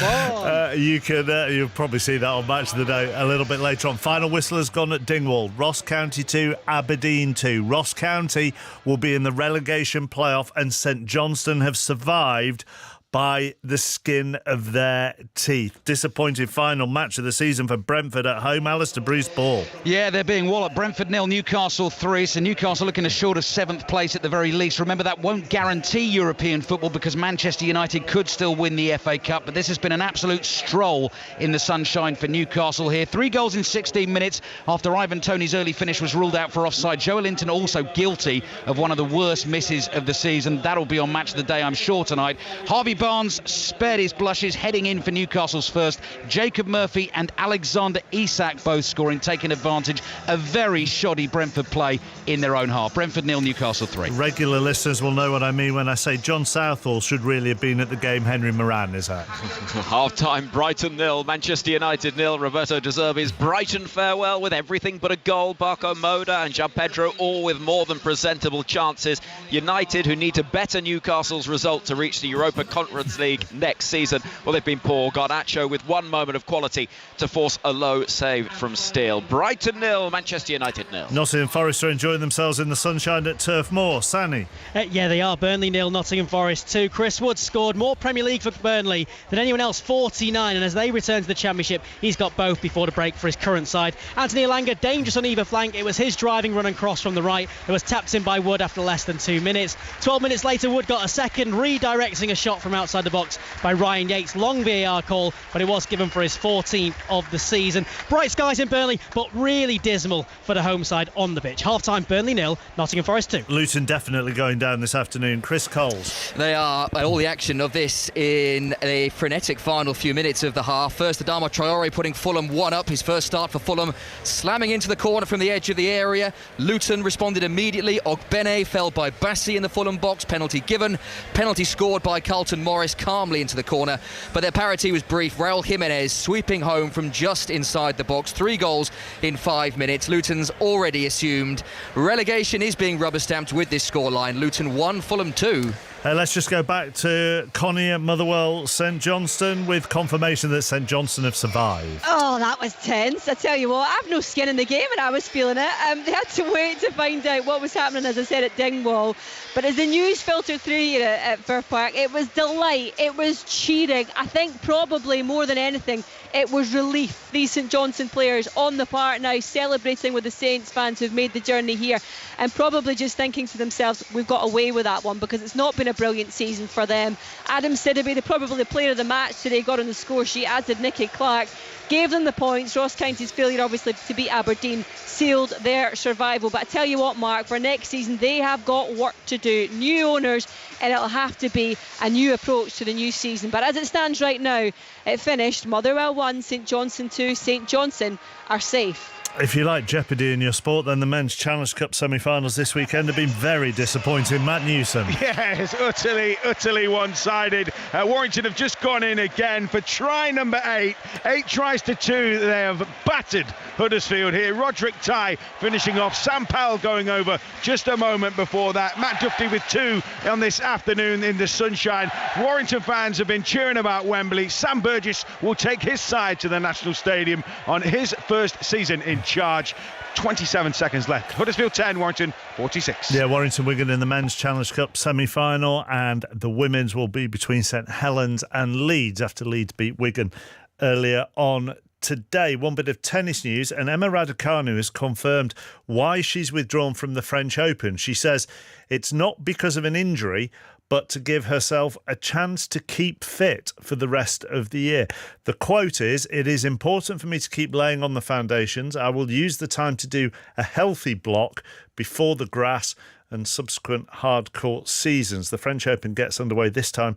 on. You'll probably see that on Match of the Day a little bit later on. Final whistle has gone at Dingwall. Ross County 2, Aberdeen 2. Ross County will be in the relegation playoff, and St Johnstone have survived by the skin of their teeth. Disappointing final match of the season for Brentford at home. Alistair, Bruce Ball. Yeah, they're being walloped. Brentford 0, Newcastle 3. So Newcastle looking as short of 7th place at the very least. Remember, that won't guarantee European football because Manchester United could still win the FA Cup. But this has been an absolute stroll in the sunshine for Newcastle here. 3 goals in 16 minutes after Ivan Toney's early finish was ruled out for offside. Joe Linton also guilty of one of the worst misses of the season. That'll be on Match of the Day, I'm sure, tonight. Harvey Barnes spared his blushes, heading in for Newcastle's first. Jacob Murphy and Alexander Isak both scoring, taking advantage of very shoddy Brentford play in their own half. Brentford 0, Newcastle 3. Regular listeners will know what I mean when I say John Southall should really have been at the game Henry Moran is at. Half-time, Brighton 0, Manchester United 0. Roberto De Zerbi's Brighton farewell with everything but a goal. Barco Moda and Gian Pedro all with more than presentable chances. United, who need to better Newcastle's result to reach the Europa Conference League next season, well, they've been poor. Garnacho with one moment of quality to force a low save from Steele. Brighton 0, Manchester United 0. Nottingham Forest are enjoying themselves in the sunshine at Turf Moor. Sani? Yeah, they are. Burnley 0, Nottingham Forest 2. Chris Wood scored more Premier League for Burnley than anyone else, 49, and as they return to the Championship, he's got both before the break for his current side. Anthony Elanga, dangerous on either flank. It was his driving run and cross from the right. It was tapped in by Wood after less than 2 minutes. 12 minutes later, Wood got a second, redirecting a shot from outside the box by Ryan Yates. Long VAR call, but it was given for his 14th of the season. Bright skies in Burnley, but really dismal for the home side on the pitch. Half-time, Burnley 0, Nottingham Forest 2. Luton definitely going down this afternoon. Chris Coles. They are all the action of this in a frenetic final few minutes of the half. First, Adama Traore putting Fulham 1 up. His first start for Fulham, slamming into the corner from the edge of the area. Luton responded immediately. Ogbene fell by Bassi in the Fulham box. Penalty given. Penalty scored by Carlton Morris calmly into the corner. But their parity was brief. Raul Jimenez sweeping home from just inside the box. 3 goals in 5 minutes. Luton's already assumed relegation is being rubber-stamped with this scoreline. Luton 1, Fulham 2. Let's just go back to Connie at Motherwell St Johnstone with confirmation that St Johnstone have survived. Oh, that was tense. I tell you what, I've no skin in the game and I was feeling it. They had to wait to find out what was happening, as I said, at Dingwall. But as the news filtered through here at Firth Park, it was delight, it was cheering. I think probably more than anything, it was relief. These St Johnstone players on the park now, celebrating with the Saints fans who've made the journey here, and probably just thinking to themselves, we've got away with that one, because it's not been a brilliant season for them. Adam Sidibe, probably the player of the match today, got on the score sheet, as did Nicky Clark. Gave them the points. Ross County's failure, obviously, to beat Aberdeen sealed their survival. But I tell you what, Mark, for next season, they have got work to do. New owners, and it'll have to be a new approach to the new season. But as it stands right now, it finished Motherwell 1, St Johnstone 2. St Johnstone are safe. If you like jeopardy in your sport, then the Men's Challenge Cup semi-finals this weekend have been very disappointing. Matt Newsom. Yes, utterly one-sided. Warrington have just gone in again for try number 8. 8 tries to 2. They have battered Huddersfield here. Roderick Ty finishing off. Sam Powell going over just a moment before that. Matt Duffy with 2 on this afternoon in the sunshine. Warrington fans have been cheering about Wembley. Sam Burgess will take his side to the National Stadium on his first season in charge. 27 seconds left. Huddersfield 10, Warrington 46. Yeah, Warrington Wigan in the Men's Challenge Cup semi-final, and the women's will be between St Helens and Leeds after Leeds beat Wigan earlier on today. One bit of tennis news, and Emma Raducanu has confirmed why she's withdrawn from the French Open. She says it's not because of an injury, but to give herself a chance to keep fit for the rest of the year. The quote is, "It is important for me to keep laying on the foundations. I will use the time to do a healthy block before the grass and subsequent hard court seasons." The French Open gets underway this time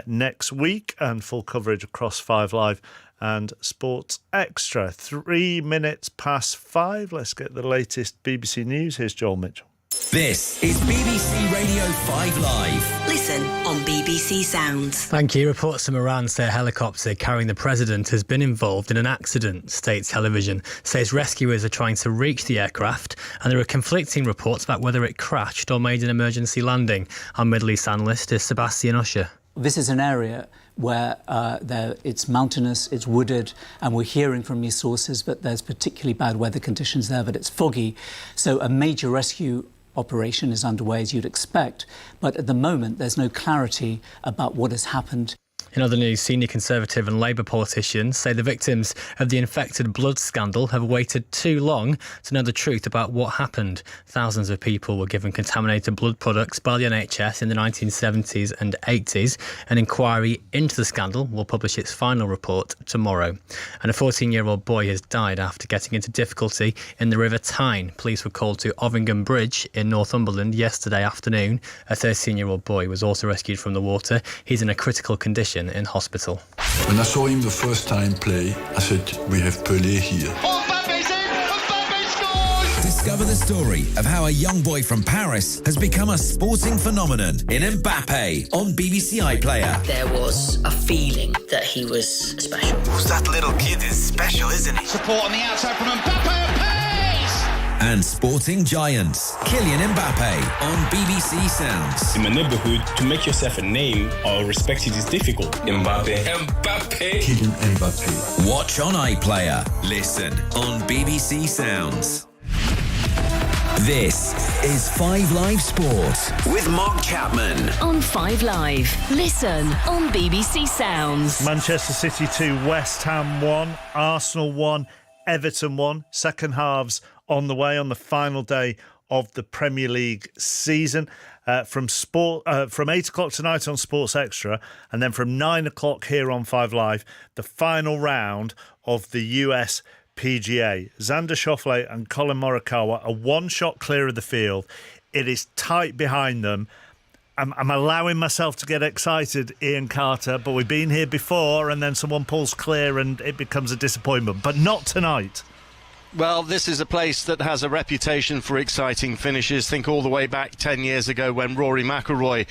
next week, and full coverage across 5 Live and Sports Extra. 3 minutes past 5. Let's get the latest BBC News. Here's Joel Mitchell. This is BBC Radio 5 Live. Listen on BBC Sounds. Thank you. Reports from Iran say a helicopter carrying the president has been involved in an accident. State television says rescuers are trying to reach the aircraft, and there are conflicting reports about whether it crashed or made an emergency landing. Our Middle East analyst is Sebastian Usher. This is an area where it's mountainous, it's wooded, and we're hearing from these sources that there's particularly bad weather conditions there, that it's foggy. So a major rescue operation is underway, as you'd expect, but at the moment there's no clarity about what has happened. In other news, senior Conservative and Labour politicians say the victims of the infected blood scandal have waited too long to know the truth about what happened. Thousands of people were given contaminated blood products by the NHS in the 1970s and 80s. An inquiry into the scandal will publish its final report tomorrow. And a 14-year-old boy has died after getting into difficulty in the River Tyne. Police were called to Ovingham Bridge in Northumberland yesterday afternoon. A 13-year-old boy was also rescued from the water. He's in a critical condition in hospital. When I saw him the first time play, I said, we have Pelé here. Discover the story of how a young boy from Paris has become a sporting phenomenon in Mbappe on BBC iPlayer. There was a feeling that he was special. That little kid is special, isn't he? Support on the outside from Mbappe. And sporting giants, Kylian Mbappe on BBC Sounds. In my neighborhood, to make yourself a name or respected is difficult. Mbappe. Kylian Mbappe. Watch on iPlayer. Listen on BBC Sounds. This is 5 Live Sport with Mark Chapman. On 5 Live. Listen on BBC Sounds. Manchester City 2, West Ham 1, Arsenal 1, Everton 1. Second halves on the way on the final day of the Premier League season. From 8 o'clock tonight on Sports Extra, and then from 9 o'clock here on 5 Live, the final round of the US PGA. Xander Schauffele and Colin Morikawa are one shot clear of the field. It is tight behind them. I'm allowing myself to get excited, Ian Carter, but we've been here before and then someone pulls clear and it becomes a disappointment. But not tonight. Well, this is a place that has a reputation for exciting finishes. Think all the way back 10 years ago when Rory McIlroy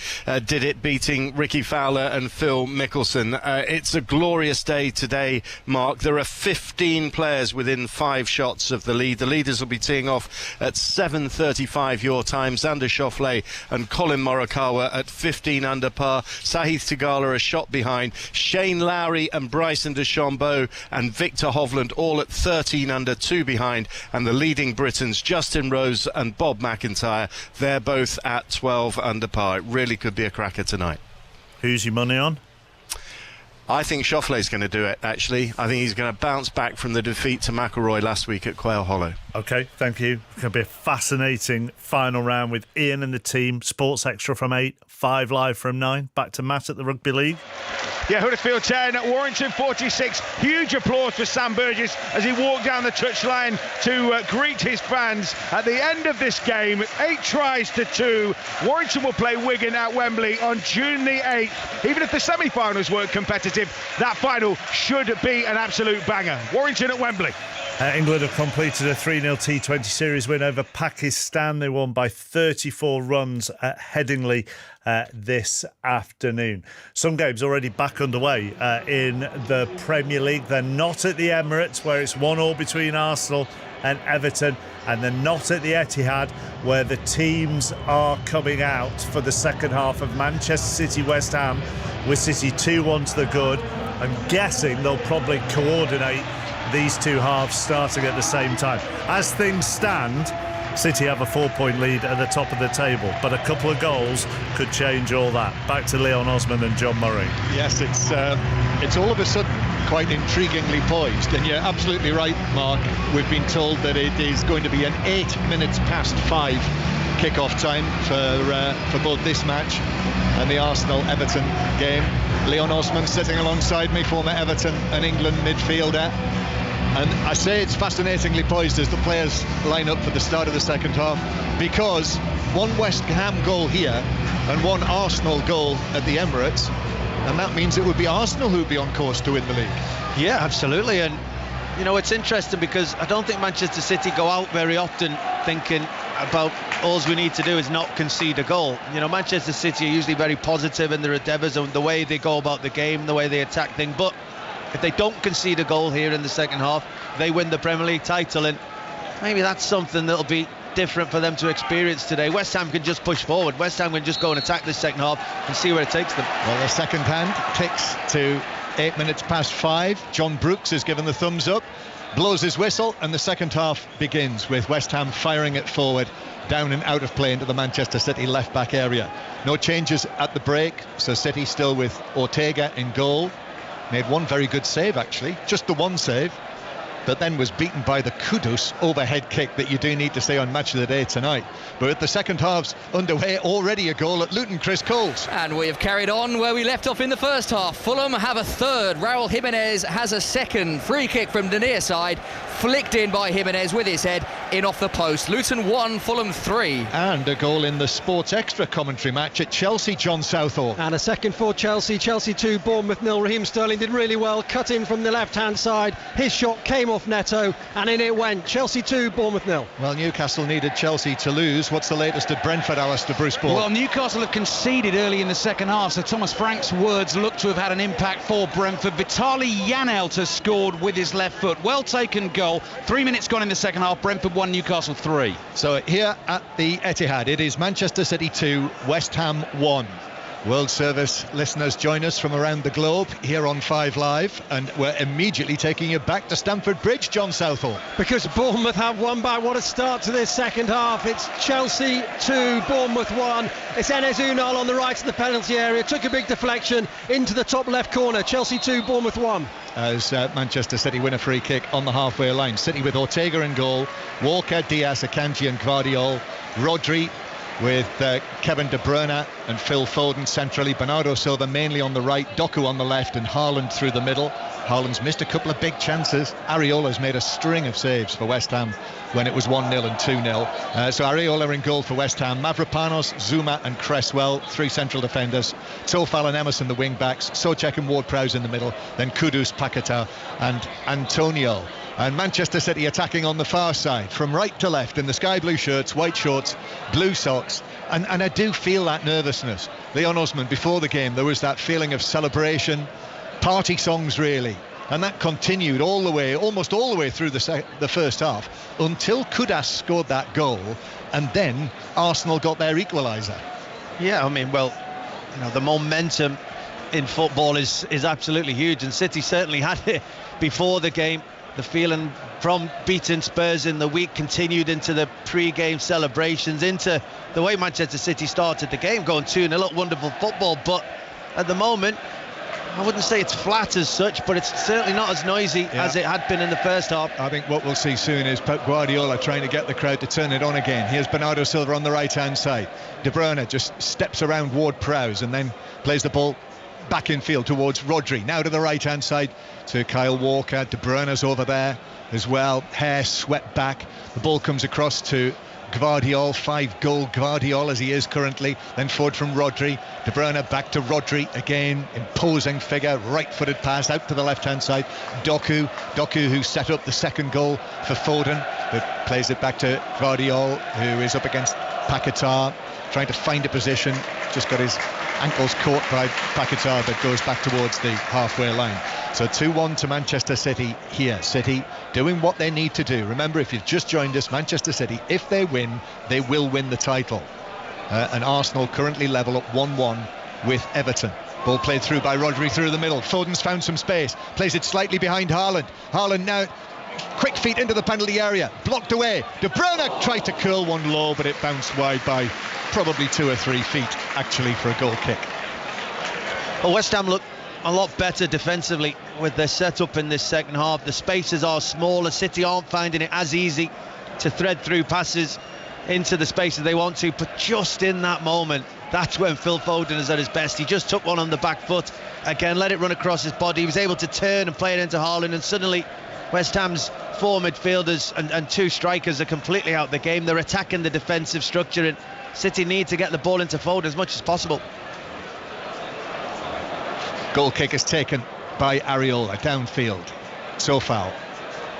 did it, beating Ricky Fowler and Phil Mickelson. It's a glorious day today, Mark. There are 15 players within 5 shots of the lead. The leaders will be teeing off at 7:35 your time. Xander Schauffele and Colin Morikawa at 15 under par. Sahith Theegala a shot behind. Shane Lowry and Bryson DeChambeau and Victor Hovland all at 13 under 2 behind, and the leading Britons Justin Rose and Bob McIntyre, they're both at 12 under par. It really could be a cracker tonight. Who's your money on? I think Schauffele's going to do it, actually. I think he's going to bounce back from the defeat to McIlroy last week at Quail Hollow. OK, thank you. It's going to be a fascinating final round with Ian and the team. Sports Extra from 8, 5 Live from 9. Back to Matt at the Rugby League. Yeah, Huddersfield 10, Warrington 46. Huge applause for Sam Burgess as he walked down the touchline to greet his fans. At the end of this game, 8 tries to 2. Warrington will play Wigan at Wembley on June the 8th. Even if the semi-finals weren't competitive, that final should be an absolute banger. Warrington at Wembley. England have completed a 3-0 T20 series win over Pakistan. They won by 34 runs at Headingley this afternoon. Some games already back underway in the Premier League. They're not at the Emirates, where it's 1-1 between Arsenal and Everton, and they're not at the Etihad, where the teams are coming out for the second half of Manchester City West Ham, with City 2-1 to the good. I'm guessing they'll probably coordinate these two halves starting at the same time. As things stand, City have a 4-point lead at the top of the table, but a couple of goals could change all that. Back to Leon Osman and John Murray. Yes, it's all of a sudden quite intriguingly poised, and you're absolutely right, Mark. We've been told that it is going to be an 8 minutes past 5 kick-off time for both this match and the Arsenal-Everton game. Leon Osman sitting alongside me, former Everton and England midfielder. And I say it's fascinatingly poised as the players line up for the start of the second half, because one West Ham goal here and one Arsenal goal at the Emirates, and that means it would be Arsenal who'd be on course to win the league. Yeah, absolutely. And you know, it's interesting because I don't think Manchester City go out very often thinking about all we need to do is not concede a goal. You know, Manchester City are usually very positive in their endeavours and the way they go about the game, the way they attack things, but if they don't concede a goal here in the second half, they win the Premier League title, and maybe that's something that'll be different for them to experience today. West Ham can just push forward. West Ham can just go and attack this second half and see where it takes them. Well, the second hand ticks to 8 minutes past 5. John Brooks is given the thumbs up. blows his whistle, and the second half begins with West Ham firing it forward, down and out of play into the Manchester City left-back area. No changes at the break, so City still with Ortega in goal. Made one very good save, actually, just the one save, but then was beaten by the Kudus overhead kick that you do need to say on Match of the Day tonight. But with the second half's underway, already a goal at Luton, Chris Coles. And we have carried on where we left off in the first half. Fulham have a third. Raul Jimenez has a second. Free kick from the near side, flicked in by Jimenez with his head in off the post. Luton 1, Fulham 3. And a goal in the Sports Extra commentary match at Chelsea, John Southall. And a second for Chelsea. Chelsea 2, Bournemouth 0. Raheem Sterling did really well, cut in from the left-hand side. His shot came off Neto, and in it went. Chelsea 2, Bournemouth 0. Well, Newcastle needed Chelsea to lose. What's the latest at Brentford, Alistair Bruce Ball? Well, Newcastle have conceded early in the second half, so Thomas Frank's words look to have had an impact for Brentford. Vitaly Janelt has scored with his left foot. Well taken goal. 3 minutes gone in the second half. Brentford 1, Newcastle 3. So here at the Etihad, it is Manchester City 2, West Ham 1. World Service listeners join us from around the globe here on 5 Live, and we're immediately taking you back to Stamford Bridge, John Southall. Because Bournemouth have won back. What a start to this second half. It's Chelsea 2, Bournemouth 1. It's Enes Ünal on the right of the penalty area. Took a big deflection into the top left corner. Chelsea 2, Bournemouth 1. As Manchester City win a free kick on the halfway line. City with Ortega in goal, Walker, Diaz, Akanji and Gvardiol. Rodri with Kevin De Bruyne and Phil Foden centrally, Bernardo Silva mainly on the right, Doku on the left and Haaland through the middle. Haaland's missed a couple of big chances. Areola's made a string of saves for West Ham when it was 1-0 and 2-0. So Areola in goal for West Ham. Mavropanos, Zuma and Cresswell, 3 central defenders. Tofal and Emerson the wing backs. Souček and Ward-Prowse in the middle. Then Kudus, Paquetá and Antonio. And Manchester City attacking on the far side, from right to left in the sky blue shirts, white shorts, blue socks. And I do feel that nervousness. Leon Osman, before the game, there was that feeling of celebration, party songs really. And that continued all the way, almost all the way through the first half, until Kudus scored that goal, and then Arsenal got their equaliser. Yeah, I mean, well, you know, the momentum in football is absolutely huge, and City certainly had it before the game. The feeling from beating Spurs in the week continued into the pre-game celebrations, into the way Manchester City started the game, going 2-0 up, wonderful football. But at the moment, I wouldn't say it's flat as such, but it's certainly not as noisy as it had been in the first half. I think what we'll see soon is Pep Guardiola trying to get the crowd to turn it on again. Here's Bernardo Silva on the right-hand side. De Bruyne just steps around Ward-Prowse and then plays the ball back in field towards Rodri. Now to the right-hand side to Kyle Walker. De Bruyne's over there as well. Hair swept back. The ball comes across to Gvardiol, 5-goal Gvardiol as he is currently. Then forward from Rodri. De Bruyne back to Rodri again. Imposing figure, right-footed pass out to the left-hand side. Doku who set up the second goal for Foden, but plays it back to Gvardiol, who is up against Paquetá, trying to find a position. Just got his ankles caught by Paquetá, but goes back towards the halfway line. So 2-1 to Manchester City here. City doing what they need to do. Remember, if you've just joined us, Manchester City, if they win, they will win the title. And Arsenal currently level at 1-1 with Everton. Ball played through by Rodri through the middle. Foden's found some space. Plays it slightly behind Haaland. Haaland now quick feet into the penalty area. Blocked away. De Bruyne tried to curl one low, but it bounced wide by probably 2 or 3 feet actually for a goal kick. Well, West Ham look a lot better defensively with their setup in this second half. The spaces are smaller. City aren't finding it as easy to thread through passes into the spaces they want to, but just in that moment, that's when Phil Foden is at his best. He just took one on the back foot again, let it run across his body. He was able to turn and play it into Haaland, and suddenly West Ham's 4 midfielders and 2 strikers are completely out of the game. They're attacking the defensive structure, and City need to get the ball into Foden as much as possible. Goal kick is taken by Areola downfield. Tofal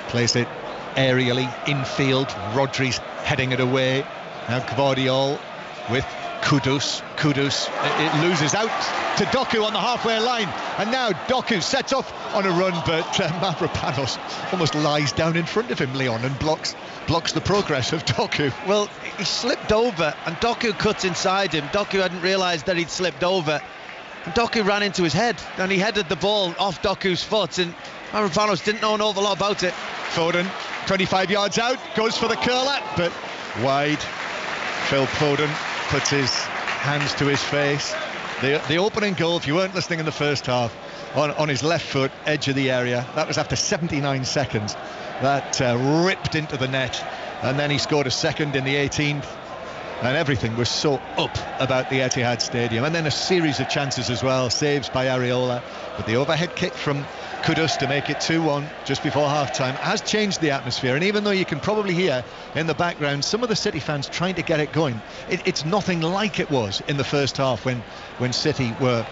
plays it aerially infield. Rodri's heading it away. Now Gvardiol with Kudus. It loses out to Doku on the halfway line, and now Doku sets off on a run, but Mavropanos almost lies down in front of him, Leon, and blocks the progress of Doku. Well, he slipped over and Doku cuts inside him. Doku hadn't realised that he'd slipped over, and Doku ran into his head, and he headed the ball off Doku's foot, and Mavropanos didn't know an awful lot about it. Foden, 25 yards out, goes for the curler, but wide. Phil Foden puts his hands to his face. The opening goal, if you weren't listening in the first half, on his left foot, edge of the area. That was after 79 seconds. That ripped into the net, and then he scored a second in the 18th. And everything was so up about the Etihad Stadium. And then a series of chances as well, saves by Areola. But the overhead kick from Kudus to make it 2-1 just before half-time has changed the atmosphere. And even though you can probably hear in the background some of the City fans trying to get it going, it's nothing like it was in the first half when City were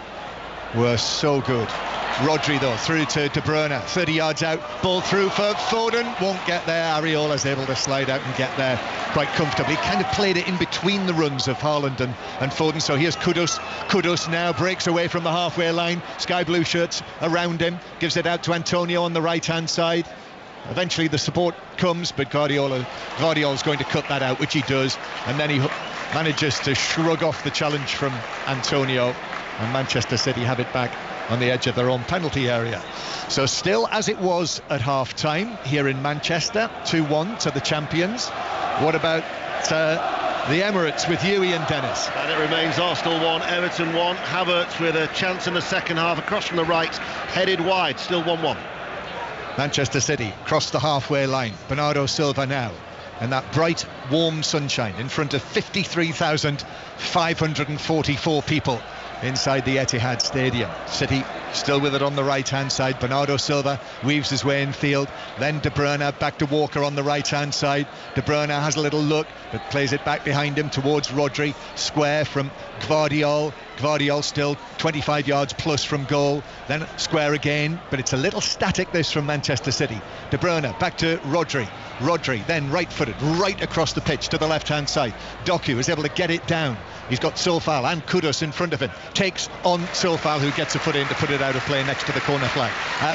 so good. Rodri though through to De Bruyne, 30 yards out, ball through for Foden, won't get there. Areola's able to slide out and get there quite comfortably. Kind of played it in between the runs of Haaland and Foden. So here's Kudus now breaks away from the halfway line, sky blue shirts around him, gives it out to Antonio on the right hand side. Eventually the support comes, but Guardiola's going to cut that out, which he does, and then he manages to shrug off the challenge from Antonio, and Manchester City have it back on the edge of their own penalty area. So still as it was at half-time here in Manchester, 2-1 to the champions. What about the Emirates with Huey and Dennis? And it remains Arsenal 1, Everton 1. Havertz with a chance in the second half, across from the right, headed wide, still 1-1. Manchester City cross the halfway line. Bernardo Silva now, and that bright, warm sunshine in front of 53,544 people inside the Etihad Stadium. City still with it on the right hand side. Bernardo Silva weaves his way in field, then De Bruyne back to Walker on the right hand side. De Bruyne has a little look but plays it back behind him towards Rodri. Square from Gvardiol still 25 yards plus from goal, then square again, but it's a little static this from Manchester City. De Bruyne back to Rodri then right footed right across the pitch to the left hand side. Doku is able to get it down. He's got Sofal and Kudus in front of him, takes on Sofal, who gets a foot in to put it out of play next to the corner flag.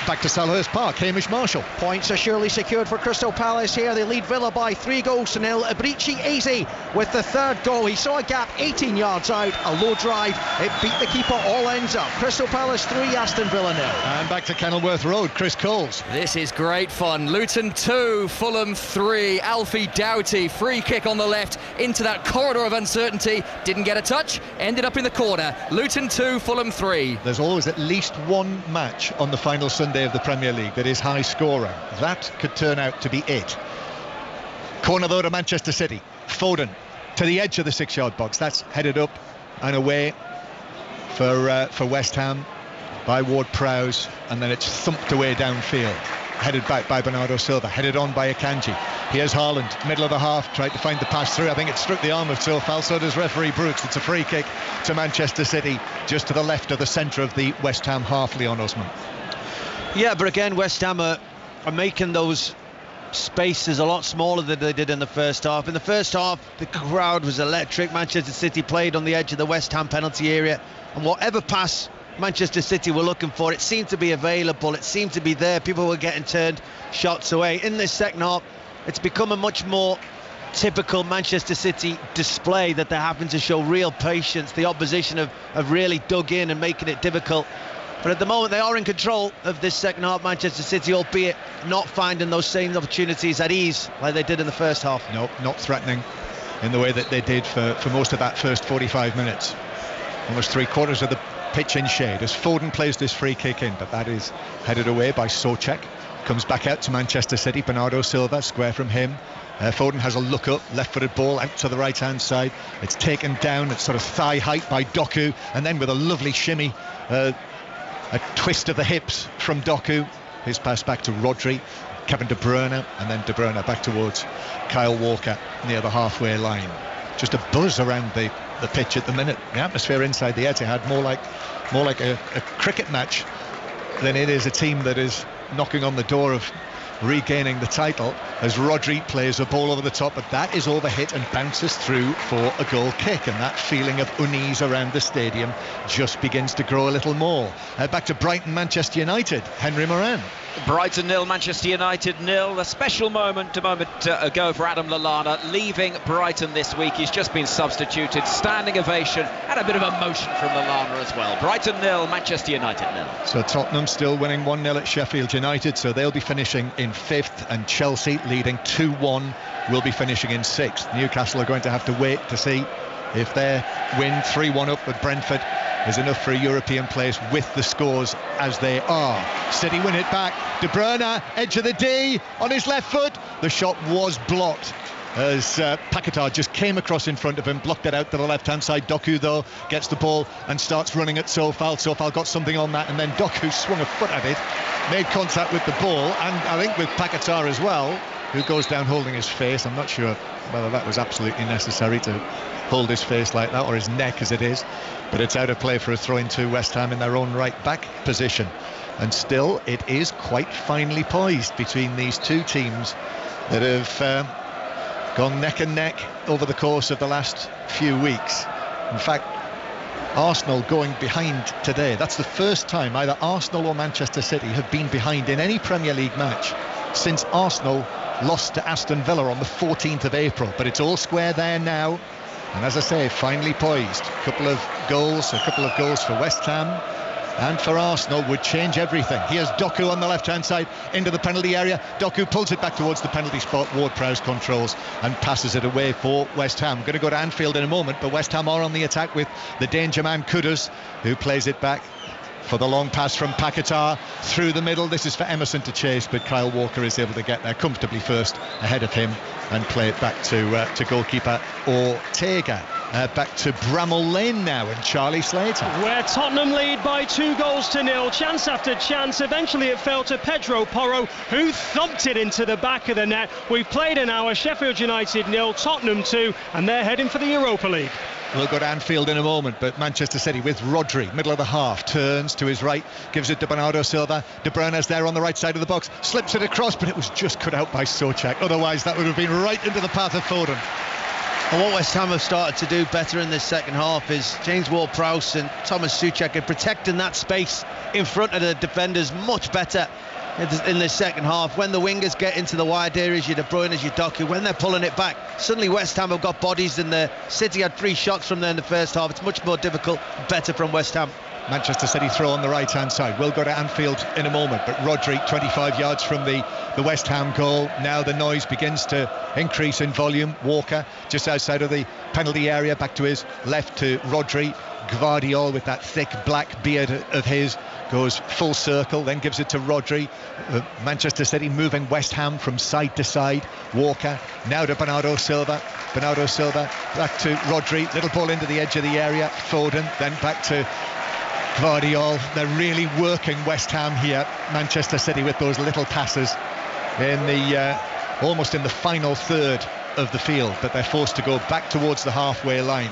Back to Selhurst Park, Hamish Marshall. Points are surely secured for Crystal Palace here. They lead Villa by 3-0. Abrici Eze with the third goal. He saw a gap 18 yards out, a low drive, it beat the keeper, all ends up. Crystal Palace 3, Aston Villa 0. And back to Kenilworth Road, Chris Coles. This is great fun. Luton 2, Fulham 3. Alfie Doughty, free kick on the left into that corridor of uncertainty. Didn't get a touch, ended up in the corner. Luton 2, Fulham 3. There's always at least one match on the final Sunday of the Premier League that is high scoring. That could turn out to be it. Corner though to Manchester City. Foden to the edge of the 6-yard box. That's headed up and away for West Ham by Ward-Prowse, and then it's thumped away downfield. Headed back by Bernardo Silva, headed on by Akanji. Here's Haaland, middle of the half, tried to find the pass through. I think it struck the arm of Sofal, so does referee Brooks. It's a free kick to Manchester City, just to the left of the centre of the West Ham half, Leon Osman. Yeah, but again, West Ham are making those spaces a lot smaller than they did in the first half. In the first half, the crowd was electric. Manchester City played on the edge of the West Ham penalty area, and whatever pass Manchester City were looking for, it seemed to be available, it seemed to be there. People were getting turned shots away. In this second half, it's become a much more typical Manchester City display that they're having to show real patience. The opposition have really dug in and making it difficult. But at the moment, they are in control of this second half, Manchester City, albeit not finding those same opportunities at ease like they did in the first half. No, not threatening in the way that they did for most of that first 45 minutes. Almost 3/4 of the pitch in shade as Foden plays this free kick in, but that is headed away by Souček. Comes back out to Manchester City. Bernardo Silva, square from him. Foden has a look up, left-footed ball out to the right-hand side. It's taken down at sort of thigh height by Doku, and then with a lovely shimmy, a twist of the hips from Doku. His pass back to Rodri, Kevin De Bruyne, and then De Bruyne back towards Kyle Walker near the halfway line. Just a buzz around the pitch at the minute. The atmosphere inside the Etihad more like a cricket match than it is a team that is knocking on the door of regaining the title, as Rodri plays a ball over the top, but that is overhit and bounces through for a goal kick, and that feeling of unease around the stadium just begins to grow a little more. Back to Brighton, Manchester United. Henry Moran. Brighton 0, Manchester United 0. A special moment ago for Adam Lallana, leaving Brighton this week. He's just been substituted. Standing ovation and a bit of emotion from Lallana as well. Brighton 0, Manchester United 0. So Tottenham still winning 1-0 at Sheffield United, so they'll be finishing in 5th, and Chelsea leading 2-1 will be finishing in 6th. Newcastle are going to have to wait to see if their win 3-1 up with Brentford is enough for a European place with the scores as they are. City win it back. De Bruyne, edge of the D, on his left foot. The shot was blocked as Paquetá just came across in front of him, blocked it out to the left-hand side. Doku, though, gets the ball and starts running at Sofal. Sofal got something on that, and then Doku swung a foot at it, made contact with the ball, and I think with Paquetá as well, who goes down holding his face. I'm not sure whether that was absolutely necessary to hold his face like that, or his neck as it is, but it's out of play for a throw-in to West Ham in their own right back position. And still it is quite finely poised between these two teams that have gone neck and neck over the course of the last few weeks. In fact, Arsenal going behind today, that's the first time either Arsenal or Manchester City have been behind in any Premier League match since Arsenal lost to Aston Villa on the 14th of April. But it's all square there now, and as I say, finely poised. A couple of goals for West Ham and for Arsenal would change everything. Here's Doku on the left-hand side into the penalty area. Doku pulls it back towards the penalty spot. Ward-Prowse controls and passes it away for West Ham. Going to go to Anfield in a moment, but West Ham are on the attack with the danger man Kudus, who plays it back for the long pass from Paquetá through the middle. This is for Emerson to chase, but Kyle Walker is able to get there comfortably first ahead of him and play it back to goalkeeper Ortega. Back to Bramall Lane now, and Charlie Slater. Where Tottenham lead by 2-0. Chance after chance. Eventually it fell to Pedro Porro, who thumped it into the back of the net. We've played an hour. Sheffield United 0, Tottenham 2, and they're heading for the Europa League. We'll go to Anfield in a moment, but Manchester City with Rodri, middle of the half, turns to his right, gives it to Bernardo Silva. De Bruyne's there on the right side of the box, slips it across, but it was just cut out by Souček. Otherwise, that would have been right into the path of Foden. And what West Ham have started to do better in this second half is James Ward-Prowse and Thomas Souček are protecting that space in front of the defenders much better in the second half. When the wingers get into the wide areas, your De Bruyne's, your Doku, when they're pulling it back, suddenly West Ham have got bodies, and the City had 3 shots from there in the first half. It's much more difficult, better from West Ham. Manchester City throw on the right-hand side. We'll go to Anfield in a moment, but Rodri 25 yards from the West Ham goal. Now the noise begins to increase in volume. Walker just outside of the penalty area, back to his left to Rodri. Gvardiol with that thick black beard of his goes full circle, then gives it to Rodri. Manchester City moving West Ham from side to side. Walker now to Bernardo Silva. Bernardo Silva back to Rodri. Little ball into the edge of the area. Foden then back to Gvardiol. They're really working West Ham here, Manchester City, with those little passes in the almost in the final third of the field, but they're forced to go back towards the halfway line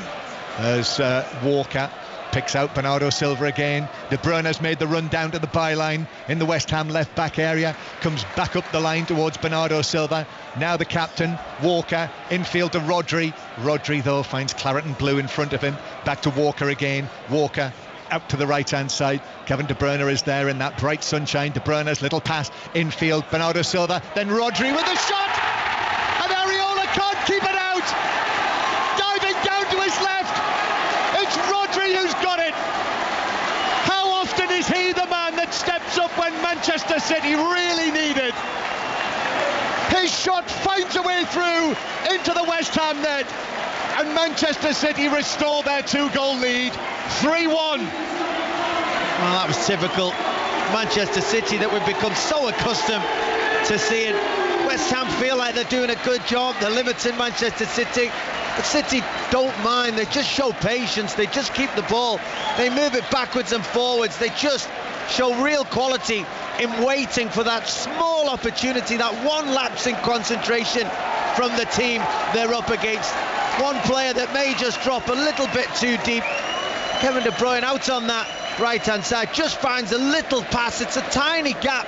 as Walker picks out Bernardo Silva again. De Bruyne's made the run down to the byline in the West Ham left back area, comes back up the line towards Bernardo Silva. Now the captain, Walker, infield to Rodri. Rodri, though, finds claret and blue in front of him. Back to Walker again. Walker out to the right-hand side. Kevin De Bruyne is there in that bright sunshine. De Bruyne's little pass infield. Bernardo Silva, then Rodri with a shot, and Areola can't keep it out. Diving down to his left, it's Rodri who's got it. How often is he the man that steps up when Manchester City really need it? His shot finds a way through into the West Ham net, and Manchester City restore their 2-goal lead, 3-1. Well, that was typical Manchester City that we've become so accustomed to seeing. West Ham feel like they're doing a good job. They're limiting Manchester City. But City don't mind. They just show patience. They just keep the ball. They move it backwards and forwards. They just show real quality in waiting for that small opportunity, that one lapse in concentration from the team they're up against. One player that may just drop a little bit too deep. Kevin De Bruyne out on that right-hand side, just finds a little pass. It's a tiny gap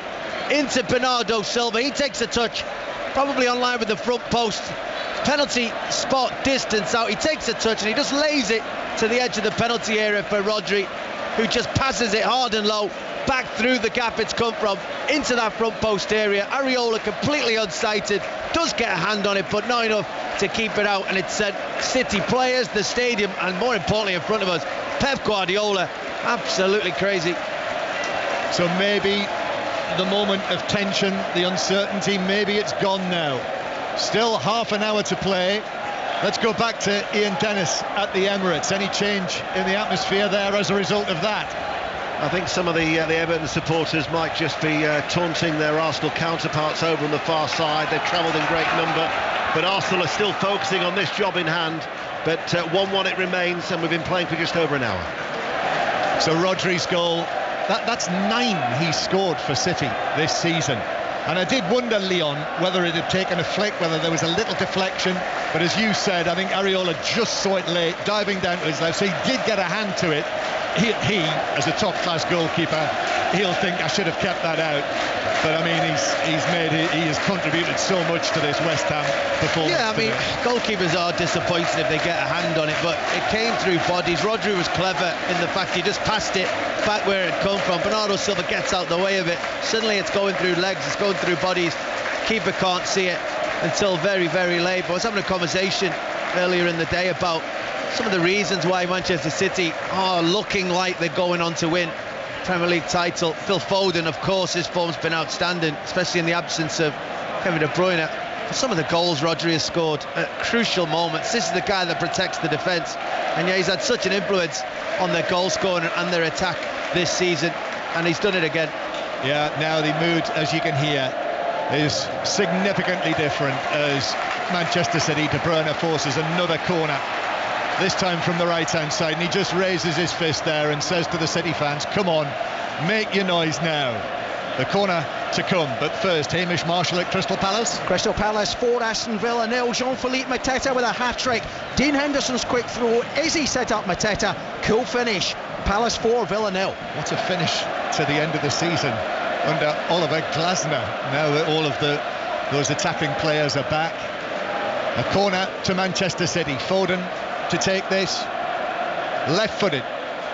into Bernardo Silva. He takes a touch, probably on line with the front post. Penalty spot distance out. He takes a touch and he just lays it to the edge of the penalty area for Rodri, who just passes it hard and low back through the gap it's come from, into that front post area. Areola completely unsighted, does get a hand on it, but not enough to keep it out, and it sent City players, the stadium, and more importantly in front of us, Pep Guardiola, absolutely crazy. So maybe the moment of tension, the uncertainty, maybe it's gone now. Still half an hour to play. Let's go back to Ian Dennis at the Emirates. Any change in the atmosphere there as a result of that? I think some of the Everton supporters might just be taunting their Arsenal counterparts over on the far side. They've travelled in great number, but Arsenal are still focusing on this job in hand. But 1-1 it remains, and we've been playing for just over an hour. So Rodri's goal, that's 9 he scored for City this season. And I did wonder, Leon, whether it had taken a flick, whether there was a little deflection. But as you said, I think Areola just saw it late, diving down to his left, so he did get a hand to it. He as a top-class goalkeeper, he'll think I should have kept that out. But I mean, he has contributed so much to this West Ham performance. Yeah, I mean, goalkeepers are disappointed if they get a hand on it, but it came through bodies. Rodri was clever in the fact he just passed it back where it come from. Bernardo Silva gets out the way of it. Suddenly it's going through legs, it's going through bodies. Keeper can't see it until very, very late. But I was having a conversation earlier in the day about some of the reasons why Manchester City are looking like they're going on to win Premier League title. Phil Foden, of course, his form's been outstanding, especially in the absence of Kevin De Bruyne. For some of the goals Rodri has scored at crucial moments, this is the guy that protects the defence, and yeah, he's had such an influence on their goal scoring and their attack this season, and he's done it again. Yeah, now the mood, as you can hear, is significantly different as Manchester City, De Bruyne forces another corner, this time from the right-hand side, and he just raises his fist there and says to the City fans, come on, make your noise now. The corner to come, but first, Hamish Marshall at Crystal Palace. Crystal Palace 4, Aston Villa 0. Jean-Philippe Mateta with a hat-trick. Dean Henderson's quick throw. Izzy set up Mateta. Cool finish. Palace 4, Villa 0. What a finish to the end of the season under Oliver Glasner. Now that all of those attacking players are back. A corner to Manchester City. Foden to take this, left-footed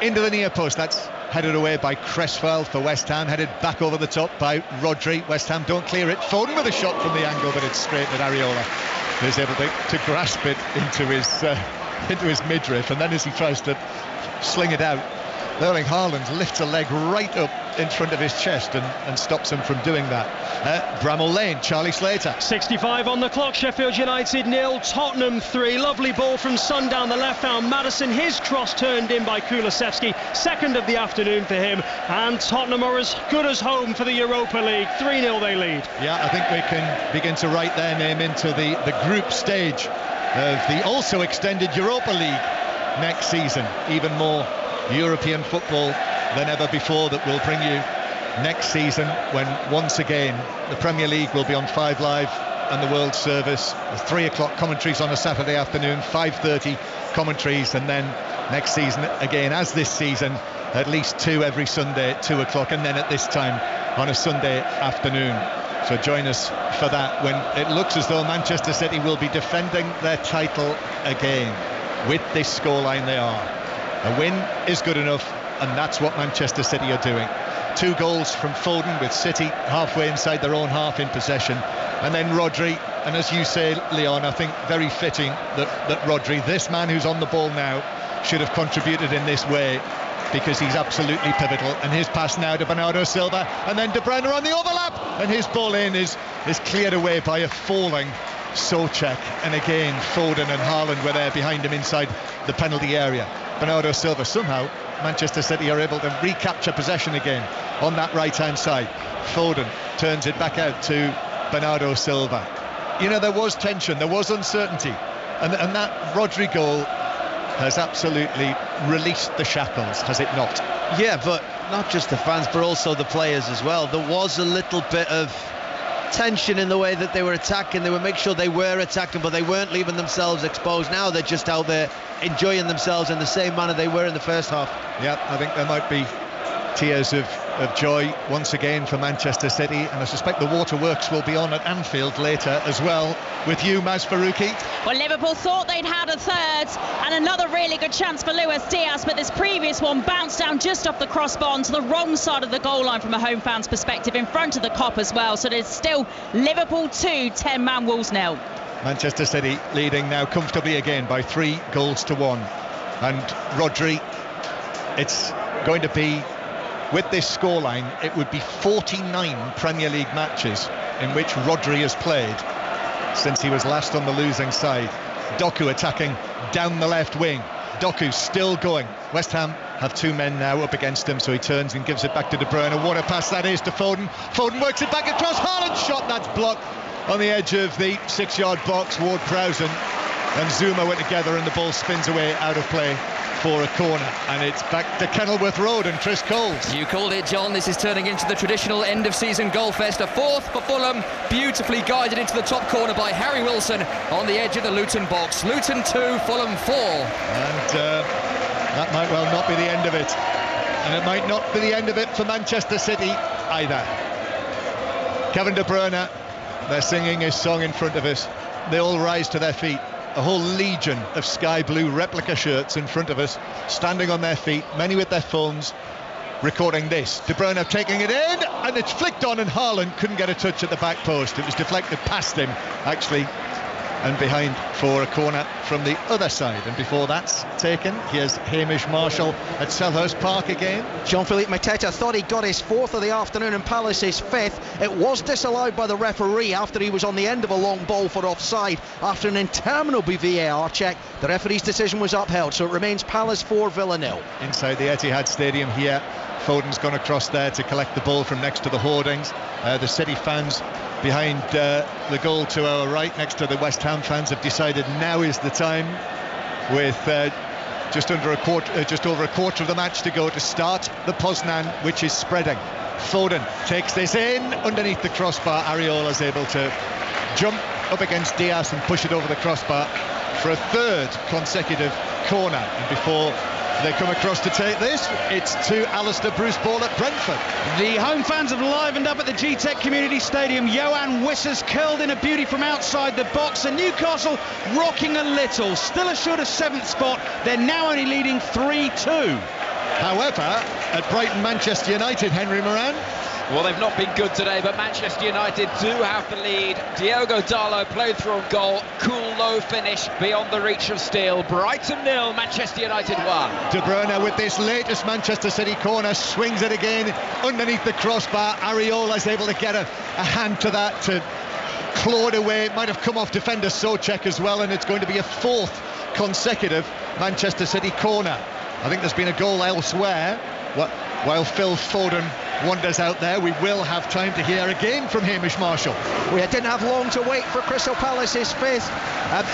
into the near post. That's headed away by Cresswell for West Ham, headed back over the top by Rodri. West Ham don't clear it. Foden with a shot from the angle, but it's straight at Areola, who's able to grasp it into his midriff, and then as he tries to sling it out, Erling Haaland lifts a leg right up in front of his chest and stops him from doing that. Bramall Lane, Charlie Slater. 65 on the clock, Sheffield United 0, Tottenham 3. Lovely ball from Son down the left. Found Maddison, his cross turned in by Kulusevski. Second of the afternoon for him. And Tottenham are as good as home for the Europa League. 3-0 they lead. Yeah, I think we can begin to write their name into the group stage of the also extended Europa League next season. Even more European football than ever before that will bring you next season, when once again the Premier League will be on 5 Live and the World Service. The 3 o'clock commentaries on a Saturday afternoon, 5:30 commentaries, and then next season again, as this season, at least 2 every Sunday at 2 o'clock, and then at this time on a Sunday afternoon. So join us for that, when it looks as though Manchester City will be defending their title again. With this scoreline they are. A win is good enough, and that's what Manchester City are doing. 2 goals from Foden, with City halfway inside their own half in possession, and then Rodri. And as you say, Leon, I think very fitting that Rodri, this man who's on the ball now, should have contributed in this way, because he's absolutely pivotal. And his pass now to Bernardo Silva, and then De Bruyne on the overlap, and his ball in is cleared away by a falling Souček. And again, Foden and Haaland were there behind him inside the penalty area. Bernardo Silva, somehow Manchester City are able to recapture possession again on that right-hand side. Foden turns it back out to Bernardo Silva. You know, there was tension, there was uncertainty, and that Rodri goal has absolutely released the shackles, has it not? Yeah, but not just the fans, but also the players as well. There was a little bit of tension in the way that they were attacking. They would make sure they were attacking, but they weren't leaving themselves exposed. Now they're just out there enjoying themselves in the same manner they were in the first half. Yeah, I think there might be tears of joy once again for Manchester City, and I suspect the waterworks will be on at Anfield later as well. With you, Maz Faruqi. Well, Liverpool thought they'd had a third and another really good chance for Luis Diaz, but this previous one bounced down just off the crossbar onto the wrong side of the goal line from a home fan's perspective, in front of the Kop as well. So there's still Liverpool 2, 10-man Wolves 0. Manchester City leading now comfortably again by 3-1. And Rodri, it's going to be, with this scoreline, it would be 49 Premier League matches in which Rodri has played since he was last on the losing side. Doku attacking down the left wing. Doku still going. West Ham have 2 men now up against him, so he turns and gives it back to De Bruyne. What a pass that is to Foden. Foden works it back across. Haaland's shot, that's blocked on the edge of the 6-yard box. Ward-Prowse and Zuma went together, and the ball spins away out of play for a corner, and it's back to Kenilworth Road and Chris Coles. You called it, John. This is turning into the traditional end-of-season goal fest. A fourth for Fulham, beautifully guided into the top corner by Harry Wilson on the edge of the Luton box. Luton 2, Fulham 4. And that might well not be the end of it, and it might not be the end of it for Manchester City either. Kevin De Bruyne, they're singing his song in front of us. They all rise to their feet. A whole legion of sky blue replica shirts in front of us, standing on their feet, many with their phones, recording this. De Bruyne taking it in, and it's flicked on, and Haaland couldn't get a touch at the back post. It was deflected past him, actually, and behind for a corner from the other side. And before that's taken, here's Hamish Marshall at Selhurst Park again. Jean-Philippe Mateta thought he got his 4th of the afternoon and Palace's 5th. It was disallowed by the referee after he was on the end of a long ball for offside. After an interminable VAR check, the referee's decision was upheld, so it remains Palace 4, Villa 0. Inside the Etihad Stadium here, Foden's gone across there to collect the ball from next to the hoardings. The City fans behind the goal to our right, next to the West Ham fans, have decided now is the time, with just over a quarter of the match to go, to start the Poznan, which is spreading. Foden takes this in underneath the crossbar. Areola's able to jump up against Diaz and push it over the crossbar for a 3rd consecutive corner. And before they come across to take this, it's to Alistair Bruce Ball at Brentford. The home fans have livened up at the G-Tech Community Stadium. Johan Wisser's curled in a beauty from outside the box, and Newcastle rocking a little, still assured a 7th spot. They're now only leading 3-2. However, at Brighton Manchester United, Henry Moran, well, they've not been good today, but Manchester United do have the lead. Diogo Dalot played through on goal. Cool, low finish beyond the reach of steel. Brighton 0, Manchester United 1. De Bruyne with this latest Manchester City corner swings it again underneath the crossbar. Areola's able to get a hand to that, to claw it away. It might have come off defender Souček as well, and it's going to be a 4th consecutive Manchester City corner. I think there's been a goal elsewhere. While Phil Foden wanders out there, we will have time to hear again from Hamish Marshall. We didn't have long to wait for Crystal Palace's 5th.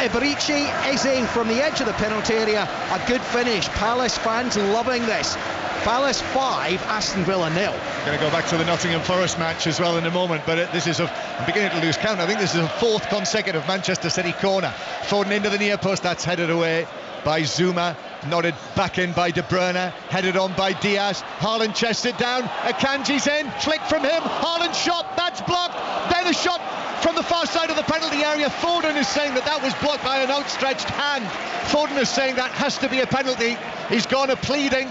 Iberici Eze from the edge of the penalty area. A good finish. Palace fans loving this. Palace 5, Aston Villa 0. Going to go back to the Nottingham Forest match as well in a moment, but I'm beginning to lose count. I think this is a 4th consecutive Manchester City corner. Foden into the near post, that's headed away by Zuma, nodded back in by De Bruyne, headed on by Diaz. Haaland chests it down, Akanji's in, flick from him, Haaland shot, that's blocked, then a shot from the far side of the penalty area. Foden is saying that was blocked by an outstretched hand. Foden is saying that has to be a penalty. He's gone a pleading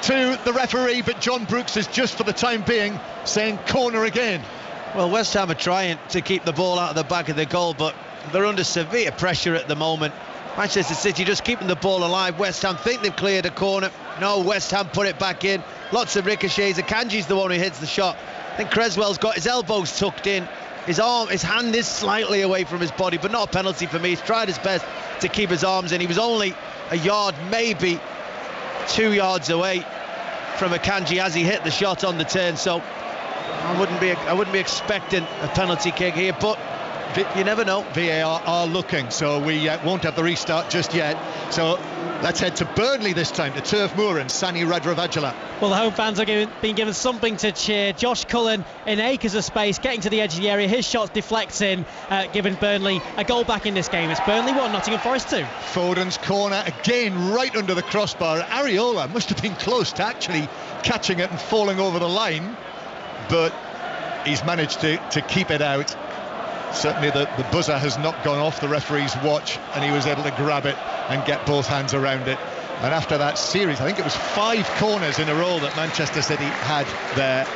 to the referee, but John Brooks is just for the time being saying corner again. Well, West Ham are trying to keep the ball out of the back of the goal, but they're under severe pressure at the moment. Manchester City just keeping the ball alive. West Ham think they've cleared a corner. No, West Ham put it back in. Lots of ricochets. Akanji's the one who hits the shot. I think Creswell's got his elbows tucked in. His hand is slightly away from his body, but not a penalty for me. He's tried his best to keep his arms in. He was only a yard, maybe 2 yards away from Akanji as he hit the shot on the turn. So I wouldn't be expecting a penalty kick here, but You never know. VAR are looking, so we won't have the restart just yet. So let's head to Burnley this time, to Turf Moor and Sani Radravajala. Well, the home fans are being given something to cheer. Josh Cullen in acres of space, getting to the edge of the area. His shot's deflecting, giving Burnley a goal back in this game. It's Burnley 1, Nottingham Forest 2. Foden's corner, again right under the crossbar. Areola must have been close to actually catching it and falling over the line, but he's managed to keep it out. Certainly the buzzer has not gone off the referee's watch, and he was able to grab it and get both hands around it. And after that series, I think it was 5 corners in a row that Manchester City had there.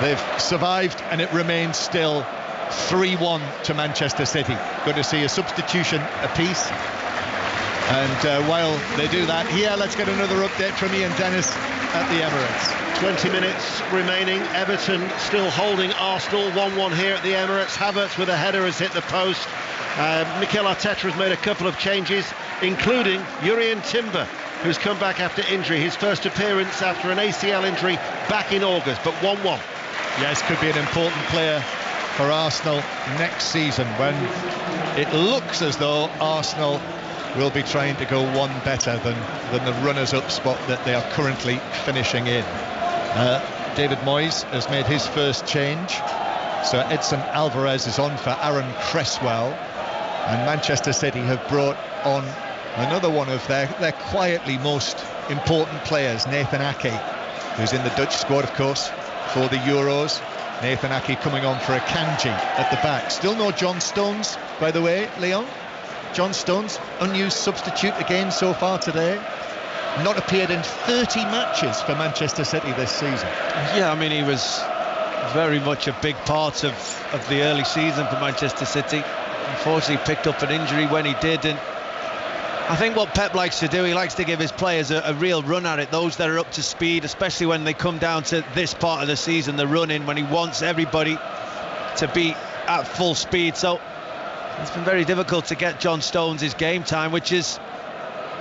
They've survived, and it remains still 3-1 to Manchester City. Good to see a substitution apiece. And while they do that, here, let's get another update from Ian Dennis at the Emirates. 20 minutes remaining. Everton still holding Arsenal. 1-1 here at the Emirates. Havertz with a header has hit the post. Mikel Arteta has made a couple of changes, including Jurrien Timber, who's come back after injury. His first appearance after an ACL injury back in August, but 1-1. Yes, could be an important player for Arsenal next season, when it looks as though Arsenal will be trying to go one better than the runners-up spot that they are currently finishing in. David Moyes has made his first change, so Edson Alvarez is on for Aaron Cresswell, and Manchester City have brought on another one of their quietly most important players, Nathan Ake, who's in the Dutch squad, of course, for the Euros. Nathan Ake coming on for Akanji at the back. Still no John Stones, by the way, Leon. John Stones, unused substitute again so far today. Not appeared in 30 matches for Manchester City this season. Yeah, I mean, he was very much a big part of the early season for Manchester City. Unfortunately, picked up an injury when he did, and I think what Pep likes to do, he likes to give his players a real run at it, those that are up to speed, especially when they come down to this part of the season, the run-in, when he wants everybody to be at full speed. So it's been very difficult to get John Stones his game time, which is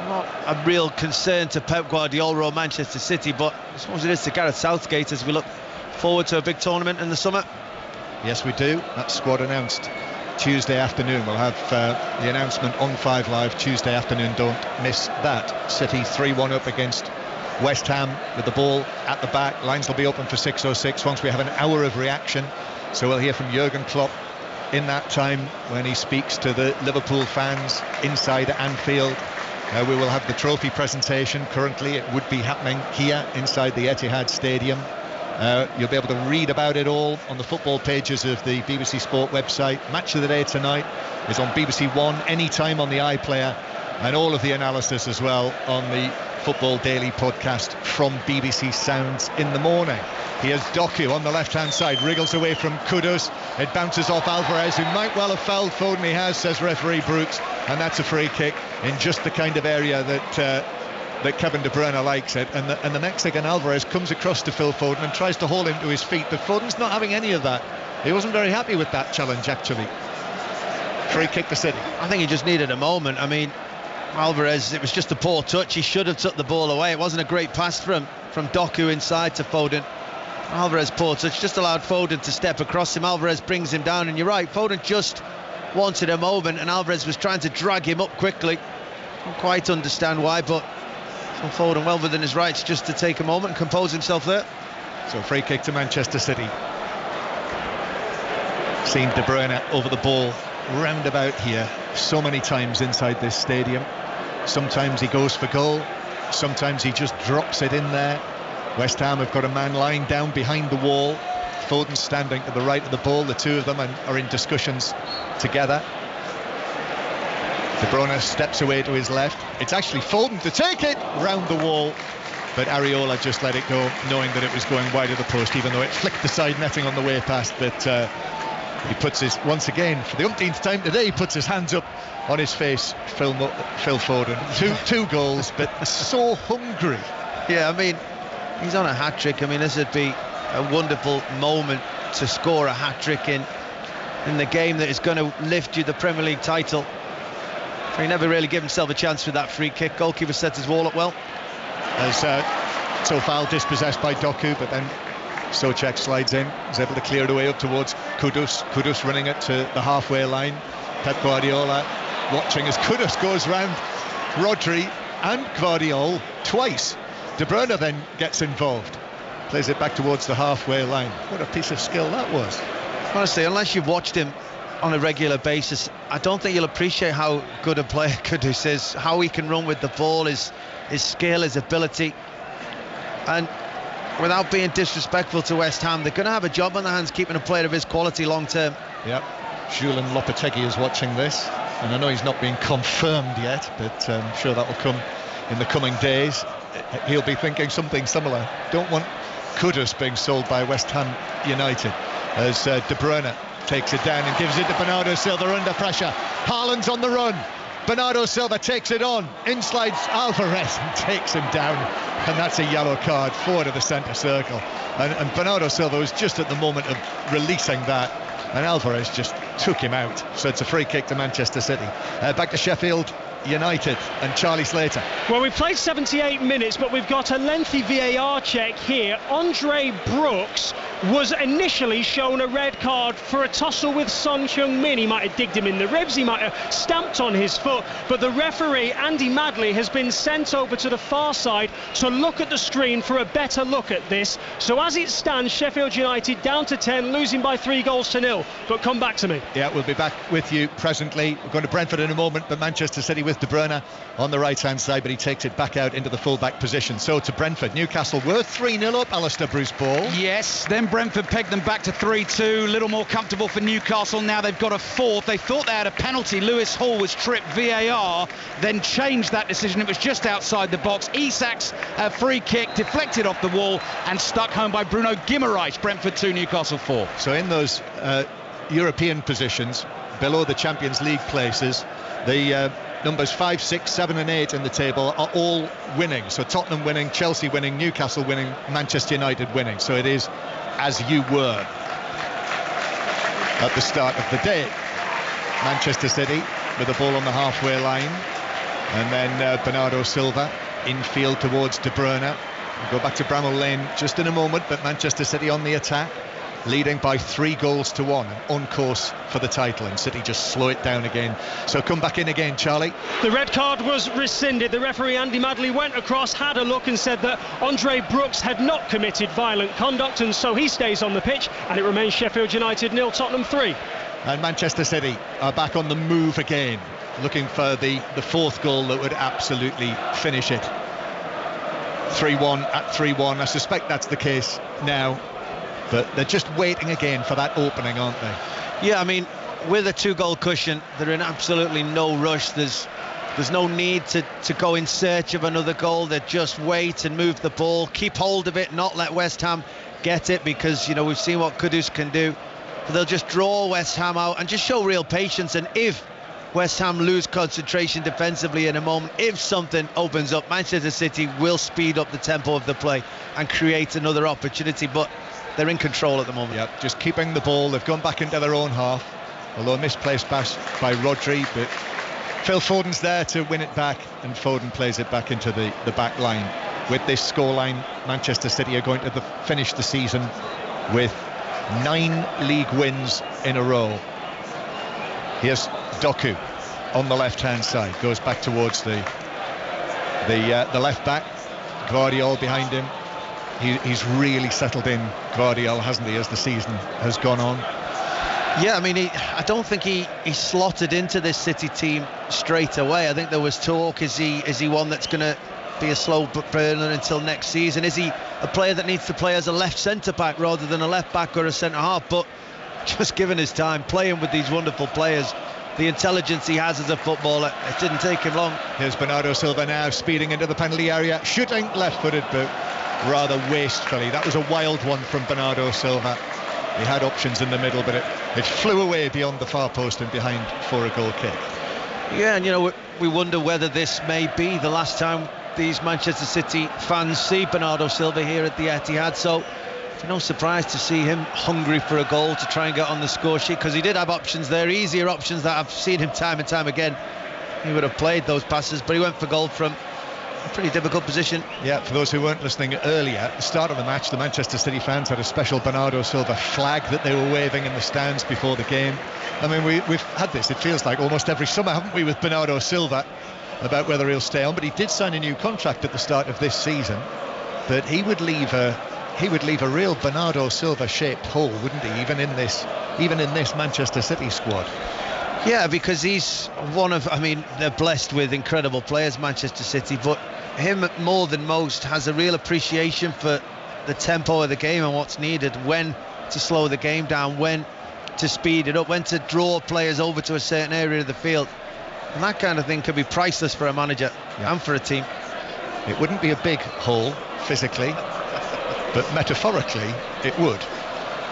not a real concern to Pep Guardiola or Manchester City, but I suppose it is to Gareth Southgate as we look forward to a big tournament in the summer. Yes, we do. That squad announced Tuesday afternoon. We'll have the announcement on 5 Live Tuesday afternoon. Don't miss that. City 3-1 up against West Ham with the ball at the back. Lines will be open for 6:06 once we have an hour of reaction. So we'll hear from Jurgen Klopp in that time when he speaks to the Liverpool fans inside Anfield. We will have the trophy presentation. Currently it would be happening here inside the Etihad Stadium. You'll be able to read about it all on the football pages of the BBC Sport website. Match of the day tonight is on BBC One, anytime on the iPlayer, and all of the analysis as well on the Football Daily podcast from BBC Sounds in the morning. Here's Doku on the left-hand side, wriggles away from Kudus. It bounces off Alvarez, who might well have fouled Foden. He has, says referee Brooks, and that's a free kick in just the kind of area that Kevin De Bruyne likes it, and the Mexican Alvarez comes across to Phil Foden and tries to haul him to his feet, but Foden's not having any of that. He wasn't very happy with that challenge, actually. Free kick to City. I think he just needed a moment. I mean, Alvarez, it was just a poor touch. He should have took the ball away. It wasn't a great pass from Doku inside to Foden. Alvarez, poor touch, just allowed Foden to step across him. Alvarez brings him down, and you're right, Foden just wanted a moment, and Alvarez was trying to drag him up quickly. Don't quite understand why, but Foden well within his rights just to take a moment and compose himself there. So free kick to Manchester City. Seen De Bruyne over the ball roundabout here so many times inside this stadium. Sometimes he goes for goal, sometimes he just drops it in there. West Ham have got a man lying down behind the wall. Foden standing to the right of the ball. The two of them are in discussions together. De Bruyne steps away to his left. It's actually Foden to take it round the wall, but Areola just let it go, knowing that it was going wide of the post, even though it flicked the side netting on the way past. That he puts his, once again for the umpteenth time today, he puts his hands up on his face. Phil Foden, two goals, but so hungry. Yeah, I mean, he's on a hat-trick. I mean, this would be a wonderful moment to score a hat-trick in the game that is going to lift you the Premier League title. He never really gave himself a chance with that free kick. Goalkeeper set his wall up well. As so foul dispossessed by Doku, but then Souček slides in, is able to clear it away up towards Kudus. Kudus running it to the halfway line. Pep Guardiola watching as Kudus goes round Rodri and Guardiola twice. De Bruyne then gets involved, plays it back towards the halfway line. What a piece of skill that was. Honestly, unless you've watched him on a regular basis, I don't think you'll appreciate how good a player Kudus is, how he can run with the ball, his skill, his ability. And without being disrespectful to West Ham, they're going to have a job on their hands keeping a player of his quality long term. Yep. Julian Lopetegui is watching this, and I know he's not been confirmed yet, but I'm sure that will come in the coming days. He'll be thinking something similar. Don't want Kudus being sold by West Ham United, as De Bruyne takes it down and gives it to Bernardo Silva under pressure. Haaland's on the run. Bernardo Silva takes it on. In slides Alvarez and takes him down. And that's a yellow card forward of the centre circle. And Bernardo Silva was just at the moment of releasing that. And Alvarez just took him out. So it's a free kick to Manchester City. Back to Sheffield United and Charlie Slater. Well, we've played 78 minutes, but we've got a lengthy VAR check here. Andre Brooks was initially shown a red card for a tussle with Son Heung-min. He might have digged him in the ribs, he might have stamped on his foot, but the referee, Andy Madley, has been sent over to the far side to look at the screen for a better look at this. So as it stands, Sheffield United down to 10, losing by 3-0. But come back to me. Yeah, we'll be back with you presently. We're going to Brentford in a moment, but Manchester City with De Bruyne on the right hand side, but he takes it back out into the full back position. So to Brentford, Newcastle were 3-0 up, Alistair Bruce Ball. Yes, then Brentford pegged them back to 3-2, a little more comfortable for Newcastle. Now they've got a fourth. They thought they had a penalty. Lewis Hall was tripped. VAR then changed that decision. It was just outside the box. Isak's free kick deflected off the wall and stuck home by Bruno Guimaraes. Brentford 2, Newcastle 4. So in those European positions below the Champions League places, the numbers 5, 6, 7 and 8 in the table are all winning. So Tottenham winning, Chelsea winning, Newcastle winning, Manchester United winning. So it is as you were at the start of the day. Manchester City with the ball on the halfway line, and then Bernardo Silva infield towards De Bruyne. We'll go back to Bramall Lane just in a moment, but Manchester City on the attack, leading by 3-1 and on course for the title, and City just slow it down again. So come back in again, Charlie. The red card was rescinded. The referee Andy Madley went across, had a look and said that Andre Brooks had not committed violent conduct, and so he stays on the pitch, and it remains Sheffield United 0, Tottenham 3. And Manchester City are back on the move again, looking for the fourth goal that would absolutely finish it. 3-1 at 3-1. I suspect that's the case now, but they're just waiting again for that opening, aren't they? Yeah, I mean, with a 2-goal cushion, they're in absolutely no rush. There's no need to go in search of another goal. They just wait and move the ball, keep hold of it, not let West Ham get it, because, you know, we've seen what Kudus can do. But they'll just draw West Ham out and just show real patience. And if West Ham lose concentration defensively in a moment, if something opens up, Manchester City will speed up the tempo of the play and create another opportunity. But they're in control at the moment. Yeah, just keeping the ball. They've gone back into their own half, although a misplaced pass by Rodri, but Phil Foden's there to win it back, and Foden plays it back into the back line. With this scoreline, Manchester City are going to finish the season with 9 league wins in a row. Here's Doku on the left hand side, goes back towards the left back. Guardiola behind him. He's really settled in, Guardiola, hasn't he, as the season has gone on? Yeah, I mean, I don't think he slotted into this City team straight away. I think there was talk, is he one that's going to be a slow burner until next season? Is he a player that needs to play as a left centre-back rather than a left-back or a centre-half? But just given his time, playing with these wonderful players, the intelligence he has as a footballer, it didn't take him long. Here's Bernardo Silva now, speeding into the penalty area, shooting left-footed, but rather wastefully. That was a wild one from Bernardo Silva. He had options in the middle, but it flew away beyond the far post and behind for a goal kick. Yeah, and you know, we wonder whether this may be the last time these Manchester City fans see Bernardo Silva here at the Etihad. So no surprise to see him hungry for a goal to try and get on the score sheet, because he did have options there, easier options that I've seen him time and time again. He would have played those passes, but he went for goal from pretty difficult position. Yeah, for those who weren't listening earlier, at the start of the match, the Manchester City fans had a special Bernardo Silva flag that they were waving in the stands before the game. I mean, we've had this, it feels like, almost every summer, haven't we, with Bernardo Silva, about whether he'll stay on. But he did sign a new contract at the start of this season, but he would leave a real Bernardo Silva shaped hole, wouldn't he, even in this Manchester City squad. Yeah, because he's one of, I mean, they're blessed with incredible players, Manchester City, but him more than most has a real appreciation for the tempo of the game and what's needed, when to slow the game down, when to speed it up, when to draw players over to a certain area of the field. And that kind of thing could be priceless for a manager and for a team. It wouldn't be a big hole physically, but metaphorically it would.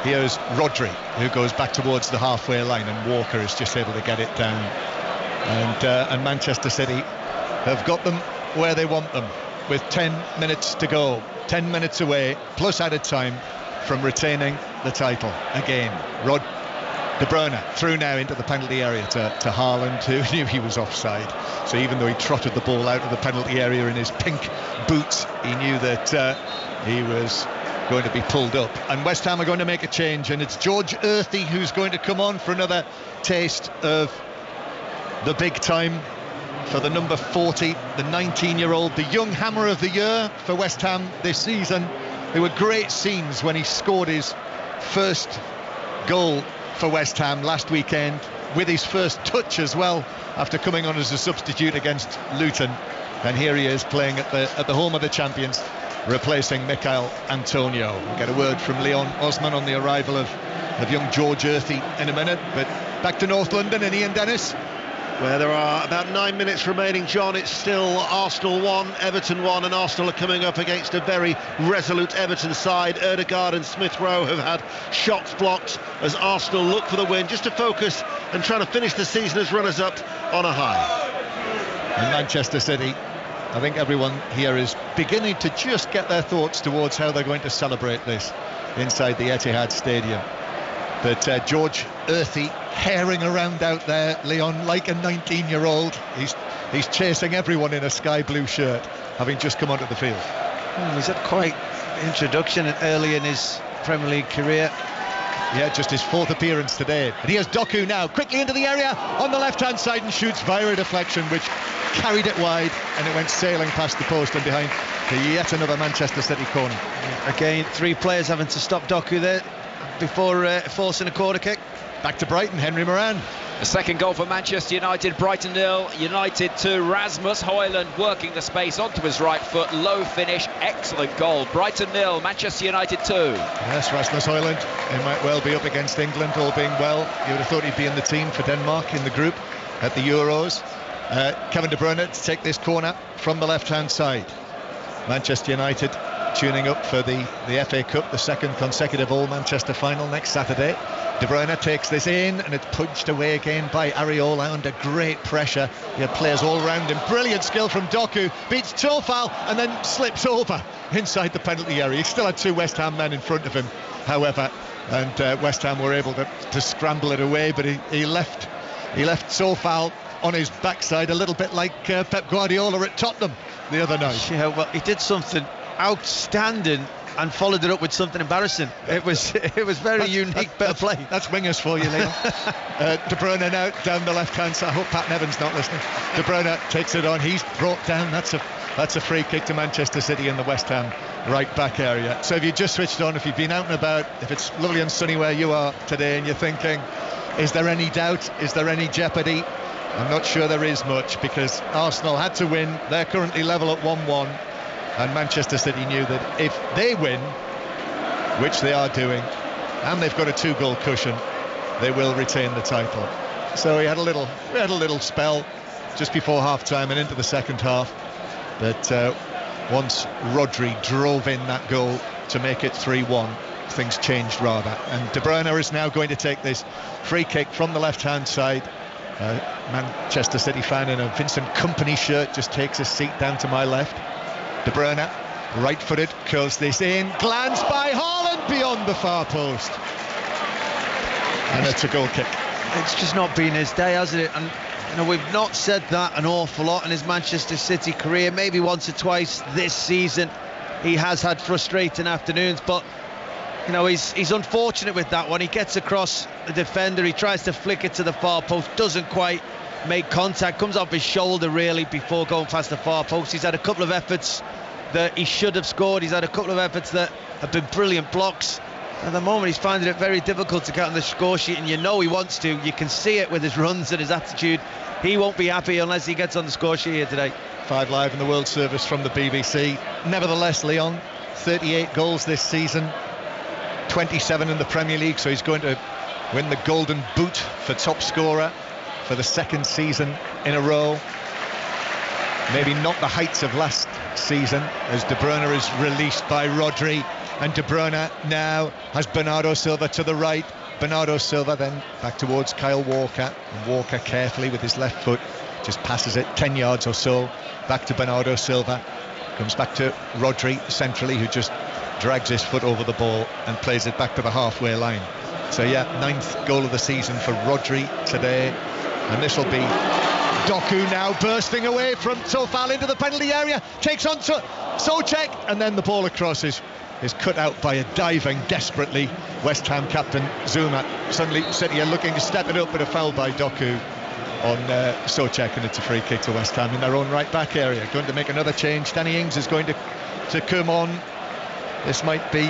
Here's Rodri, who goes back towards the halfway line, and Walker is just able to get it down. And Manchester City have got them where they want them, with 10 minutes to go, 10 minutes away, plus added time, from retaining the title again. De Bruyne through now into the penalty area to Haaland, who knew he was offside. So even though he trotted the ball out of the penalty area in his pink boots, he knew that he was going to be pulled up. And West Ham are going to make a change, and it's George Earthy who's going to come on for another taste of the big time for the number 40, the 19-year-old, the young hammer of the year for West Ham this season. There were great scenes when he scored his first goal for West Ham last weekend, with his first touch as well, after coming on as a substitute against Luton. And here he is playing at the home of the champions, replacing Michail Antonio. We'll get a word from Leon Osman on the arrival of young George Earthy in a minute. But back to North London and Ian Dennis, where there are about 9 minutes remaining. John, it's still Arsenal 1, Everton 1, and Arsenal are coming up against a very resolute Everton side. Ødegaard and Smith Rowe have had shots blocked as Arsenal look for the win, just to focus and trying to finish the season as runners-up on a high. In Manchester City, I think everyone here is beginning to just get their thoughts towards how they're going to celebrate this inside the Etihad Stadium. But George Earthy herring around out there, Leon, like a 19-year-old. He's chasing everyone in a sky blue shirt, having just come onto the field. He's had quite introduction early in his Premier League career. Yeah, just his fourth appearance today. And here's Doku now, quickly into the area on the left-hand side, and shoots via a deflection, which carried it wide, and it went sailing past the post and behind for yet another Manchester City corner. Again, three players having to stop Doku there before forcing a corner kick. Back to Brighton, Henry Moran. The second goal for Manchester United, Brighton 0, United 2. Rasmus Højlund working the space onto his right foot, low finish, excellent goal. Brighton 0, Manchester United 2. Yes, Rasmus Højlund, he might well be up against England, all being well. You would have thought he'd be in the team for Denmark in the group at the Euros. Kevin De Bruyne to take this corner from the left-hand side. Manchester United tuning up for the FA Cup, the second consecutive All-Manchester final next Saturday. De Bruyne takes this in, and it's punched away again by Areola under great pressure. He had players all round him. Brilliant skill from Doku, beats Tofal and then slips over inside the penalty area. He still had two West Ham men in front of him, however, and West Ham were able to scramble it away, but he left Tofal on his backside, a little bit like Pep Guardiola at Tottenham the other night. Yeah, well, he did something outstanding and followed it up with something embarrassing. It was very unique bit of play. That's wingers for you, Leon. De Bruyne now down the left-hand side. I hope Pat Nevin's not listening. De Bruyne takes it on. He's brought down. That's a free kick to Manchester City in the West Ham right back area. So if you just switched on, if you've been out and about, if it's lovely and sunny where you are today, and you're thinking, is there any doubt? Is there any jeopardy? I'm not sure there is much, because Arsenal had to win. They're currently level at 1-1. And Manchester City knew that if they win, which they are doing, and they've got a 2-goal cushion, they will retain the title. So we had a little spell just before half-time and into the second half. But once Rodri drove in that goal to make it 3-1, things changed rather. And De Bruyne is now going to take this free kick from the left-hand side. Manchester City fan in a Vincent Kompany shirt just takes a seat down to my left. De Bruyne, right-footed, curls this in, glanced by Haaland beyond the far post. And it's a goal kick. It's just not been his day, hasn't it? And You know, we've not said that an awful lot in his Manchester City career. Maybe once or twice this season he has had frustrating afternoons, but you know, he's unfortunate with that one. He gets across the defender, he tries to flick it to the far post, doesn't quite make contact, comes off his shoulder really before going past the far post. He's had a couple of efforts that he should have scored. He's had a couple of efforts that have been brilliant blocks. At the moment he's finding it very difficult to get on the score sheet, and you know he wants to. You can see it with his runs and his attitude. He won't be happy unless he gets on the score sheet here today. 5 Live in the World Service from the BBC. Nevertheless, Leon, 38 goals this season, 27 in the Premier League, so he's going to win the Golden Boot for top scorer for the second season in a row. Maybe not the heights of last season, as De Bruyne is released by Rodri, and De Bruyne now has Bernardo Silva to the right. Bernardo Silva then back towards Kyle Walker, and Walker carefully with his left foot just passes it 10 yards or so back to Bernardo Silva. Comes back to Rodri centrally, who just drags his foot over the ball and plays it back to the halfway line. So yeah, 9th goal of the season for Rodri today, and this will be Doku now bursting away from Sofal into the penalty area, takes on to Souček, and then the ball across is cut out by a diving, desperately West Ham captain Zuma. Suddenly City are looking to step it up, but a foul by Doku on Souček, and it's a free kick to West Ham in their own right back area. Going to make another change. Danny Ings is going to come on. This might be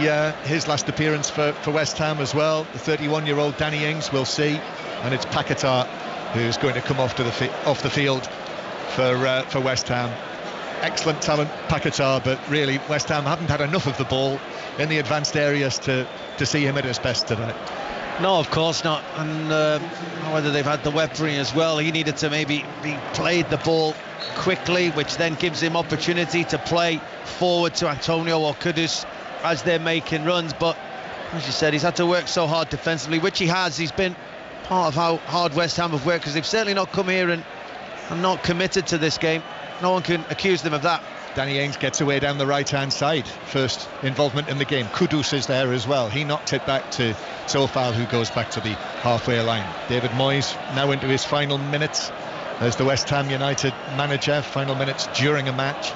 his last appearance for West Ham as well. The 31-year-old Danny Ings, we'll see, and it's Paquetá who's going to come off the field for West Ham. Excellent talent, Paquetá, but really West Ham haven't had enough of the ball in the advanced areas to see him at his best today. No, of course not. And whether they've had the weaponry as well, he needed to maybe be played the ball quickly, which then gives him opportunity to play forward to Antonio or Kudus as they're making runs. But as you said, he's had to work so hard defensively, which he has. He's been part of how hard West Ham have worked, because they've certainly not come here and not committed to this game. No one can accuse them of that. Danny Ings gets away down the right-hand side. First involvement in the game. Kudus is there as well. He knocked it back to Sofal, who goes back to the halfway line. David Moyes now into his final minutes as the West Ham United manager. Final minutes during a match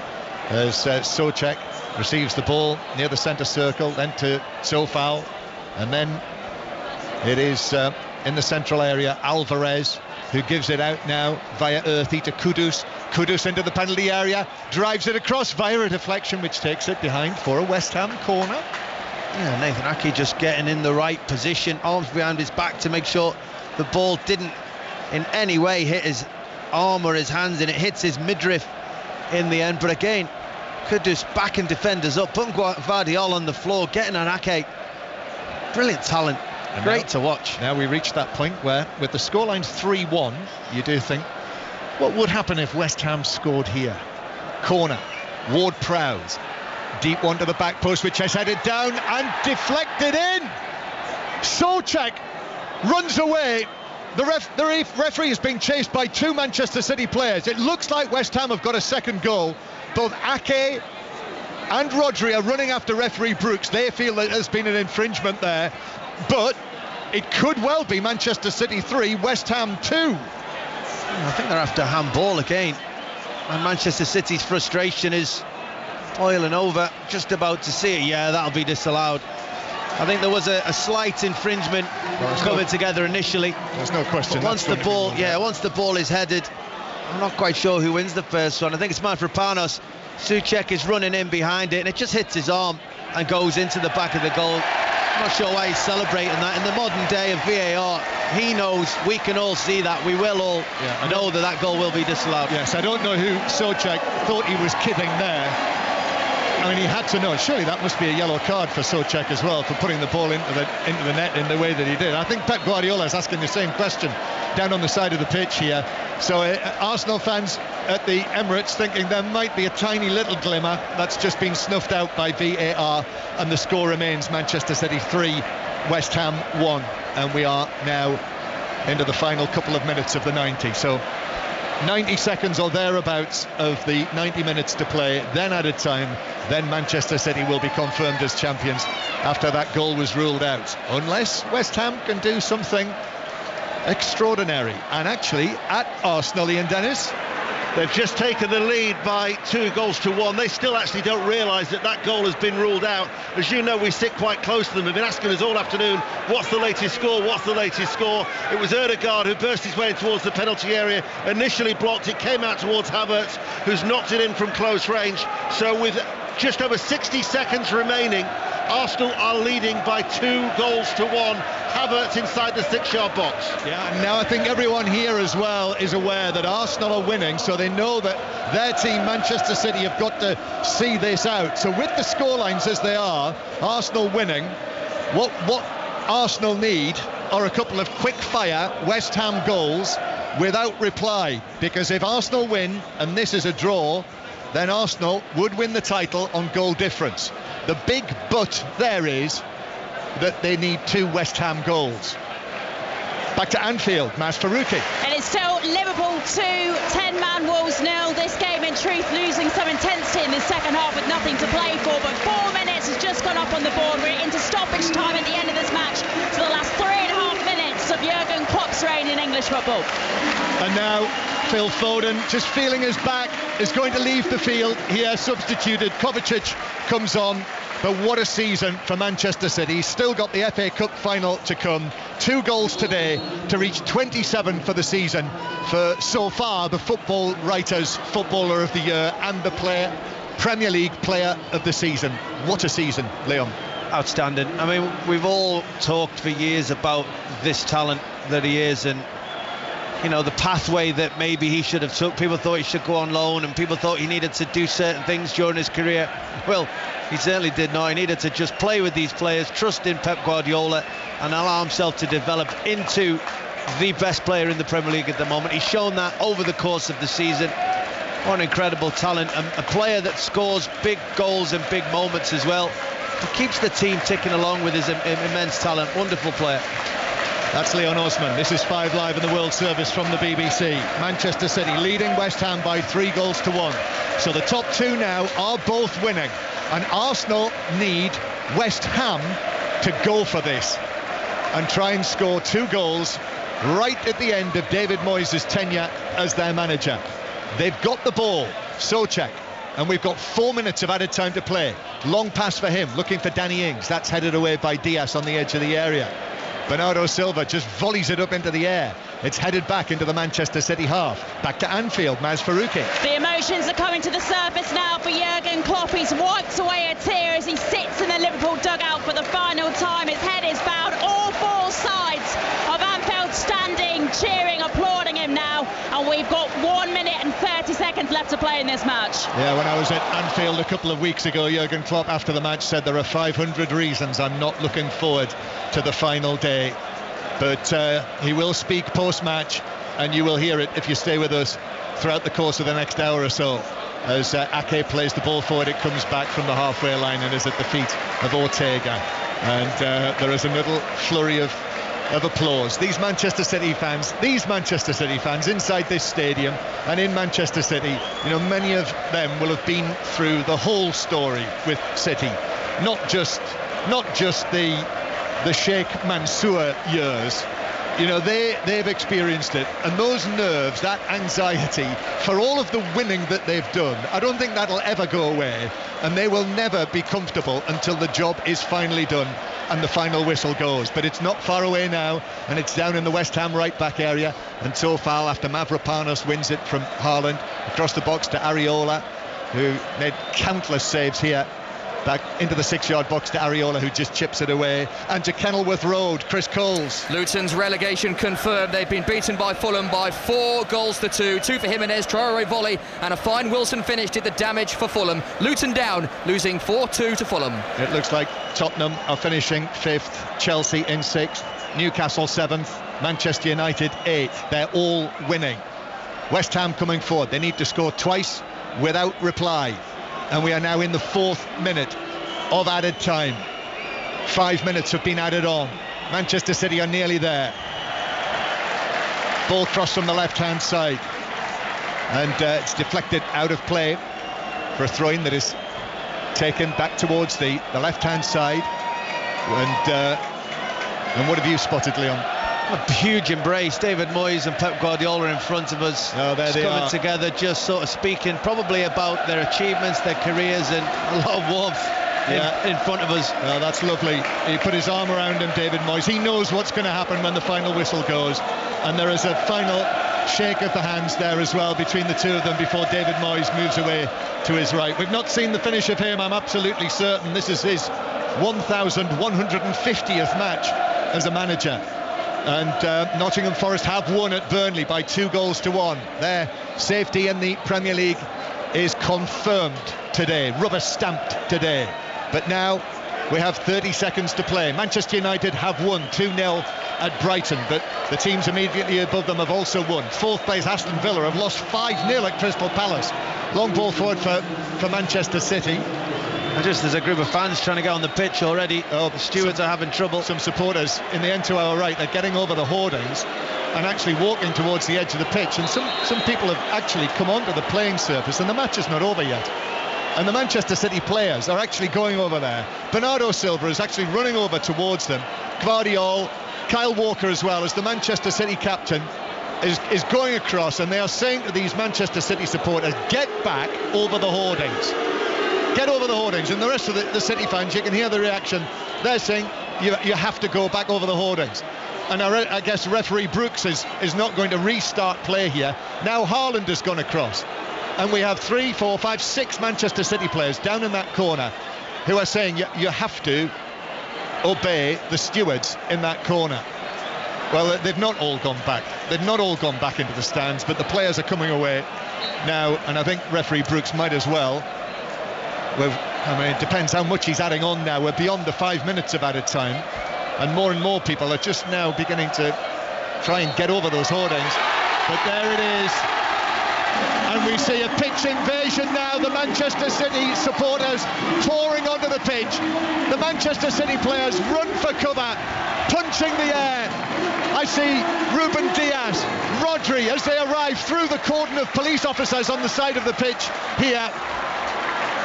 as Souček receives the ball near the centre circle, then to Sofal, and then it is in the central area Alvarez who gives it out now via Earthy to Kudus. Kudus into the penalty area, drives it across via a deflection, which takes it behind for a West Ham corner. Yeah, Nathan Ake just getting in the right position, arms behind his back to make sure the ball didn't in any way hit his arm or his hands, and it hits his midriff in the end. But again, Kudus backing defenders up, putting Gvardiol on the floor, getting an Ake. Brilliant talent. And great to watch. Now we reach that point where, with the scoreline 3-1, you do think, what would happen if West Ham scored here? Corner, Ward-Prowse, deep one to the back post, which has headed down and deflected in. Souček runs away. The referee is being chased by 2 Manchester City players. It looks like West Ham have got a second goal. Both Ake and Rodri are running after referee Brooks. They feel that there's been an infringement there, but it could well be Manchester City 3, West Ham 2. I think they're after handball again, and Manchester City's frustration is boiling over. Just about to see it. Yeah, that'll be disallowed. I think there was a slight infringement coming together initially. There's no question. But once the ball is headed, I'm not quite sure who wins the first one. I think it's Mavropanos. Souček is running in behind it, and it just hits his arm and goes into the back of the goal. I'm not sure why he's celebrating that. In the modern day of VAR, he knows, we can all see that, we will all know that goal will be disallowed. Yes, I don't know who Souček thought he was kidding there. I mean, he had to know. Surely that must be a yellow card for Souček as well, for putting the ball into the net in the way that he did. I think Pep Guardiola is asking the same question down on the side of the pitch here. So Arsenal fans at the Emirates thinking there might be a tiny little glimmer. That's just been snuffed out by VAR, and the score remains Manchester City 3, West Ham 1, and we are now into the final couple of minutes of the 90. So 90 seconds or thereabouts of the 90 minutes to play, then added time, then Manchester City will be confirmed as champions after that goal was ruled out, unless West Ham can do something extraordinary. And actually, at Arsenal, Ian Dennis, they've just taken the lead by 2-1. They still actually don't realise that goal has been ruled out. As you know, we sit quite close to them. They've been asking us all afternoon, what's the latest score? What's the latest score? It was Ødegaard who burst his way towards the penalty area, initially blocked it, came out towards Havertz, who's knocked it in from close range. So with just over 60 seconds remaining, Arsenal are leading by 2-1. Havertz inside the 6-yard box. Yeah, and now I think everyone here as well is aware that Arsenal are winning, so they know that their team, Manchester City, have got to see this out. So with the scorelines as they are, Arsenal winning, what Arsenal need are a couple of quick-fire West Ham goals without reply, because if Arsenal win and this is a draw, then Arsenal would win the title on goal difference. The big but there is that they need 2 West Ham goals. Back to Anfield, Maz Faruqi. And it's still Liverpool 2, 10-man Wolves 0. This game, in truth, losing some intensity in the second half with nothing to play for. But 4 minutes has just gone up on the board. We're into stoppage time at the end of this match for the last 3.5 minutes of Jurgen Klopp's reign in English football. And now Phil Foden, just feeling his back, is going to leave the field. He has substituted. Kovacic comes on. But what a season for Manchester City. He's still got the FA Cup final to come. 2 goals today to reach 27 for the season for, so far, the Football Writers Footballer of the Year and the Premier League Player of the Season. What a season, Leon. Outstanding. I mean, we've all talked for years about this talent that he is, and you know, the pathway that maybe he should have took. People thought he should go on loan, and people thought he needed to do certain things during his career. Well, he certainly did not. He needed to just play with these players, trust in Pep Guardiola, and allow himself to develop into the best player in the Premier League at the moment. He's shown that over the course of the season. What an incredible talent, a player that scores big goals and big moments as well. He keeps the team ticking along with his immense talent. Wonderful player. That's Leon Osman. This is 5 Live in the World Service from the BBC. Manchester City leading West Ham by 3-1. So the top 2 now are both winning, and Arsenal need West Ham to go for this and try and score 2 goals right at the end of David Moyes' tenure as their manager. They've got the ball, Souček, and we've got 4 minutes of added time to play. Long pass for him, looking for Danny Ings. That's headed away by Diaz on the edge of the area. Bernardo Silva just volleys it up into the air. It's headed back into the Manchester City half. Back to Anfield, Maz Faruqi. The emotions are coming to the surface now for Jurgen Klopp. He's wiped away a tear as he sits in the Liverpool dugout for the final time. His head is bowed. All 4 sides of Anfield standing, cheering, applauding him now. And we've got 1 minute and 30 seconds left to play in this match. Yeah, when I was at Anfield a couple of weeks ago, Jurgen Klopp, after the match, said there are 500 reasons I'm not looking forward to the final day. But he will speak post-match, and you will hear it if you stay with us throughout the course of the next hour or so. As Ake plays the ball forward, it comes back from the halfway line and is at the feet of Ortega. And there is a little flurry of applause. These Manchester City fans inside this stadium and in Manchester City, you know, many of them will have been through the whole story with City, not just the Sheikh Mansour years. You know, they've experienced it, and those nerves, that anxiety for all of the winning that they've done, I don't think that'll ever go away, and they will never be comfortable until the job is finally done and the final whistle goes. But it's not far away now, and it's down in the West Ham right back area, and Tofal, after Mavropanos wins it from Haaland, across the box to Areola, who made countless saves here. Back into the 6-yard box to Areola, who just chips it away. And to Kenilworth Road, Chris Coles. Luton's relegation confirmed. They've been beaten by Fulham by 4-2. 2 for Jimenez, Traore volley, and a fine Wilson finish did the damage for Fulham. Luton down, losing 4-2 to Fulham. It looks like Tottenham are finishing 5th, Chelsea in 6th, Newcastle 7th, Manchester United 8th. They're all winning. West Ham coming forward. They need to score twice without reply. And we are now in the 4th minute of added time. 5 minutes have been added on. Manchester City are nearly there. Ball crossed from the left-hand side. And it's deflected out of play for a throw-in that is taken back towards the left-hand side. And what have you spotted, Leon? A huge embrace. David Moyes and Pep Guardiola in front of us, coming together, just sort of speaking probably about their achievements, their careers, and a lot of warmth in front of us. Oh, that's lovely. He put his arm around him, David Moyes. He knows what's going to happen when the final whistle goes, and there is a final shake of the hands there as well between the two of them before David Moyes moves away to his right. We've not seen the finish of him. I'm absolutely certain this is his 1,150th match as a manager. And Nottingham Forest have won at Burnley by 2-1. Their safety in the Premier League is confirmed today, rubber stamped today. But now we have 30 seconds to play. Manchester United have won 2-0 at Brighton, but the teams immediately above them have also won. Fourth place Aston Villa have lost 5-0 at Crystal Palace. Long ball forward for Manchester City. And just there's a group of fans trying to get on the pitch already. Oh, the stewards are having trouble. Some supporters in the end to our right, they're getting over the hoardings and actually walking towards the edge of the pitch. And some people have actually come onto the playing surface, and the match is not over yet. And the Manchester City players are actually going over there. Bernardo Silva is actually running over towards them. Gvardiol, Kyle Walker as well as the Manchester City captain is going across, and they are saying to these Manchester City supporters, get back over the hoardings. Get over the hoardings. And the rest of the City fans, you can hear the reaction. They're saying you have to go back over the hoardings. And I guess referee Brooks is not going to restart play here. Now Haaland has gone across. And we have 3, 4, 5, 6 Manchester City players down in that corner who are saying you have to obey the stewards in that corner. Well, they've not all gone back. They've not all gone back into the stands, but the players are coming away now, and I think referee Brooks might as well. It depends how much he's adding on now. We're beyond the 5 minutes of added time, and more people are just now beginning to try and get over those hoardings. But there it is. And we see a pitch invasion now. The Manchester City supporters pouring onto the pitch. The Manchester City players run for cover, punching the air. I see Ruben Diaz, Rodri, as they arrive through the cordon of police officers on the side of the pitch here.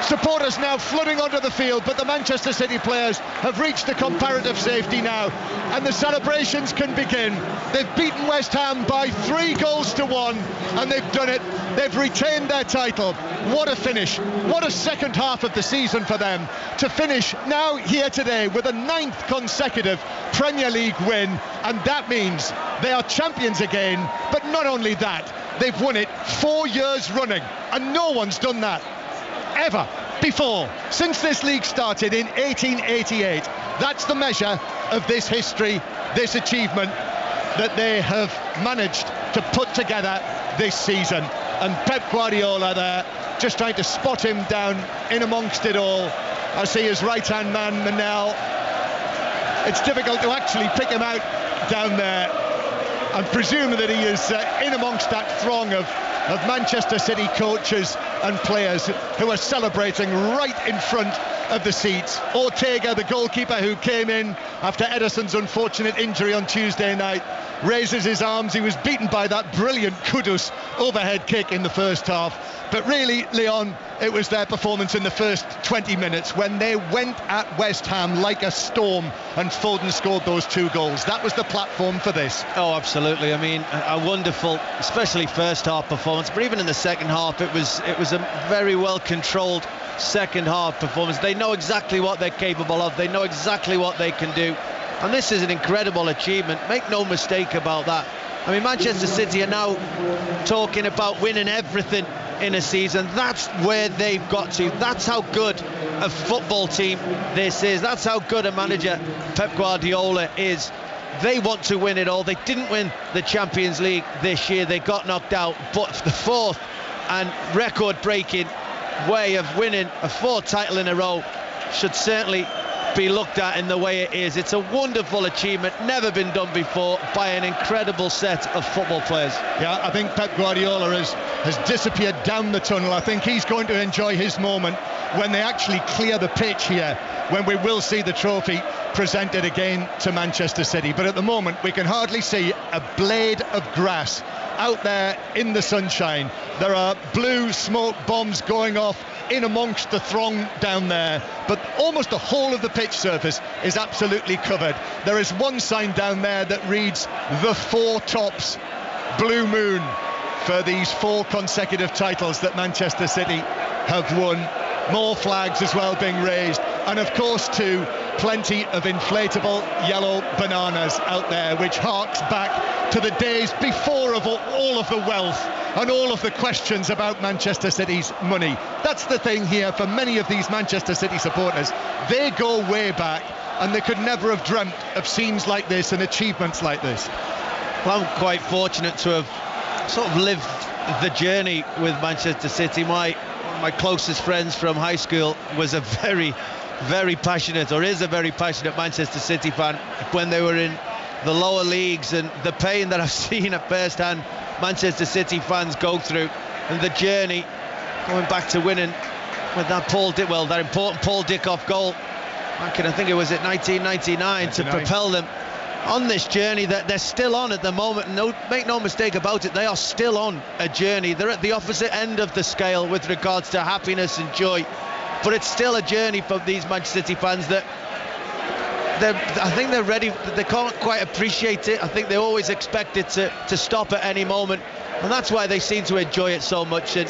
Supporters now flooding onto the field, but the Manchester City players have reached the comparative safety now, and the celebrations can begin. They've beaten West Ham by 3-1, and they've done it. They've retained their title. What a finish. What a second half of the season for them, to finish now here today with a 9th consecutive Premier League win, and that means they are champions again. But not only that, they've won it 4 years running, and no one's done that ever before since this league started in 1888. That's the measure of this history, this achievement that they have managed to put together this season. And Pep Guardiola there, just trying to spot him down in amongst it all. I see his right-hand man, Manel. It's difficult to actually pick him out down there. I'm presuming that he is in amongst that throng of Manchester City coaches and players who are celebrating right in front of the seats. Ortega, the goalkeeper who came in after Ederson's unfortunate injury on Tuesday night, raises his arms. He was beaten by that brilliant Kudus overhead kick in the first half. But really, Leon, it was their performance in the first 20 minutes when they went at West Ham like a storm, and Foden scored those 2 goals. That was the platform for this. Oh, absolutely. I mean, a wonderful, especially first half performance, but even in the second half, it was a very well controlled second half performance. They know exactly what they're capable of. They know exactly what they can do. And this is an incredible achievement. Make no mistake about that. I mean, Manchester City are now talking about winning everything in a season. That's where they've got to. That's how good a football team this is. That's how good a manager Pep Guardiola is. They want to win it all. They didn't win the Champions League this year. They got knocked out. But the 4th and record-breaking way of winning a 4th title in a row should certainly be looked at in the way it is. It's a wonderful achievement, never been done before by an incredible set of football players. Yeah, I think Pep Guardiola has disappeared down the tunnel. I think he's going to enjoy his moment when they actually clear the pitch here, when we will see the trophy presented again to Manchester City. But at the moment we can hardly see a blade of grass out there in the sunshine. There are blue smoke bombs going off in amongst the throng down there, but almost the whole of the pitch surface is absolutely covered. There is one sign down there that reads "The Four Tops Blue Moon" for these 4 consecutive titles that Manchester City have won. More flags as well being raised, and of course too, plenty of inflatable yellow bananas out there, which harks back to the days before of all of the wealth and all of the questions about Manchester City's money. That's the thing here for many of these Manchester City supporters. They go way back, and they could never have dreamt of scenes like this and achievements like this. Well, I'm quite fortunate to have sort of lived the journey with Manchester City. My closest friends from high school was a very, very passionate, or is a very passionate Manchester City fan when they were in the lower leagues, and the pain that I've seen at first hand Manchester City fans go through, and the journey going back to winning with that that important Paul Dickoff goal back in, I think it was at 1999, to propel them on this journey that they're still on at the moment. And make no mistake about it, they are still on a journey. They're at the opposite end of the scale with regards to happiness and joy, but it's still a journey for these Manchester City fans that I think they're ready. They can't quite appreciate it. I think they always expect it to stop at any moment, and that's why they seem to enjoy it so much. And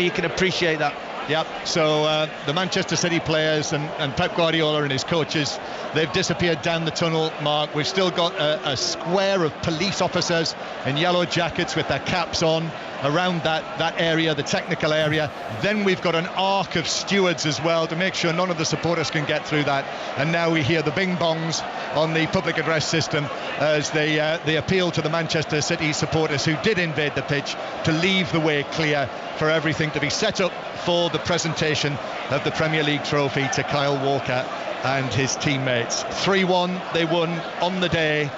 you can appreciate that. Yep, so the Manchester City players and Pep Guardiola and his coaches, they've disappeared down the tunnel, Mark. We've still got a square of police officers in yellow jackets with their caps on around that area, the technical area. Then we've got an arc of stewards as well to make sure none of the supporters can get through that. And now we hear the bing bongs on the public address system as they appeal to the Manchester City supporters who did invade the pitch to leave the way clear for everything to be set up for the presentation of the Premier League trophy to Kyle Walker and his teammates. 3-1 they won on the day,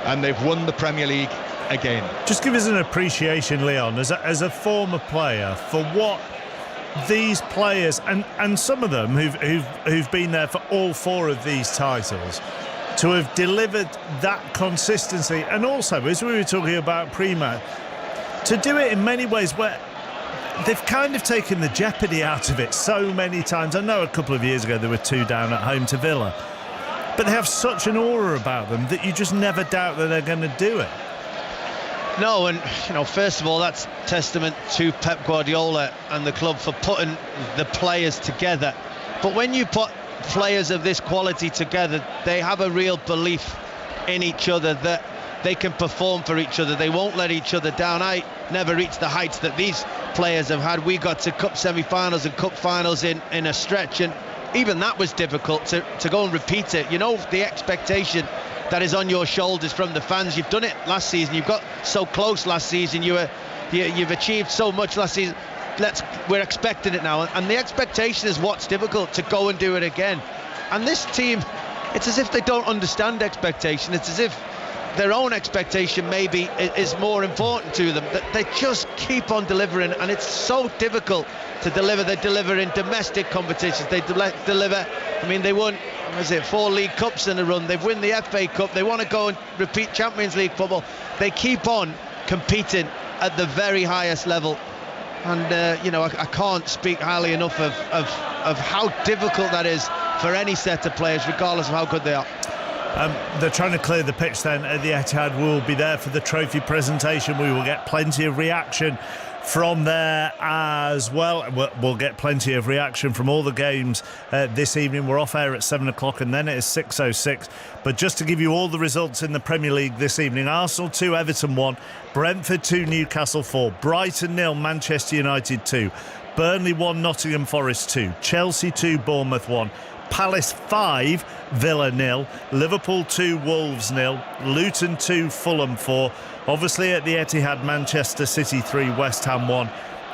and they've won the Premier League again. Just give us an appreciation, Leon, as a former player, for what these players and some of them who've been there for all 4 of these titles, to have delivered that consistency, and also, as we were talking about pre-match, to do it in many ways where they've kind of taken the jeopardy out of it so many times. I know a couple of years ago they were 2 down at home to Villa, but they have such an aura about them that you just never doubt that they're going to do it. No, and first of all, that's testament to Pep Guardiola and the club for putting the players together. But when you put players of this quality together, they have a real belief in each other that they can perform for each other. They won't let each other down. I never reached the heights that these players have had. We got to cup semi-finals and cup finals in a stretch, and even that was difficult to go and repeat it. The expectation that is on your shoulders from the fans. You've done it last season. You've got so close last season. You've achieved so much last season. We're expecting it now, and the expectation is what's difficult, to go and do it again. And this team, it's as if they don't understand expectation. It's as if their own expectation maybe is more important to them. That they just keep on delivering, and it's so difficult to deliver. They deliver in domestic competitions. They deliver. I mean, they won, 4 League Cups in a run. They've won the FA Cup. They want to go and repeat Champions League football. They keep on competing at the very highest level. And I can't speak highly enough of how difficult that is for any set of players, regardless of how good they are. They're trying to clear the pitch then at the Etihad. We'll be there for the trophy presentation. We will get plenty of reaction from there as well. We'll get plenty of reaction from all the games this evening. We're off air at 7 o'clock, and then it is 6:06. But just to give you all the results in the Premier League this evening: Arsenal 2, Everton 1, Brentford 2, Newcastle 4, Brighton 0, Manchester United 2, Burnley 1, Nottingham Forest 2, Chelsea 2, Bournemouth 1, Palace 5, Villa 0, Liverpool 2, Wolves 0, Luton 2, Fulham 4. Obviously at the Etihad, Manchester City 3, West Ham 1,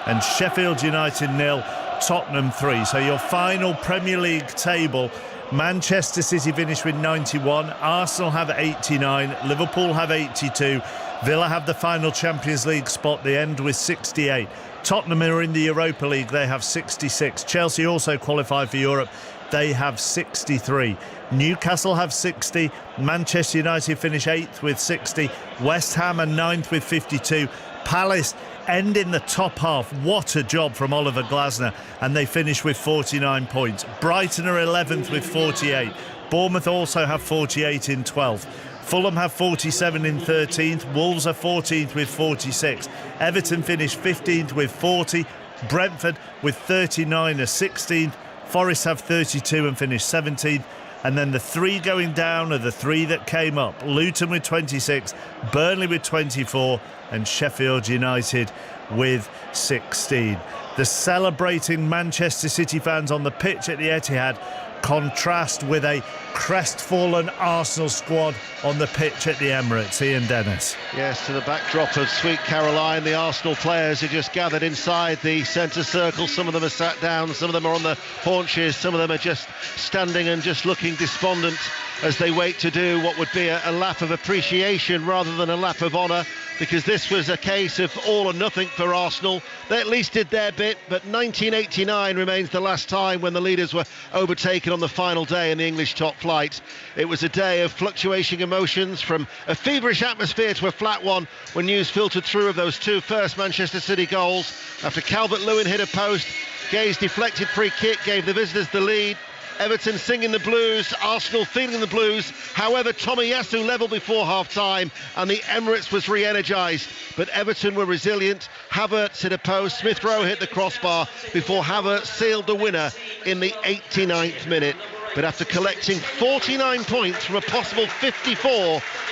and Sheffield United 0, Tottenham 3. So your final Premier League table: Manchester City finished with 91, Arsenal have 89, Liverpool have 82, Villa have the final Champions League spot, they end with 68. Tottenham are in the Europa League, they have 66. Chelsea also qualified for Europe, they have 63. Newcastle have 60. Manchester United finish 8th with 60. West Ham are 9th with 52. Palace end in the top half. What a job from Oliver Glasner, and they finish with 49 points. Brighton are 11th with 48. Bournemouth also have 48 in 12th. Fulham have 47 in 13th. Wolves are 14th with 46. Everton finish 15th with 40. Brentford with 39 are 16th. Forest have 32 and finish 17th. And then the three going down are the three that came up. Luton with 26, Burnley with 24, and Sheffield United with 16. The celebrating Manchester City fans on the pitch at the Etihad contrast with a crestfallen Arsenal squad on the pitch at the Emirates. Ian Dennis. Yes, to the backdrop of Sweet Caroline, the Arsenal players are just gathered inside the centre circle. Some of them are sat down, some of them are on the haunches, some of them are just standing and just looking despondent as they wait to do what would be a lap of appreciation rather than a lap of honour, because this was a case of all or nothing for Arsenal. They at least did their bit, but 1989 remains the last time when the leaders were overtaken on the final day in the English top flight. It was a day of fluctuating emotions, from a feverish atmosphere to a flat one when news filtered through of those two first Manchester City goals. After Calvert-Lewin hit a post, Gay's deflected free kick gave the visitors the lead. Everton singing the blues, Arsenal feeling the blues. However, Tomiyasu levelled before half-time and the Emirates was re-energised. But Everton were resilient. Havertz hit a post, Smith Rowe hit the crossbar before Havertz sealed the winner in the 89th minute. But after collecting 49 points from a possible 54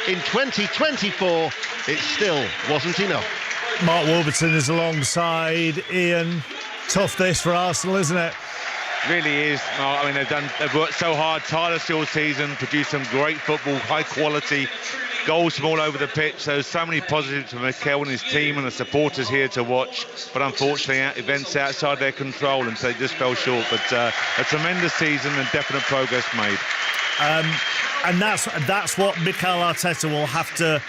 in 2024, it still wasn't enough. Mark Warburton is alongside Ian. Tough this for Arsenal, isn't it? Really is. I mean, they've worked so hard, tirelessly all season, produced some great football, high quality goals from all over the pitch. So many positives for Mikel and his team and the supporters here to watch. But unfortunately, events outside their control, and so they just fell short. But a tremendous season and definite progress made. And that's what Mikel Arteta will have to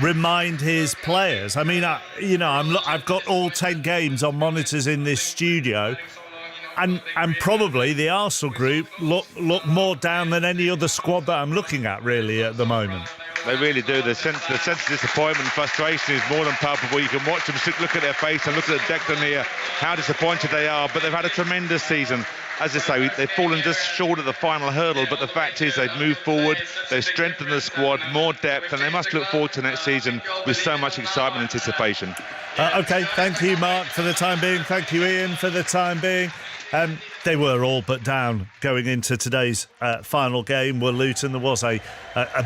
remind his players. I mean, I've got all 10 games on monitors in this studio. And probably the Arsenal group look more down than any other squad that I'm looking at really at the moment. They really do. The sense of disappointment and frustration is more than palpable. You can watch them look at their face and look at the Declan here, how disappointed they are. But they've had a tremendous season. As I say, they've fallen just short of the final hurdle, but the fact is they've moved forward, they've strengthened the squad, more depth, and they must look forward to next season with so much excitement and anticipation. OK, thank you, Mark, for the time being. Thank you, Ian, for the time being. They were all but down going into today's final game. Were Luton. There was a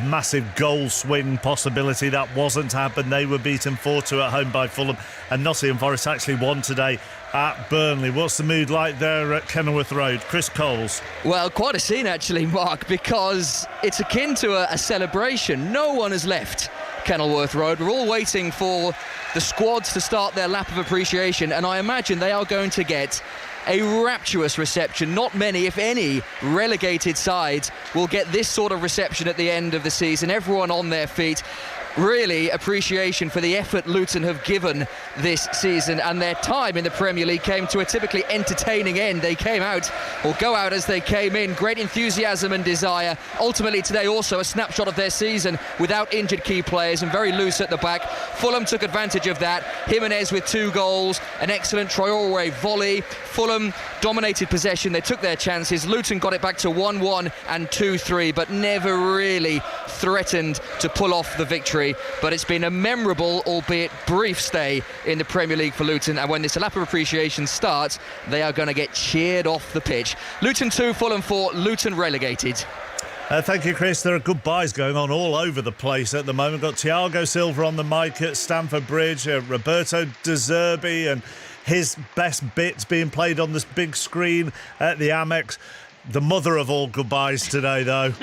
massive goal swing possibility that wasn't to happen. They were beaten 4-2 at home by Fulham, and Nottingham Forest actually won today at Burnley. What's the mood like there at Kenilworth Road? Chris Coles. Well, quite a scene actually, Mark, because it's akin to a celebration. No one has left Kenilworth Road. We're all waiting for the squads to start their lap of appreciation, and I imagine they are going to get a rapturous reception. Not many, if any, relegated sides will get this sort of reception at the end of the season. Everyone on their feet. Really appreciation for the effort Luton have given this season, and their time in the Premier League came to a typically entertaining end. They came out, or go out as they came in. Great enthusiasm and desire. Ultimately today also a snapshot of their season without injured key players and very loose at the back. Fulham took advantage of that. Jimenez with 2 goals, an excellent Traore volley. Fulham dominated possession. They took their chances. Luton got it back to 1-1 and 2-3, but never really threatened to pull off the victory. But it's been a memorable, albeit brief, stay in the Premier League for Luton, and when this lap of appreciation starts, they are going to get cheered off the pitch. Luton 2, Fulham 4, Luton relegated. Thank you, Chris. There are goodbyes going on all over the place at the moment. Got Thiago Silva on the mic at Stamford Bridge, Roberto De Zerbi and his best bits being played on this big screen at the Amex. The mother of all goodbyes today, though,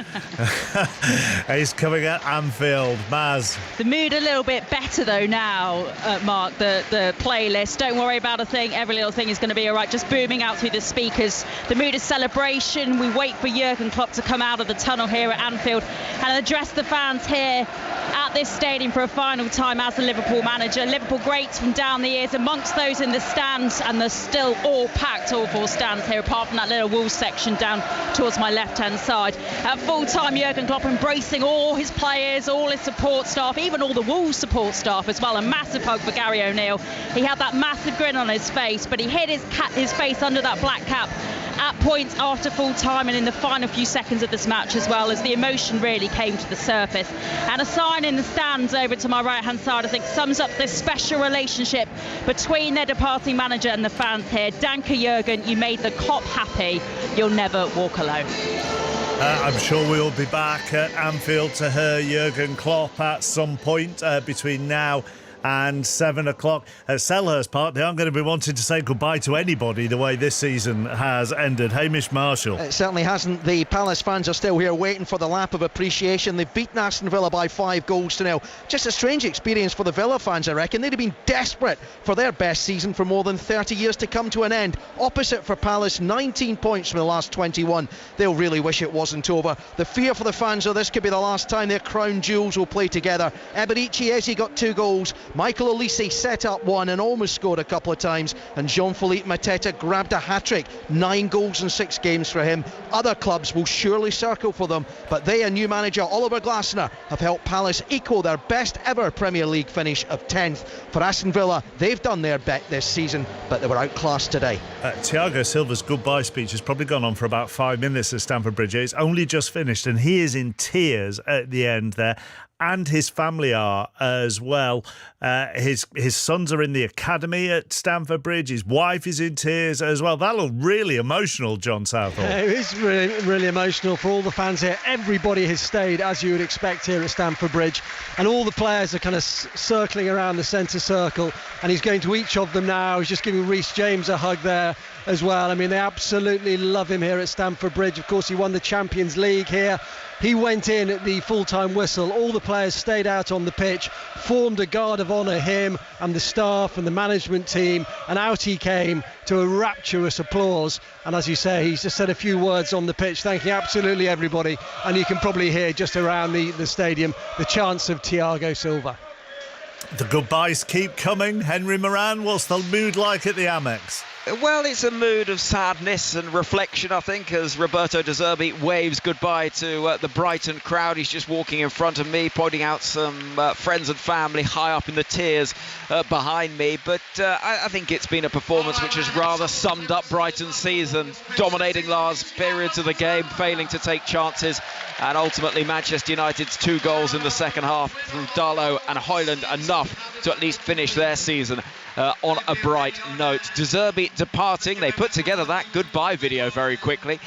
is coming at Anfield. Maz. The mood a little bit better, though, now, Mark, the playlist. Don't worry about a thing. Every little thing is going to be all right. Just booming out through the speakers. The mood is celebration. We wait for Jurgen Klopp to come out of the tunnel here at Anfield and address the fans here at this stadium for a final time as the Liverpool manager. Liverpool greats from down the years, amongst those in the stands, and there's still all packed, all four stands here, apart from that little Wolves section down towards my left-hand side. At full time, Jurgen Klopp embracing all his players, all his support staff, even all the Wolves support staff as well. A massive hug for Gary O'Neill. He had that massive grin on his face, but he hid his face under that black cap at points after full time and in the final few seconds of this match as well, as the emotion really came to the surface. And a sign in the stands over to my right hand side, I think, sums up this special relationship between their departing manager and the fans here. Danke Jurgen, you made the Kop happy. You'll never walk alone. I'm sure we'll be back at Anfield to hear Jurgen Klopp at some point between now and 7 o'clock at Selhurst Park. They aren't going to be wanting to say goodbye to anybody the way this season has ended. Hamish Marshall. It certainly hasn't. The Palace fans are still here waiting for the lap of appreciation. They've beaten Aston Villa by 5-0. Just a strange experience for the Villa fans, I reckon. They'd have been desperate for their best season for more than 30 years to come to an end. Opposite for Palace, 19 points from the last 21. They'll really wish it wasn't over. The fear for the fans, this could be the last time their crown jewels will play together. Eberici Eze got 2 goals. Michael Olise set up 1 and almost scored a couple of times, and Jean-Philippe Mateta grabbed a hat-trick. 9 goals in 6 games for him. Other clubs will surely circle for them, but they and new manager Oliver Glasner have helped Palace equal their best ever Premier League finish of 10th. For Aston Villa, they've done their bet this season, but they were outclassed today. Thiago Silva's goodbye speech has probably gone on for about 5 minutes at Stamford Bridge. It's only just finished, and he is in tears at the end there. And his family are as well. His sons are in the academy at Stamford Bridge. His wife is in tears as well. That looked really emotional, John Southall. It is really, really emotional for all the fans here. Everybody has stayed, as you would expect, here at Stamford Bridge. And all the players are kind of circling around the centre circle. And he's going to each of them now. He's just giving Reece James a hug there as well. I mean, they absolutely love him here at Stamford Bridge. Of course, he won the Champions League here. He went in at the full-time whistle. All the players stayed out on the pitch, formed a guard of honour, him and the staff and the management team, and out he came to a rapturous applause. And as you say, he's just said a few words on the pitch, thanking absolutely everybody. And you can probably hear just around the stadium the chants of Thiago Silva. The goodbyes keep coming. Henry Moran, what's the mood like at the Amex? Well, it's a mood of sadness and reflection, I think, as Roberto De Zerbi waves goodbye to the Brighton crowd. He's just walking in front of me, pointing out some friends and family high up in the tiers behind me. But I think it's been a performance which has rather summed up Brighton's season, dominating large periods of the game, failing to take chances, and ultimately Manchester United's 2 goals in the second half through Darlow and Højlund enough to at least finish their season on a bright note. De Zerbi departing. They put together that goodbye video very quickly,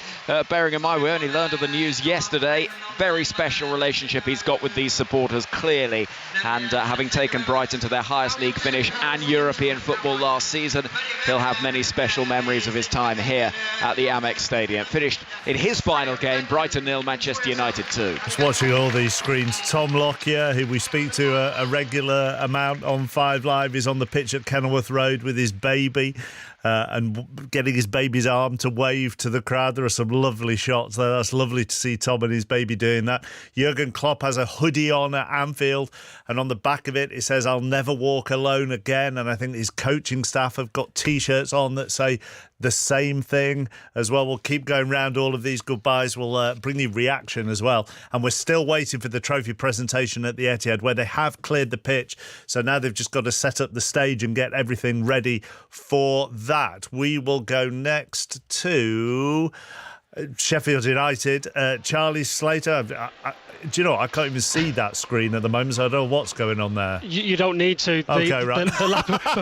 bearing in mind we only learned of the news yesterday. Very special relationship he's got with these supporters, clearly, and having taken Brighton to their highest league finish and European football last season, he'll have many special memories of his time here at the Amex Stadium. Finished in his final game, Brighton 0, Manchester United 2. Just watching all these screens. Tom Lockyer, who we speak to a regular amount on 5 Live, is on the pitch at Kenilworth Road with his baby. And getting his baby's arm to wave to the crowd. There are some lovely shots there. That's lovely to see Tom and his baby doing that. Jurgen Klopp has a hoodie on at Anfield, and on the back of it says, "I'll never walk alone again." And I think his coaching staff have got T-shirts on that say the same thing as well. We'll keep going round all of these goodbyes. We'll bring you reaction as well. And we're still waiting for the trophy presentation at the Etihad, where they have cleared the pitch. So now they've just got to set up the stage and get everything ready for that. We will go next to Sheffield United. Charlie Slater. Do you know what? I can't even see that screen at the moment, so I don't know what's going on there. You don't need to. Okay, right. The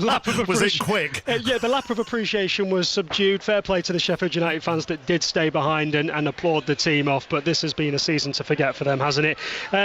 lap of was it quick? Yeah, the lap of appreciation was subdued. Fair play to the Sheffield United fans that did stay behind and applaud the team off, but this has been a season to forget for them, hasn't it?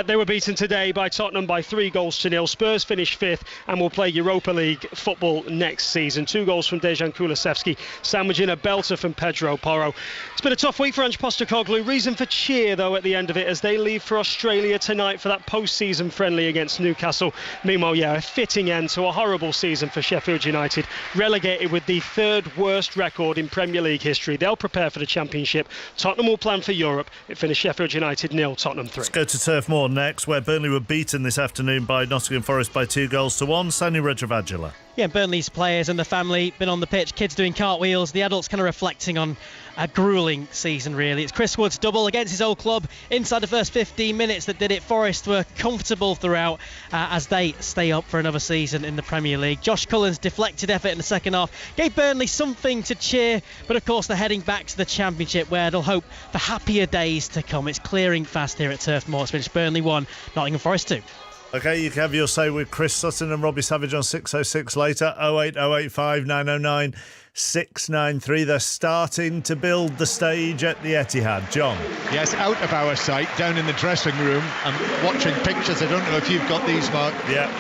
They were beaten today by Tottenham by 3-0. Spurs finished 5th and will play Europa League football next season. 2 goals from Dejan Kulusevski, sandwiching a belter from Pedro Porro. It's been a tough Sweet for Ange Postecoglou. Reason for cheer, though, at the end of it as they leave for Australia tonight for that post-season friendly against Newcastle. Meanwhile, a fitting end to a horrible season for Sheffield United, relegated with the third worst record in Premier League history. They'll prepare for the Championship. Tottenham will plan for Europe. It finished Sheffield United 0, Tottenham 3. Let's go to Turf Moor next, where Burnley were beaten this afternoon by Nottingham Forest by 2-1. Sani Rajavajala. Yeah, Burnley's players and the family been on the pitch, kids doing cartwheels, the adults kind of reflecting on a gruelling season, really. It's Chris Wood's double against his old club inside the first 15 minutes that did it. Forest were comfortable throughout as they stay up for another season in the Premier League. Josh Cullen's deflected effort in the second half gave Burnley something to cheer, but of course they're heading back to the Championship where they'll hope for happier days to come. It's clearing fast here at Turf Moor. It's finished Burnley 1, Nottingham Forest 2. OK, you can have your say with Chris Sutton and Robbie Savage on 606 later. 08085 909 693. They're starting to build the stage at the Etihad. John. Yes, out of our sight, down in the dressing room. I'm watching pictures. I don't know if you've got these, Mark. Yeah.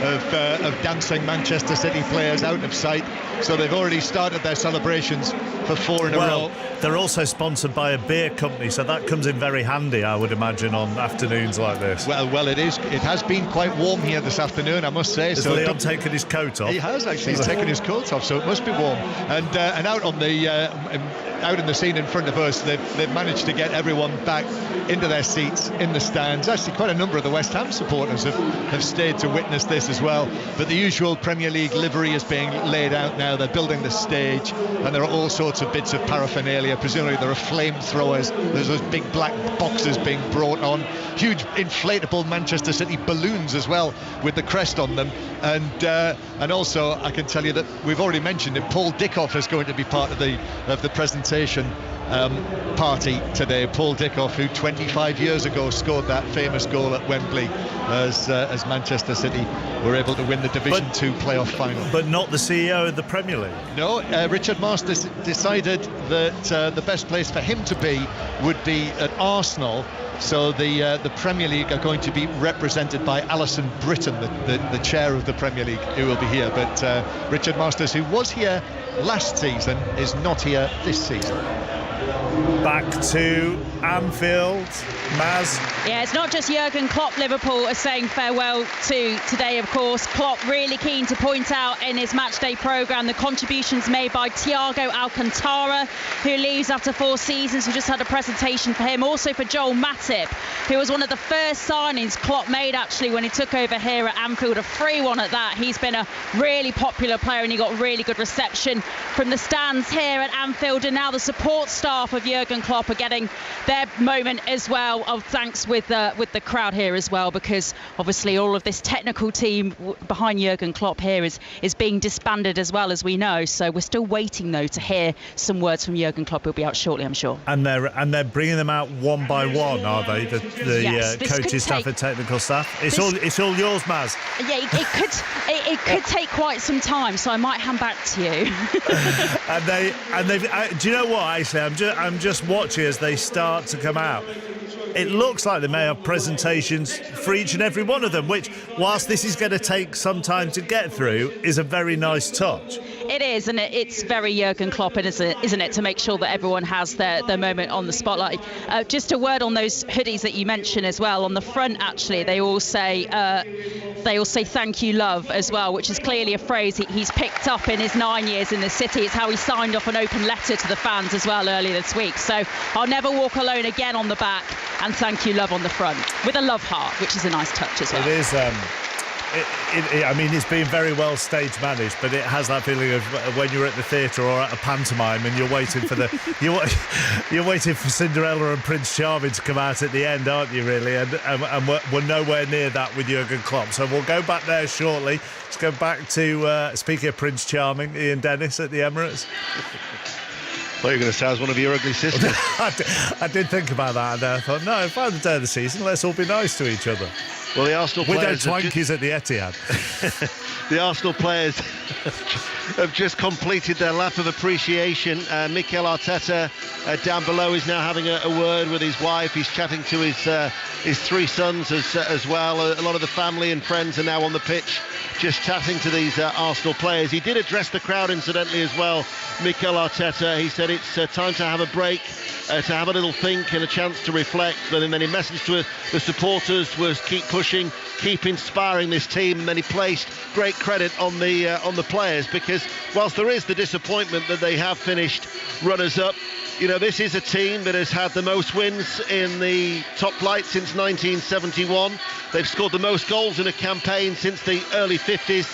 Of dancing Manchester City players out of sight. So they've already started their celebrations for 4 in a row. They're also sponsored by a beer company, so that comes in very handy, I would imagine, on afternoons like this. Well, it is. It has been quite warm here this afternoon, I must say. Has Leon taken his coat off? He has actually. He's taken his coat off, so it must be warm. And out on the out in the scene in front of us, they've managed to get everyone back into their seats in the stands. Actually, quite a number of the West Ham supporters have stayed to witness this as well. But the usual Premier League livery is being laid out now. They're building the stage, and there are all sorts of bits of paraphernalia. Presumably there are flamethrowers. There's those big black boxes being brought on. Huge inflatable Manchester City balloons as well, with the crest on them. And also, I can tell you that we've already mentioned it. Paul Dickoff is going to be part of the presentation party today. Paul Dickoff, who 25 years ago scored that famous goal at Wembley as Manchester City were able to win the Division 2 playoff final. But not the CEO of the Premier League. No, Richard Masters decided that the best place for him to be would be at Arsenal. So the Premier League are going to be represented by Alison Britton, the chair of the Premier League, who will be here. But Richard Masters, who was here last season, is not here this season. Back to Anfield, Maz. Yeah, it's not just Jurgen Klopp Liverpool are saying farewell to today, of course. Klopp really keen to point out in his matchday programme the contributions made by Thiago Alcantara, who leaves after 4 seasons. We just had a presentation for him. Also for Joel Matip, who was one of the first signings Klopp made actually when he took over here at Anfield, a free one at that. He's been a really popular player and he got really good reception from the stands here at Anfield, and now the support staff of Jurgen Klopp are getting their moment as well of thanks with the crowd here as well, because obviously all of this technical team behind Jurgen Klopp here is being disbanded as well, as we know. So we're still waiting though to hear some words from Jurgen Klopp. He'll be out shortly, I'm sure. And they're bringing them out one by one, are they? The coaching staff and technical staff. It's all yours, Maz. Yeah, it could take quite some time, so I might hand back to you. and they've do you know what? Actually, I'm just watching as they start to come out. It looks like they may have presentations for each and every one of them, which, whilst this is going to take some time to get through, is a very nice touch. It is, and it's very Jurgen Klopp, isn't it, to make sure that everyone has their moment on the spotlight. Just a word on those hoodies that you mentioned as well. On the front, actually, they all say "Thank you, love" as well, which is clearly a phrase he's picked up in his 9 years in the city. It's how he signed off an open letter to the fans as well earlier this week. So I'll never walk alone again on the back, and "Thank you, love" on the front with a love heart, which is a nice touch as well. It is. I mean, it's been very well stage managed, but it has that feeling of when you're at the theatre or at a pantomime and you're waiting for you're waiting for Cinderella and Prince Charming to come out at the end, aren't you? Really, and we're nowhere near that with Jurgen Klopp. So we'll go back there shortly. Let's go back to speaking of Prince Charming, Ian Dennis at the Emirates. Well, you're going to say I was one of your ugly sisters. I did think about that, and I thought, no, if I'm the day of the season, let's all be nice to each other. Well, the Arsenal with their players twankies at the Etihad. The Arsenal players have just completed their lap of appreciation. Mikel Arteta down below is now having a word with his wife. He's chatting to his three sons as well. A lot of the family and friends are now on the pitch, just chatting to these Arsenal players. He did address the crowd, incidentally, as well, Mikel Arteta. He said it's time to have a break, to have a little think and a chance to reflect. And then his message to the supporters was keep pushing, keep inspiring this team. And then he placed great credit on the players, because whilst there is the disappointment that they have finished runners-up, you know, this is a team that has had the most wins in the top flight since 1971. They've scored the most goals in a campaign since the early 50s.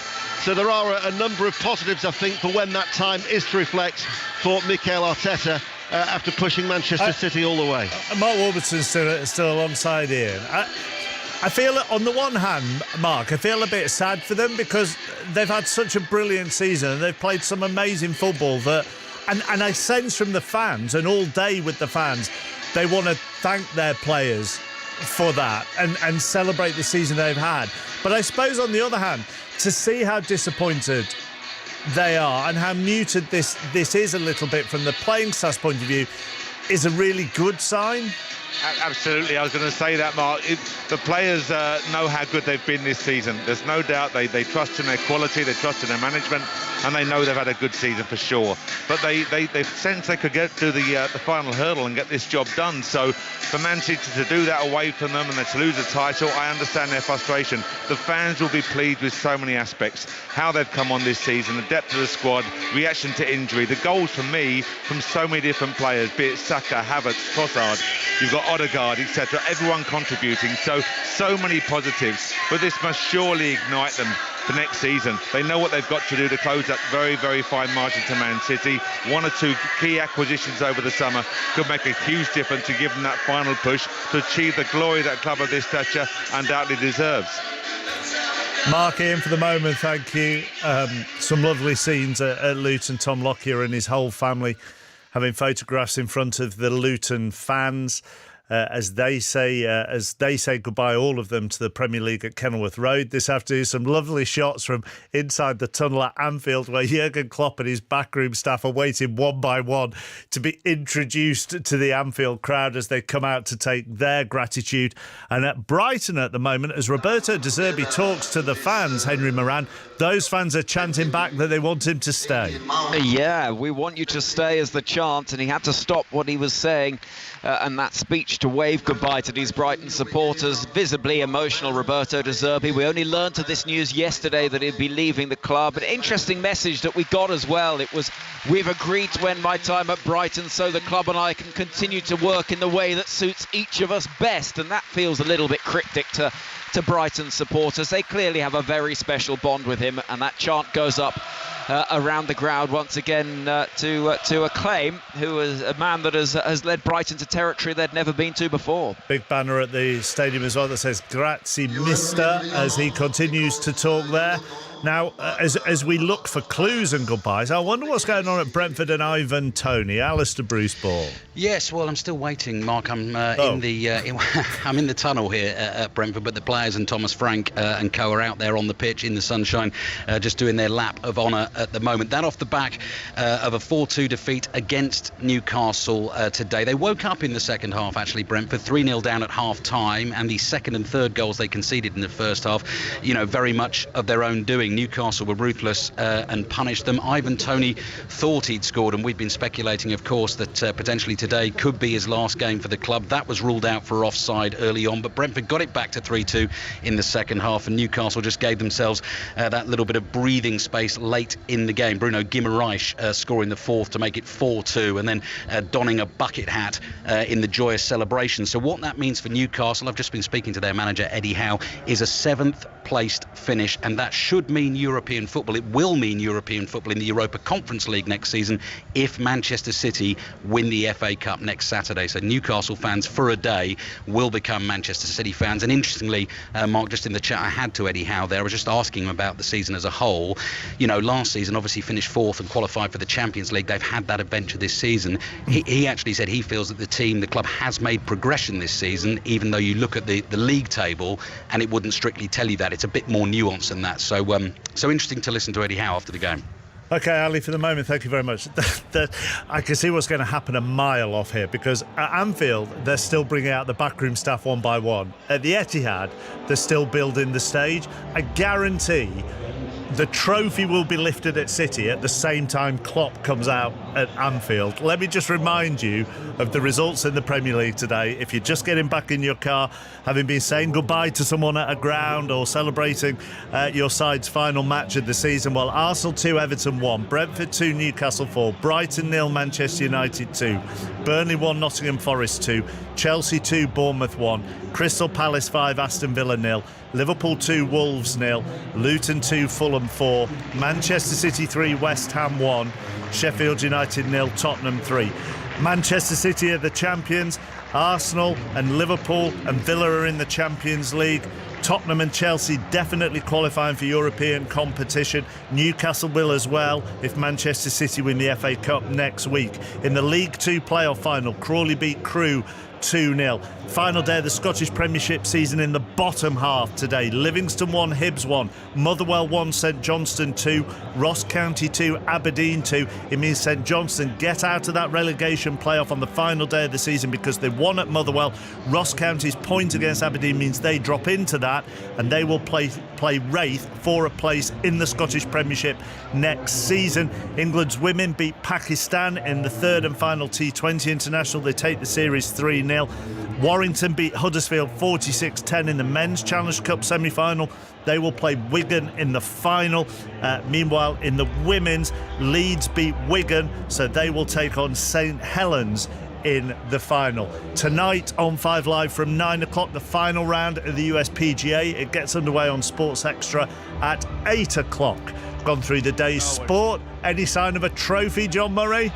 So there are a number of positives, I think, for when that time is to reflect for Mikel Arteta after pushing Manchester City all the way. Mark Warburton's still alongside Ian. I feel, on the one hand, Mark, I feel a bit sad for them because they've had such a brilliant season and they've played some amazing football that, and I sense from the fans, and all day with the fans, they want to thank their players for that and celebrate the season they've had. But I suppose, on the other hand, to see how disappointed they are and how muted this is a little bit from the playing staff's point of view is a really good sign. Absolutely, I was going to say that, Mark. The players know how good they've been this season. There's no doubt they trust in their quality, they trust in their management, and they know they've had a good season for sure. But they've sensed they could get to the final hurdle and get this job done. So for Man City to do that away from them and then to lose the title, I understand their frustration. The fans will be pleased with so many aspects. How they've come on this season, the depth of the squad, reaction to injury, the goals for me from so many different players, be it Saka, Havertz, Trossard, you've got Odegaard, etc. Everyone contributing, so many positives. But this must surely ignite them for next season. They know what they've got to do to close that very, very fine margin to Man City. One or two key acquisitions over the summer could make a huge difference to give them that final push to achieve the glory that club of this stature undoubtedly deserves. Mark, Ian, for the moment, thank you. Some lovely scenes at Luton. Tom Lockyer and his whole family having photographs in front of the Luton fans as they say goodbye, all of them, to the Premier League at Kenilworth Road this afternoon. Some lovely shots from inside the tunnel at Anfield, where Jurgen Klopp and his backroom staff are waiting one by one to be introduced to the Anfield crowd as they come out to take their gratitude. And at Brighton at the moment, as Roberto De Zerbi talks to the fans, Henry Moran, those fans are chanting back that they want him to stay. Yeah, we want you to stay as the chant, and he had to stop what he was saying and that speech to wave goodbye to these Brighton supporters. Visibly emotional, Roberto De Zerbi. We only learned of this news yesterday that he'd be leaving the club. An interesting message that we got as well. It was, we've agreed to end my time at Brighton so the club and I can continue to work in the way that suits each of us best. And that feels a little bit cryptic to Brighton supporters. They clearly have a very special bond with him, and that chant goes up around the ground once again to acclaim who is a man that has led Brighton to territory they'd never been to before. Big banner at the stadium as well that says "Grazie Mister" as he continues to talk there. Now, as we look for clues and goodbyes, I wonder what's going on at Brentford and Ivan Toney. Alistair Bruce Ball. Yes, well, I'm still waiting, Mark. I'm I'm in the tunnel here at Brentford, but the players and Thomas Frank and co are out there on the pitch in the sunshine, just doing their lap of honour at the moment. That off the back of a 4-2 defeat against Newcastle today. They woke up in the second half, actually, Brentford, 3-0 down at half-time, and the second and third goals they conceded in the first half, very much of their own doing. Newcastle were ruthless and punished them. Ivan Toney thought he'd scored, and we've been speculating, of course, that potentially today could be his last game for the club. That was ruled out for offside early on, but Brentford got it back to 3-2 in the second half, and Newcastle just gave themselves that little bit of breathing space late in the game. Bruno Guimaraes scoring the fourth to make it 4-2, and then donning a bucket hat in the joyous celebration. So what that means for Newcastle, I've just been speaking to their manager Eddie Howe, is a 7th placed finish, and that should mean mean European football. It will mean European football in the Europa Conference League next season if Manchester City win the FA Cup next Saturday. So Newcastle fans for a day will become Manchester City fans. And interestingly, Mark, just in the chat I had to Eddie Howe there, I was just asking him about the season as a whole. You know, last season obviously finished fourth and qualified for the Champions League. They've had that adventure this season. He actually said he feels that the club has made progression this season, even though you look at the league table and it wouldn't strictly tell you that. It's a bit more nuanced than that. So interesting to listen to Eddie Howe after the game. OK, Ali, for the moment, thank you very much. I can see what's going to happen a mile off here, because at Anfield, they're still bringing out the backroom staff one by one. At the Etihad, they're still building the stage. I guarantee the trophy will be lifted at City at the same time Klopp comes out at Anfield. Let me just remind you of the results in the Premier League today. If you're just getting back in your car, having been saying goodbye to someone at a ground or celebrating your side's final match of the season, well, Arsenal 2, Everton 1, Brentford 2, Newcastle 4, Brighton 0, Manchester United 2, Burnley 1, Nottingham Forest 2, Chelsea 2, Bournemouth 1, Crystal Palace 5, Aston Villa 0, Liverpool 2, Wolves 0, Luton 2, Fulham 4, Manchester City 3, West Ham 1, Sheffield United 0, Tottenham 3. Manchester City are the champions. Arsenal and Liverpool and Villa are in the Champions League. Tottenham and Chelsea definitely qualifying for European competition. Newcastle will as well if Manchester City win the FA Cup next week. In the League 2 playoff final, Crawley beat Crewe 2-0. Final day of the Scottish Premiership season in the bottom half today. Livingston 1, Hibs 1, Motherwell 1, St Johnstone 2, Ross County 2, Aberdeen 2. It means St Johnstone get out of that relegation playoff on the final day of the season because they won at Motherwell. Ross County's point against Aberdeen means they drop into that, and they will play Wraith for a place in the Scottish Premiership next season. England's women beat Pakistan in the third and final T20 international. They take the series 3-0. Warrington beat Huddersfield 46-10 in the Men's Challenge Cup semi-final. They will play Wigan in the final. Meanwhile, in the women's, Leeds beat Wigan, so they will take on St Helens in the final. Tonight on 5 Live from 9 o'clock, the final round of the US PGA. It gets underway on Sports Extra at 8 o'clock. Gone through the day's sport. Any sign of a trophy, John Murray?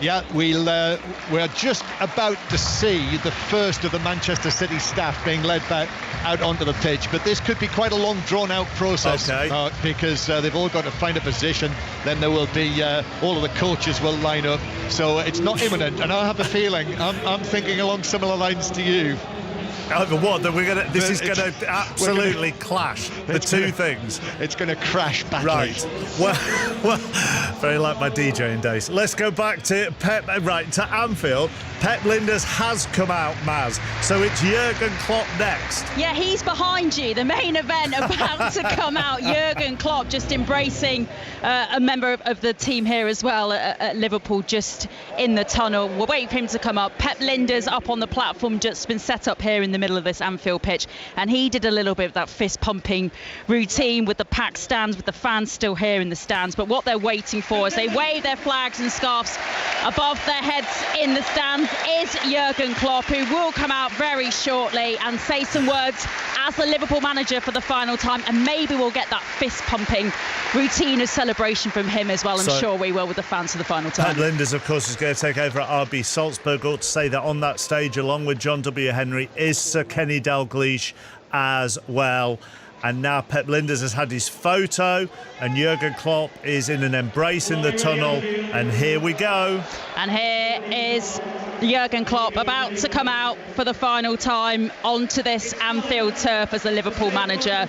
Yeah, we're just about to see the first of the Manchester City staff being led back out onto the pitch, but this could be quite a long drawn-out process, because they've all got to find a position. Then there will be all of the coaches will line up, so it's not imminent. And I have a feeling I'm thinking along similar lines to you. This is going to absolutely clash the two things. It's going to crash badly. Right. Well, very like my DJing days. Let's go back to Pep. Right, to Anfield. Pep Lijnders has come out, Maz. So it's Jurgen Klopp next. Yeah, he's behind you. The main event about to come out. Jurgen Klopp just embracing a member of the team here as well at Liverpool, just in the tunnel. We're waiting for him to come up. Pep Lijnders up on the platform, just been set up here in the middle of this Anfield pitch, and he did a little bit of that fist pumping routine with the packed stands, with the fans still here in the stands. But what they're waiting for as they wave their flags and scarves above their heads in the stands is Jurgen Klopp, who will come out very shortly and say some words as the Liverpool manager for the final time, and maybe we'll get that fist pumping routine of celebration from him as well. I'm sure we will with the fans for the final time. Pep Lijnders, of course, is going to take over at RB Salzburg. Ought to say that on that stage, along with John W. Henry, is Sir Kenny Dalglish as well. And now Pep Lijnders has had his photo, and Jurgen Klopp is in an embrace in the tunnel. And here we go. And here is Jurgen Klopp about to come out for the final time onto this Anfield turf as the Liverpool manager.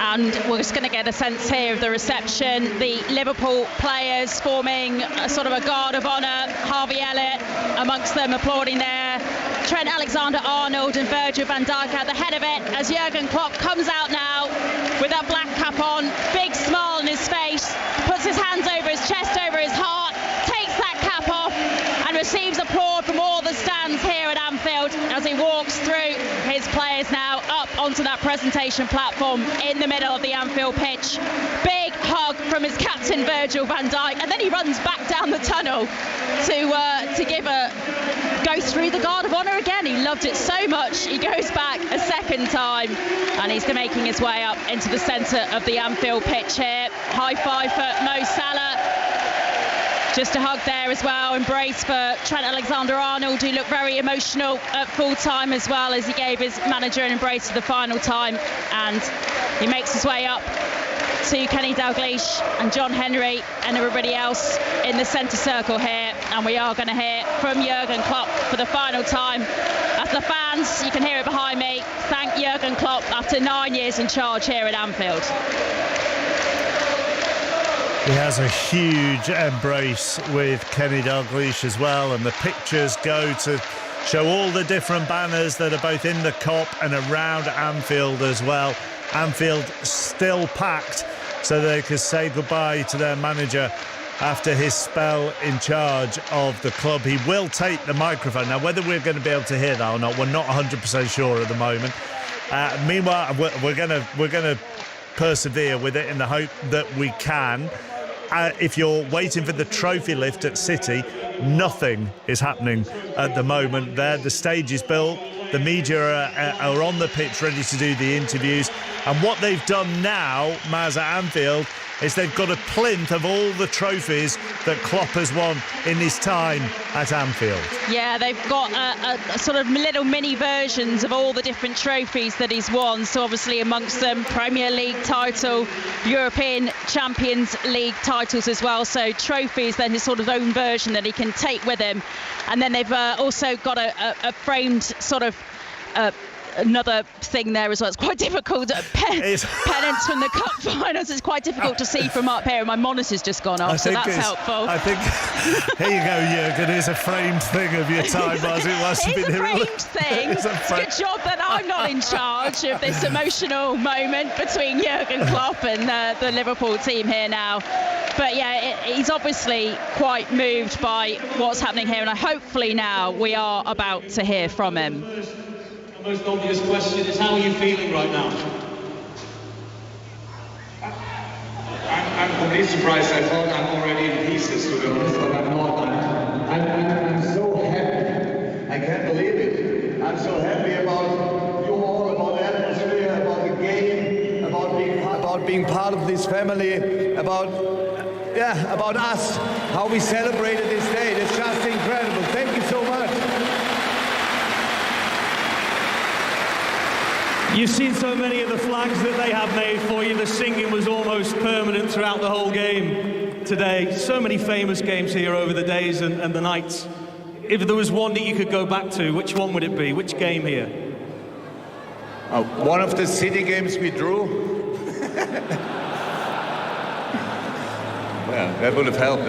And we're just going to get a sense here of the reception. The Liverpool players forming a sort of a guard of honour. Harvey Elliott amongst them applauding there. Trent Alexander-Arnold and Virgil van Dijk at the head of it as Jurgen Klopp comes out now with that black cap on, big smile on his face, puts his hands over his chest, over his heart, takes that cap off and receives applause from all the stands here at Anfield as he walks through his players now up onto that presentation platform in the middle of the Anfield pitch. Big hug from his captain Virgil van Dijk, and then he runs back down the tunnel to give a go go through the Guard of Honour again. He loved it so much. He goes back a second time, and he's making his way up into the centre of the Anfield pitch here. High five for Mo Salah. Just a hug there as well. Embrace for Trent Alexander-Arnold, who looked very emotional at full time as well, as he gave his manager an embrace for the final time. And he makes his way up to Kenny Dalglish and John Henry and everybody else in the centre circle here. And we are going to hear from Jurgen Klopp for the final time. As the fans, you can hear it behind me, thank Jurgen Klopp after 9 years in charge here at Anfield. He has a huge embrace with Kenny Dalglish as well, and the pictures go to show all the different banners that are both in the Kop and around Anfield as well. Anfield still packed, so they could say goodbye to their manager after his spell in charge of the club. He will take the microphone. Now, whether we're going to be able to hear that or not, we're not 100% sure at the moment. Meanwhile, we're going to persevere with it in the hope that we can. If you're waiting for the trophy lift at City, nothing is happening at the moment there. The stage is built. The media are on the pitch ready to do the interviews. And what they've done now, Maz, at Anfield, is they've got a plinth of all the trophies that Klopp has won in his time at Anfield. Yeah, they've got a sort of little mini versions of all the different trophies that he's won. So obviously amongst them, Premier League title, European Champions League titles as well. So trophies, then his sort of own version that he can take with him. And then they've also got a framed sort of another thing there as well. It's quite difficult. Pennants from the Cup finals. It's quite difficult to see from up here, and my monitor's just gone off, so that's helpful. I think here you go, Jurgen. Here's a framed thing of your time, as it was. It's a framed thing. It's a good job that I'm not in charge of this emotional moment between Jurgen Klopp and the Liverpool team here now. But yeah, he's obviously quite moved by what's happening here, and hopefully now we are about to hear from him. The most obvious question is, how are you feeling right now? I'm completely surprised. I thought I'm already in pieces, to be honest, but I'm not. I'm so happy. I can't believe it. I'm so happy about you all, about the atmosphere, about the game, about being part of this family, about us, how we celebrated this day. It's just incredible. Thank you so much. You've seen so many of the flags that they have made for you. The singing was almost permanent throughout the whole game today. So many famous games here over the days and the nights. If there was one that you could go back to, which one would it be? Which game here? One of the City games we drew. Well, that would have helped.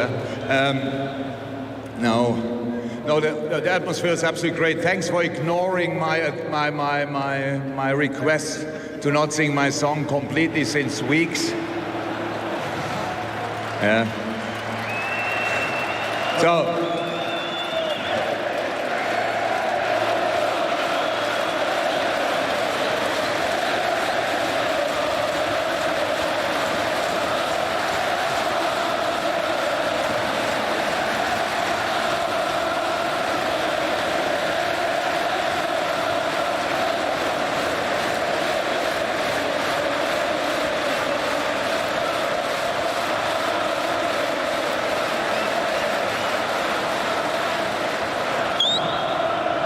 No, the atmosphere is absolutely great. Thanks for ignoring my request to not sing my song completely since weeks. Yeah. So.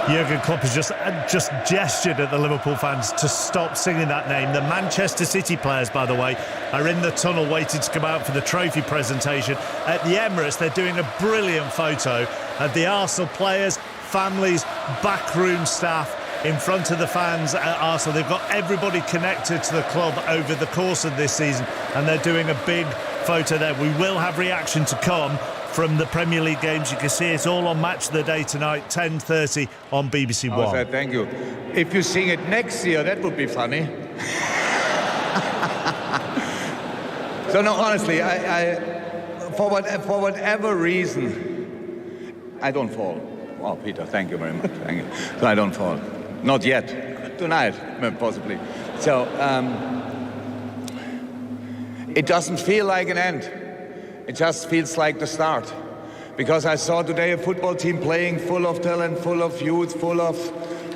Jurgen Klopp has just gestured at the Liverpool fans to stop singing that name. The Manchester City players, by the way, are in the tunnel waiting to come out for the trophy presentation. At the Emirates, they're doing a brilliant photo of the Arsenal players, families, backroom staff in front of the fans at Arsenal. They've got everybody connected to the club over the course of this season, and they're doing a big photo there. We will have reaction to come from the Premier League games. You can see it all on Match of the Day tonight, 10:30 on BBC One. Oh, thank you. If you sing it next year, that would be funny. So no, honestly, I for whatever reason, I don't fall. Oh, Peter, thank you very much. Thank you. So I don't fall. Not yet. Tonight, possibly. So it doesn't feel like an end. It just feels like the start, because I saw today a football team playing full of talent, full of youth, full of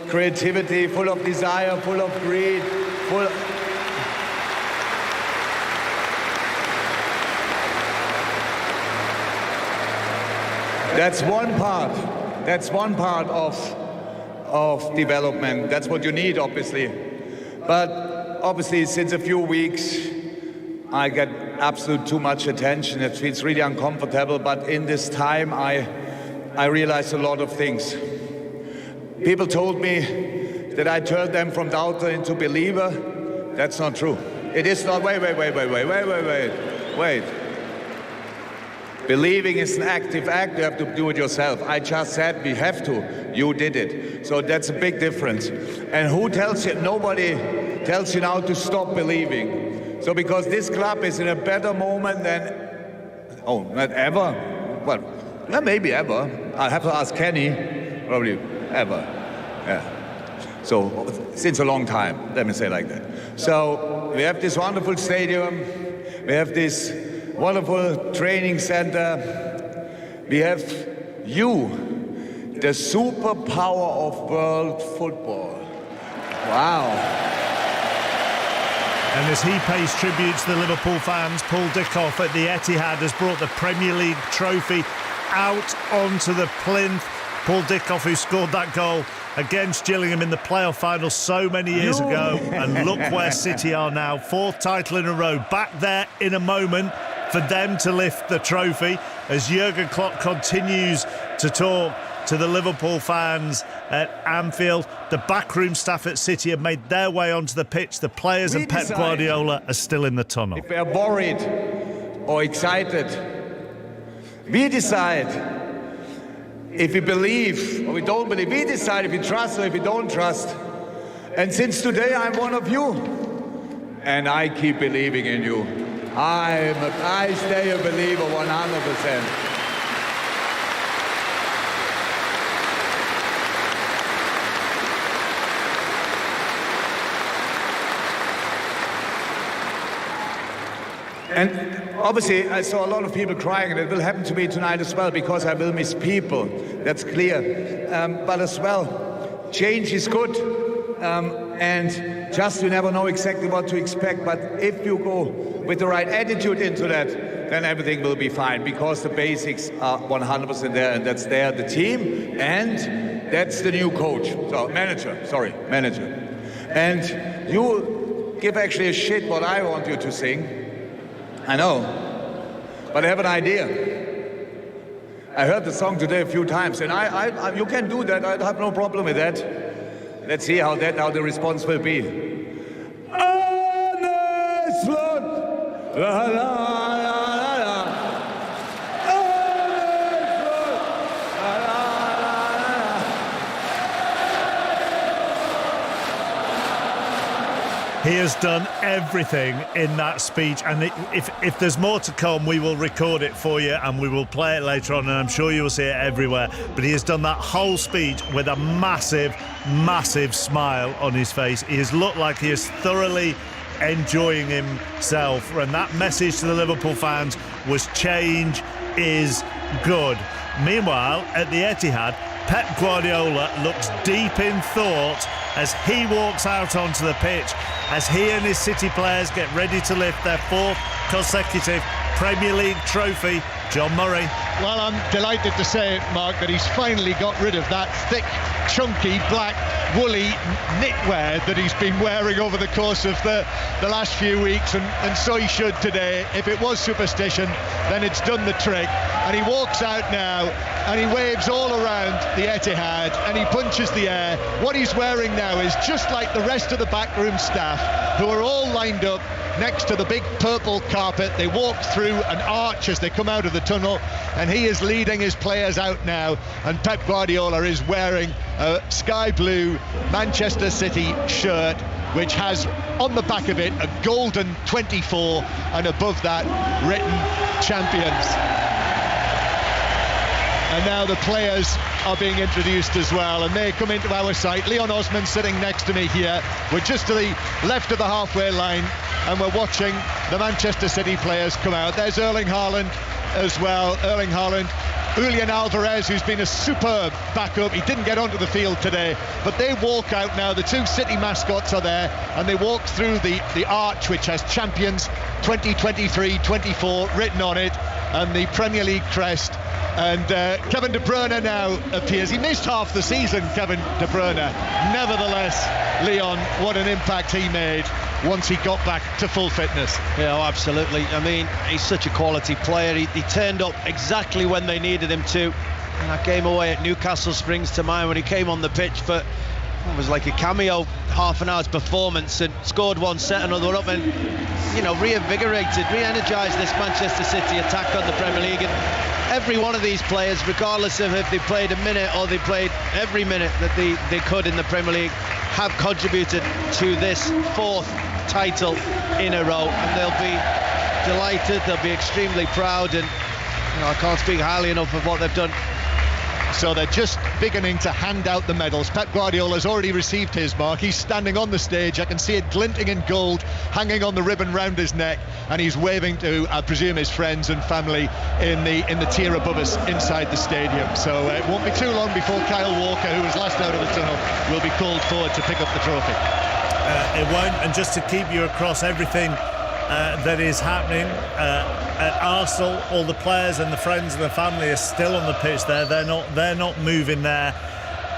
creativity, full of desire, full of greed, That's one part of development. That's what you need, obviously. But obviously, since a few weeks, I get absolute too much attention. It feels really uncomfortable. But in this time, I realized a lot of things. People told me that I turned them from doubter into believer. That's not true. It is not. Wait. Believing is an active act. You have to do it yourself. I just said we have to. You did it. So that's a big difference. And who tells you? Nobody tells you now to stop believing. So because this club is in a better moment than, not ever. Well, maybe ever. I'll have to ask Kenny. Probably ever. Yeah. So since a long time. Let me say like that. So we have this wonderful stadium. We have this wonderful training center. We have you, the superpower of world football. Wow. And as he pays tribute to the Liverpool fans, Paul Dickoff at the Etihad has brought the Premier League trophy out onto the plinth. Paul Dickoff, who scored that goal against Gillingham in the playoff final so many years ago. And look where City are now. 4th title in a row. Back there in a moment for them to lift the trophy as Jurgen Klopp continues to talk to the Liverpool fans at Anfield. The backroom staff at City have made their way onto the pitch. The players and Pep Guardiola are still in the tunnel. If we are worried or excited, we decide if we believe or we don't believe. We decide if we trust or if we don't trust. And since today, I'm one of you. And I keep believing in you. I stay a believer 100%. And obviously, I saw a lot of people crying, and it will happen to me tonight as well, because I will miss people. That's clear. But as well, change is good. And just you never know exactly what to expect. But if you go with the right attitude into that, then everything will be fine, because the basics are 100% there, and that's there, the team, and that's the new coach. So, manager. And you give actually a shit what I want you to sing. I know, but I have an idea. I heard the song today a few times, and I you can do that. I have no problem with that. Let's see how the response will be. He has done everything in that speech, and if there's more to come, we will record it for you and we will play it later on, and I'm sure you will see it everywhere. But he has done that whole speech with a massive, massive smile on his face. He has looked like he is thoroughly enjoying himself, and that message to the Liverpool fans was change is good. Meanwhile, at the Etihad, Pep Guardiola looks deep in thought as he walks out onto the pitch, as he and his City players get ready to lift their 4th consecutive Premier League trophy. John Murray. Well, I'm delighted to say, Mark, that he's finally got rid of that thick, chunky, black, woolly knitwear that he's been wearing over the course of the last few weeks, and so he should today. If it was superstition, then it's done the trick. And he walks out now, and he waves all around the Etihad, and he punches the air. What he's wearing now is just like the rest of the backroom staff, who are all lined up next to the big purple carpet. They walk through an arch as they come out of the tunnel, and he is leading his players out now, and Pep Guardiola is wearing a sky blue Manchester City shirt, which has on the back of it a golden 24, and above that written champions. And now the players are being introduced as well, and they come into our sight. Leon Osman sitting next to me here. We're just to the left of the halfway line, and we're watching the Manchester City players come out. There's Erling Haaland as well. Erling Haaland Julian Alvarez, who's been a superb backup. He didn't get onto the field today, but they walk out now. The two City mascots are there, and they walk through the arch, which has Champions 2023-24 written on it, and the Premier League crest. And Kevin De Bruyne now appears. He missed half the season, Kevin De Bruyne. Nevertheless, Leon, what an impact he made once he got back to full fitness. Yeah, oh, absolutely. I mean, he's such a quality player. He turned up exactly when they needed him to. And that game away at Newcastle springs to mind when he came on the pitch for, it was like a cameo, half an hour's performance, and scored one, set another up, and, you know, reinvigorated, re-energised this Manchester City attack on the Premier League. And every one of these players, regardless of if they played a minute or they played every minute that they could in the Premier League, have contributed to this fourth title in a row, and they'll be delighted, they'll be extremely proud, and I can't speak highly enough of what they've done. So they're just beginning to hand out the medals. Pep Guardiola's already received his mark. He's standing on the stage. I can see it glinting in gold, hanging on the ribbon round his neck, and he's waving to, I presume, his friends and family in the tier above us inside the stadium. So it won't be too long before Kyle Walker, who was last out of the tunnel, will be called forward to pick up the trophy. It won't, and just to keep you across everything that is happening at Arsenal, all the players and the friends and the family are still on the pitch there. They're not moving there.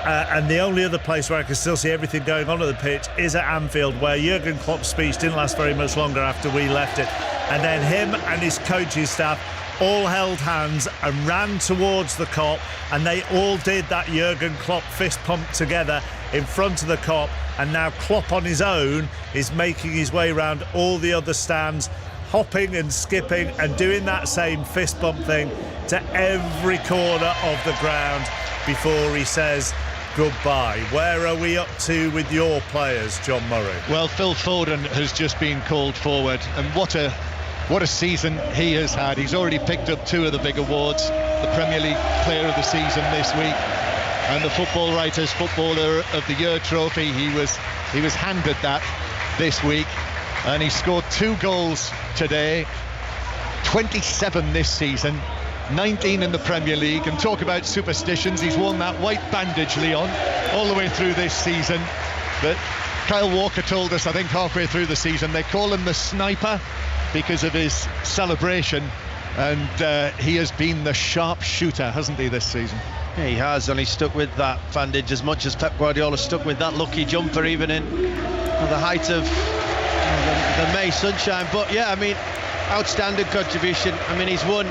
And the only other place where I can still see everything going on at the pitch is at Anfield, where Jurgen Klopp's speech didn't last very much longer after we left it. And then him and his coaching staff all held hands and ran towards the Kop, and they all did that Jurgen Klopp fist pump together in front of the Kop. And now Klopp on his own is making his way around all the other stands, hopping and skipping and doing that same fist bump thing to every corner of the ground before he says goodbye. Where are we up to with your players, John Murray? Well, Phil Foden has just been called forward, and what a season he has had. He's already picked up 2 of the big awards, the Premier League Player of the Season this week and the Football Writers Footballer of the Year trophy. He was handed that this week, and he scored 2 goals today, 27 this season, 19 in the Premier League. And talk about superstitions, he's worn that white bandage, Leon, all the way through this season. But Kyle Walker told us, I think halfway through the season, they call him the sniper because of his celebration, and he has been the sharp shooter, hasn't he, this season? Yeah, he has, and he stuck with that bandage as much as Pep Guardiola stuck with that lucky jumper, even in the height of the May sunshine. But yeah, I mean, outstanding contribution. I mean, he's won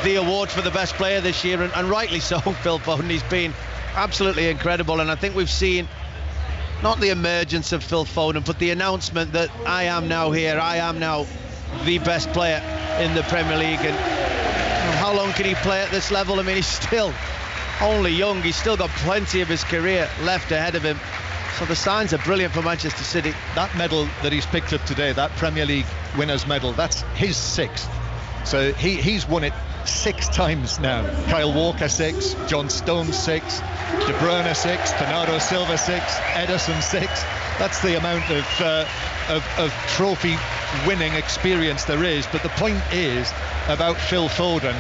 the award for the best player this year, and rightly so. Phil Foden, he's been absolutely incredible, and I think we've seen not the emergence of Phil Foden, but the announcement that I am now here, I am now the best player in the Premier League. And how long can he play at this level? I mean, he's still only young. He's still got plenty of his career left ahead of him. So the signs are brilliant for Manchester City. That medal that he's picked up today, that Premier League winners medal, that's his 6th. So he's won it 6 times now. Kyle Walker 6, John Stones 6, De Bruyne 6, Bernardo Silva 6, Ederson 6. That's the amount of trophy winning experience there is. But the point is about Phil Foden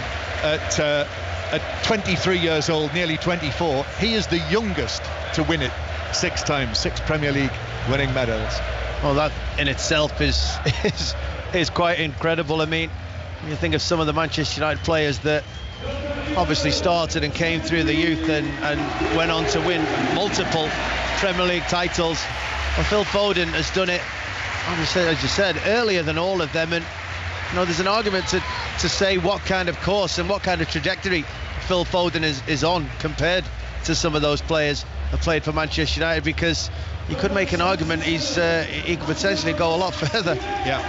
at 23 years old, nearly 24, he is the youngest to win it 6 times, 6 Premier League winning medals. Well, that in itself is quite incredible. I mean, you think of some of the Manchester United players that obviously started and came through the youth and went on to win multiple Premier League titles. Well, Phil Foden has done it, as you said, earlier than all of them. And there's an argument to say what kind of course and what kind of trajectory Phil Foden is on compared to some of those players that played for Manchester United, because you could make an argument he could potentially go a lot further. Yeah,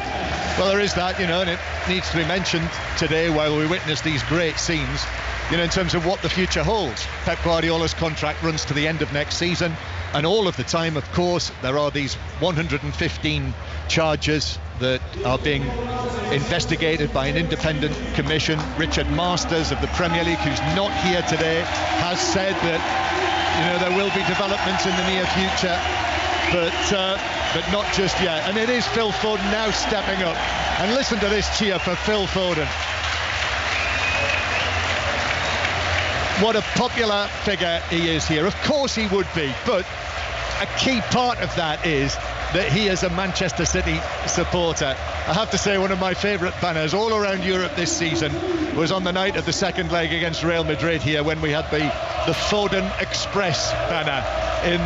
well, there is that, and it needs to be mentioned today while we witness these great scenes, in terms of what the future holds. Pep Guardiola's contract runs to the end of next season, and all of the time, of course, there are these 115 charges that are being investigated by an independent commission. Richard Masters of the Premier League, who's not here today, has said that there will be developments in the near future, but not just yet. And it is Phil Foden now stepping up. And listen to this cheer for Phil Foden. what a popular figure he is here. Of course he would be, but a key part of that is that he is a Manchester City supporter. I have to say, one of my favourite banners all around Europe this season was on the night of the second leg against Real Madrid here, when we had the Foden Express banner in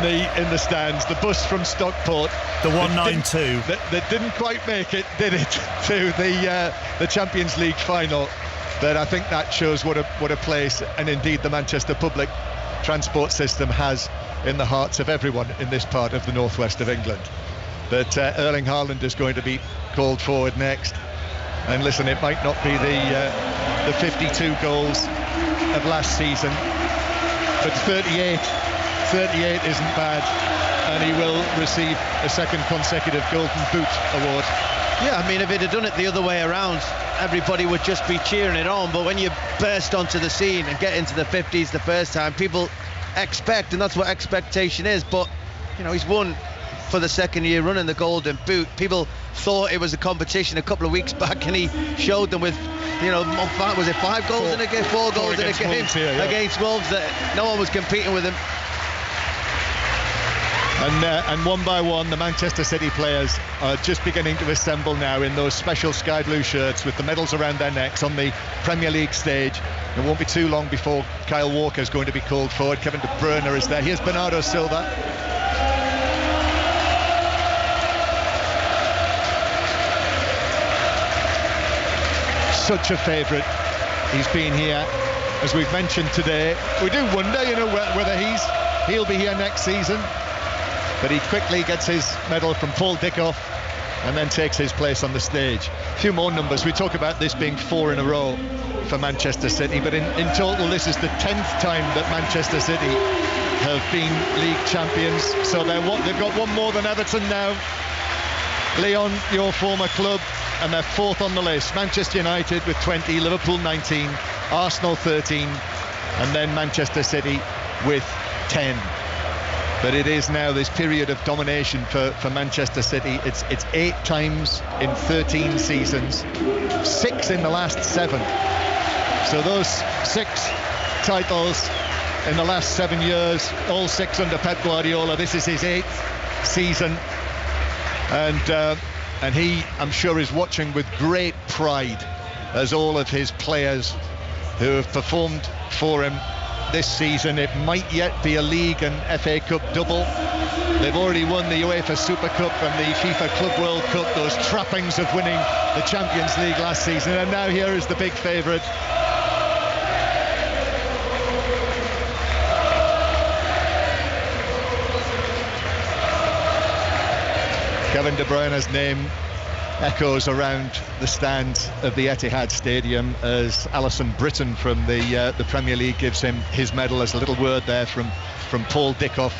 the stands, the bus from Stockport, the 192 that didn't quite make it, did it, to the Champions League final. But I think that shows what a place, and indeed the Manchester public transport system has in the hearts of everyone in this part of the northwest of England. But Erling Haaland is going to be called forward next, and listen, it might not be the 52 goals of last season, but 38 isn't bad, and he will receive a second consecutive Golden Boot award. Yeah, I mean, if he'd have done it the other way around, everybody would just be cheering it on. But when you burst onto the scene and get into the 50s the first time, people expect, and that's what expectation is. But, you know, he's won for the second year running the Golden Boot. People thought it was a competition a couple of weeks back, and he showed them with, you know, was it 5 goals in a game, 4 goals in a game against Wolves, that no one was competing with him. And one by one, the Manchester City players are just beginning to assemble now in those special sky blue shirts with the medals around their necks on the Premier League stage. It won't be too long before Kyle Walker is going to be called forward. Kevin De Bruyne is there. Here's Bernardo Silva. Such a favourite. He's been here, as we've mentioned today. We do wonder, you know, whether he'll be here next season. But he quickly gets his medal from Paul Dickoff and then takes his place on the stage. A few more numbers. We talk about this being 4 in a row for Manchester City, but in total this is the 10th time that Manchester City have been league champions. So they've got one more than Everton now. Lyon, your former club, and they're 4th on the list. Manchester United with 20, Liverpool 19, Arsenal 13, and then Manchester City with 10. But it is now this period of domination for Manchester City. It's 8 times in 13 seasons, 6 in the last 7. So those 6 titles in the last 7 years, all 6 under Pep Guardiola. This is his 8th season, and he, I'm sure, is watching with great pride as all of his players who have performed for him this season. It might yet be a league and FA Cup double. They've already won the UEFA Super Cup and the FIFA Club World Cup, those trappings of winning the Champions League last season, and now here is the big favourite. Kevin De Bruyne's name echoes around the stands of the Etihad Stadium as Alison Britton from the Premier League gives him his medal. As a little word there from Paul Dickoff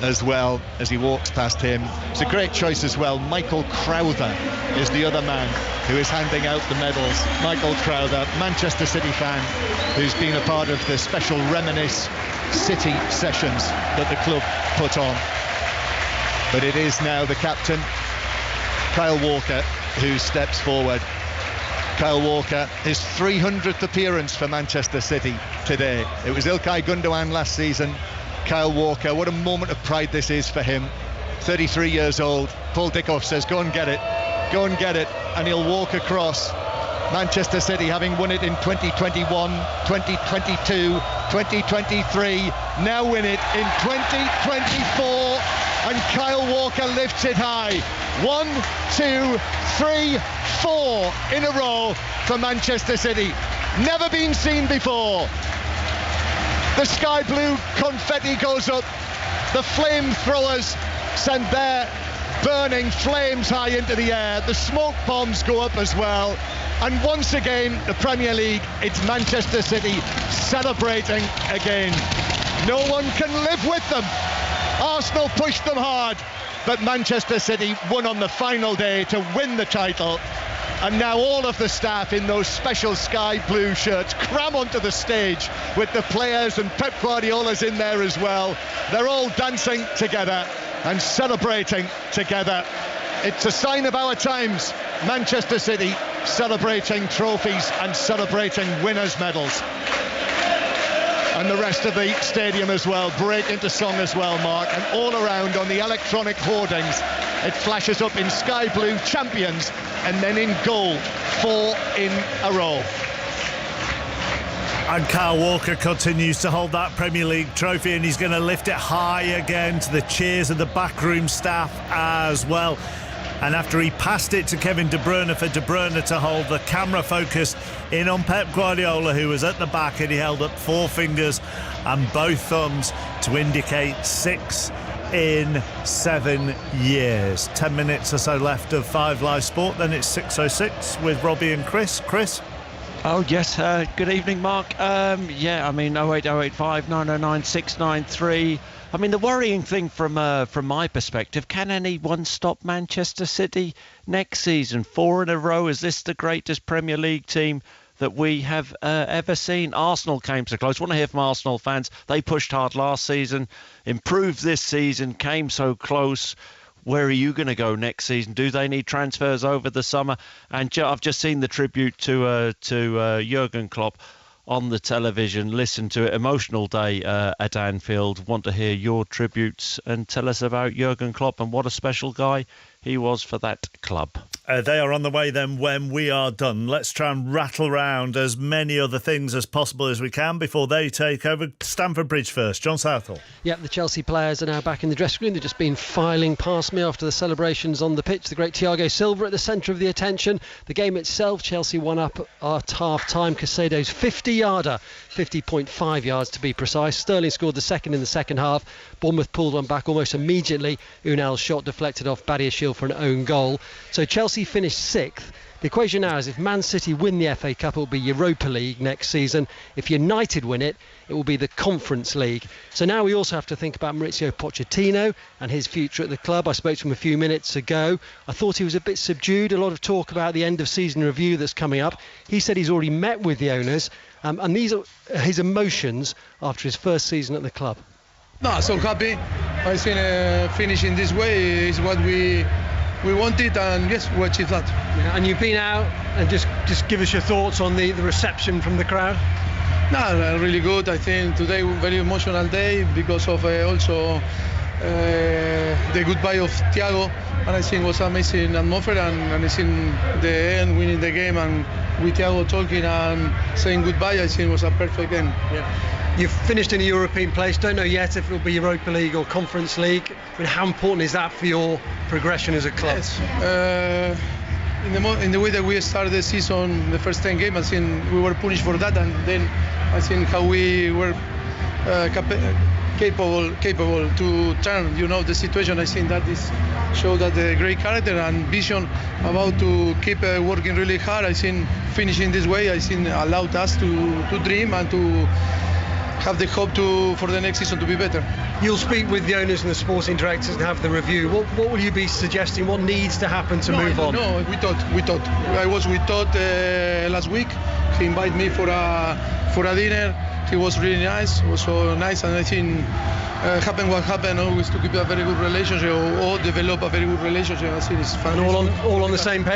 as well as he walks past him. It's a great choice as well. Michael Crowther is the other man who is handing out the medals. Michael Crowther, Manchester City fan, who's been a part of the special Reminisce City sessions that the club put on. But it is now the captain, Kyle Walker, who steps forward. Kyle Walker, his 300th appearance for Manchester City today. It was Ilkay Gundogan last season. Kyle Walker, what a moment of pride this is for him. 33 years old. Paul Dickoff says, go and get it. Go and get it. And he'll walk across. Manchester City, having won it in 2021, 2022, 2023, now win it in 2024. And Kyle Walker lifts it high. 1, 2, 3, 4 in a row for Manchester City. Never been seen before. The sky blue confetti goes up. The flamethrowers send their burning flames high into the air. The smoke bombs go up as well. And once again, the Premier League, it's Manchester City celebrating again. No one can live with them. Arsenal pushed them hard, but Manchester City won on the final day to win the title. And now all of the staff in those special sky blue shirts cram onto the stage with the players, and Pep Guardiola's in there as well. They're all dancing together and celebrating together. It's a sign of our times. Manchester City celebrating trophies and celebrating winners' medals. and the rest of the stadium as well break into song as well, Mark, and all around on the electronic hoardings it flashes up in sky blue, champions, and then in gold, 4 in a row. And Kyle Walker continues to hold that Premier League trophy, and he's going to lift it high again to the cheers of the backroom staff as well. And after he passed it to Kevin De Bruyne for De Bruyne to hold, the camera focus in on Pep Guardiola, who was at the back, and he held up 4 fingers and both thumbs to indicate 6 in 7 years. 10 minutes or so left of 5 Live Sport, then it's 6:06 with Robbie and Chris. Chris? Oh yes, good evening, Mark. Yeah, I mean 08085 909 693. I mean, the worrying thing from my perspective, can anyone stop Manchester City next season? 4 in a row. Is this the greatest Premier League team that we have ever seen? Arsenal came so close. I want to hear from Arsenal fans. They pushed hard last season, improved this season, came so close. Where are you going to go next season? Do they need transfers over the summer? And I've just seen the tribute to Jurgen Klopp on the television. Listen to it. Emotional day at Anfield. Want to hear your tributes and tell us about Jurgen Klopp and what a special guy he was for that club. They are on the way then when we are done. Let's try and rattle around as many other things as possible as we can before they take over. Stamford Bridge first. John Southall. Yep, the Chelsea players are now back in the dressing room. They've just been filing past me after the celebrations on the pitch. The great Thiago Silva at the centre of the attention. The game itself, Chelsea won up at half-time. Casado's 50-yarder, 50.5 yards to be precise. Sterling scored the second in the second half. Bournemouth pulled one back almost immediately. Unal's shot deflected off Badiashile for an own goal. So Chelsea finished 6th. The equation now is if Man City win the FA Cup, it will be Europa League next season. If United win it, it will be the Conference League. So now we also have to think about Maurizio Pochettino and his future at the club. I spoke to him a few minutes ago. I thought he was a bit subdued. A lot of talk about the end of season review that's coming up. He said he's already met with the owners, and these are his emotions after his first season at the club. No, so happy. I think finishing this way is what we wanted, and yes, we achieved that. Yeah, and you've been out, and just give us your thoughts on the reception from the crowd. No, really good. I think today was a very emotional day because of also the goodbye of Thiago, and I think it was amazing atmosphere, and I think the end, winning the game, and with Thiago talking and saying goodbye, I think it was a perfect end. Yeah. You've finished in a European place, don't know yet if it'll be Europa League or Conference League. I mean, how important is that for your progression as a club? Yes. In the way that we started the season, the first 10 games, I think we were punished for that, and then I think how we were capable to turn, the situation. I think that is show that the great character and vision about to keep working really hard. I think finishing this way, I think allowed us to dream and to have the hope for the next season to be better. You'll speak with the owners and the sporting directors and have the review. What will you be suggesting? What needs to happen to move on? No, we thought. I was with Todd last week. He invited me for a dinner. He was really nice. It was so nice, and I think happen what happened, always to keep a very good relationship or develop a very good relationship. I think it's fun. And all on the same page.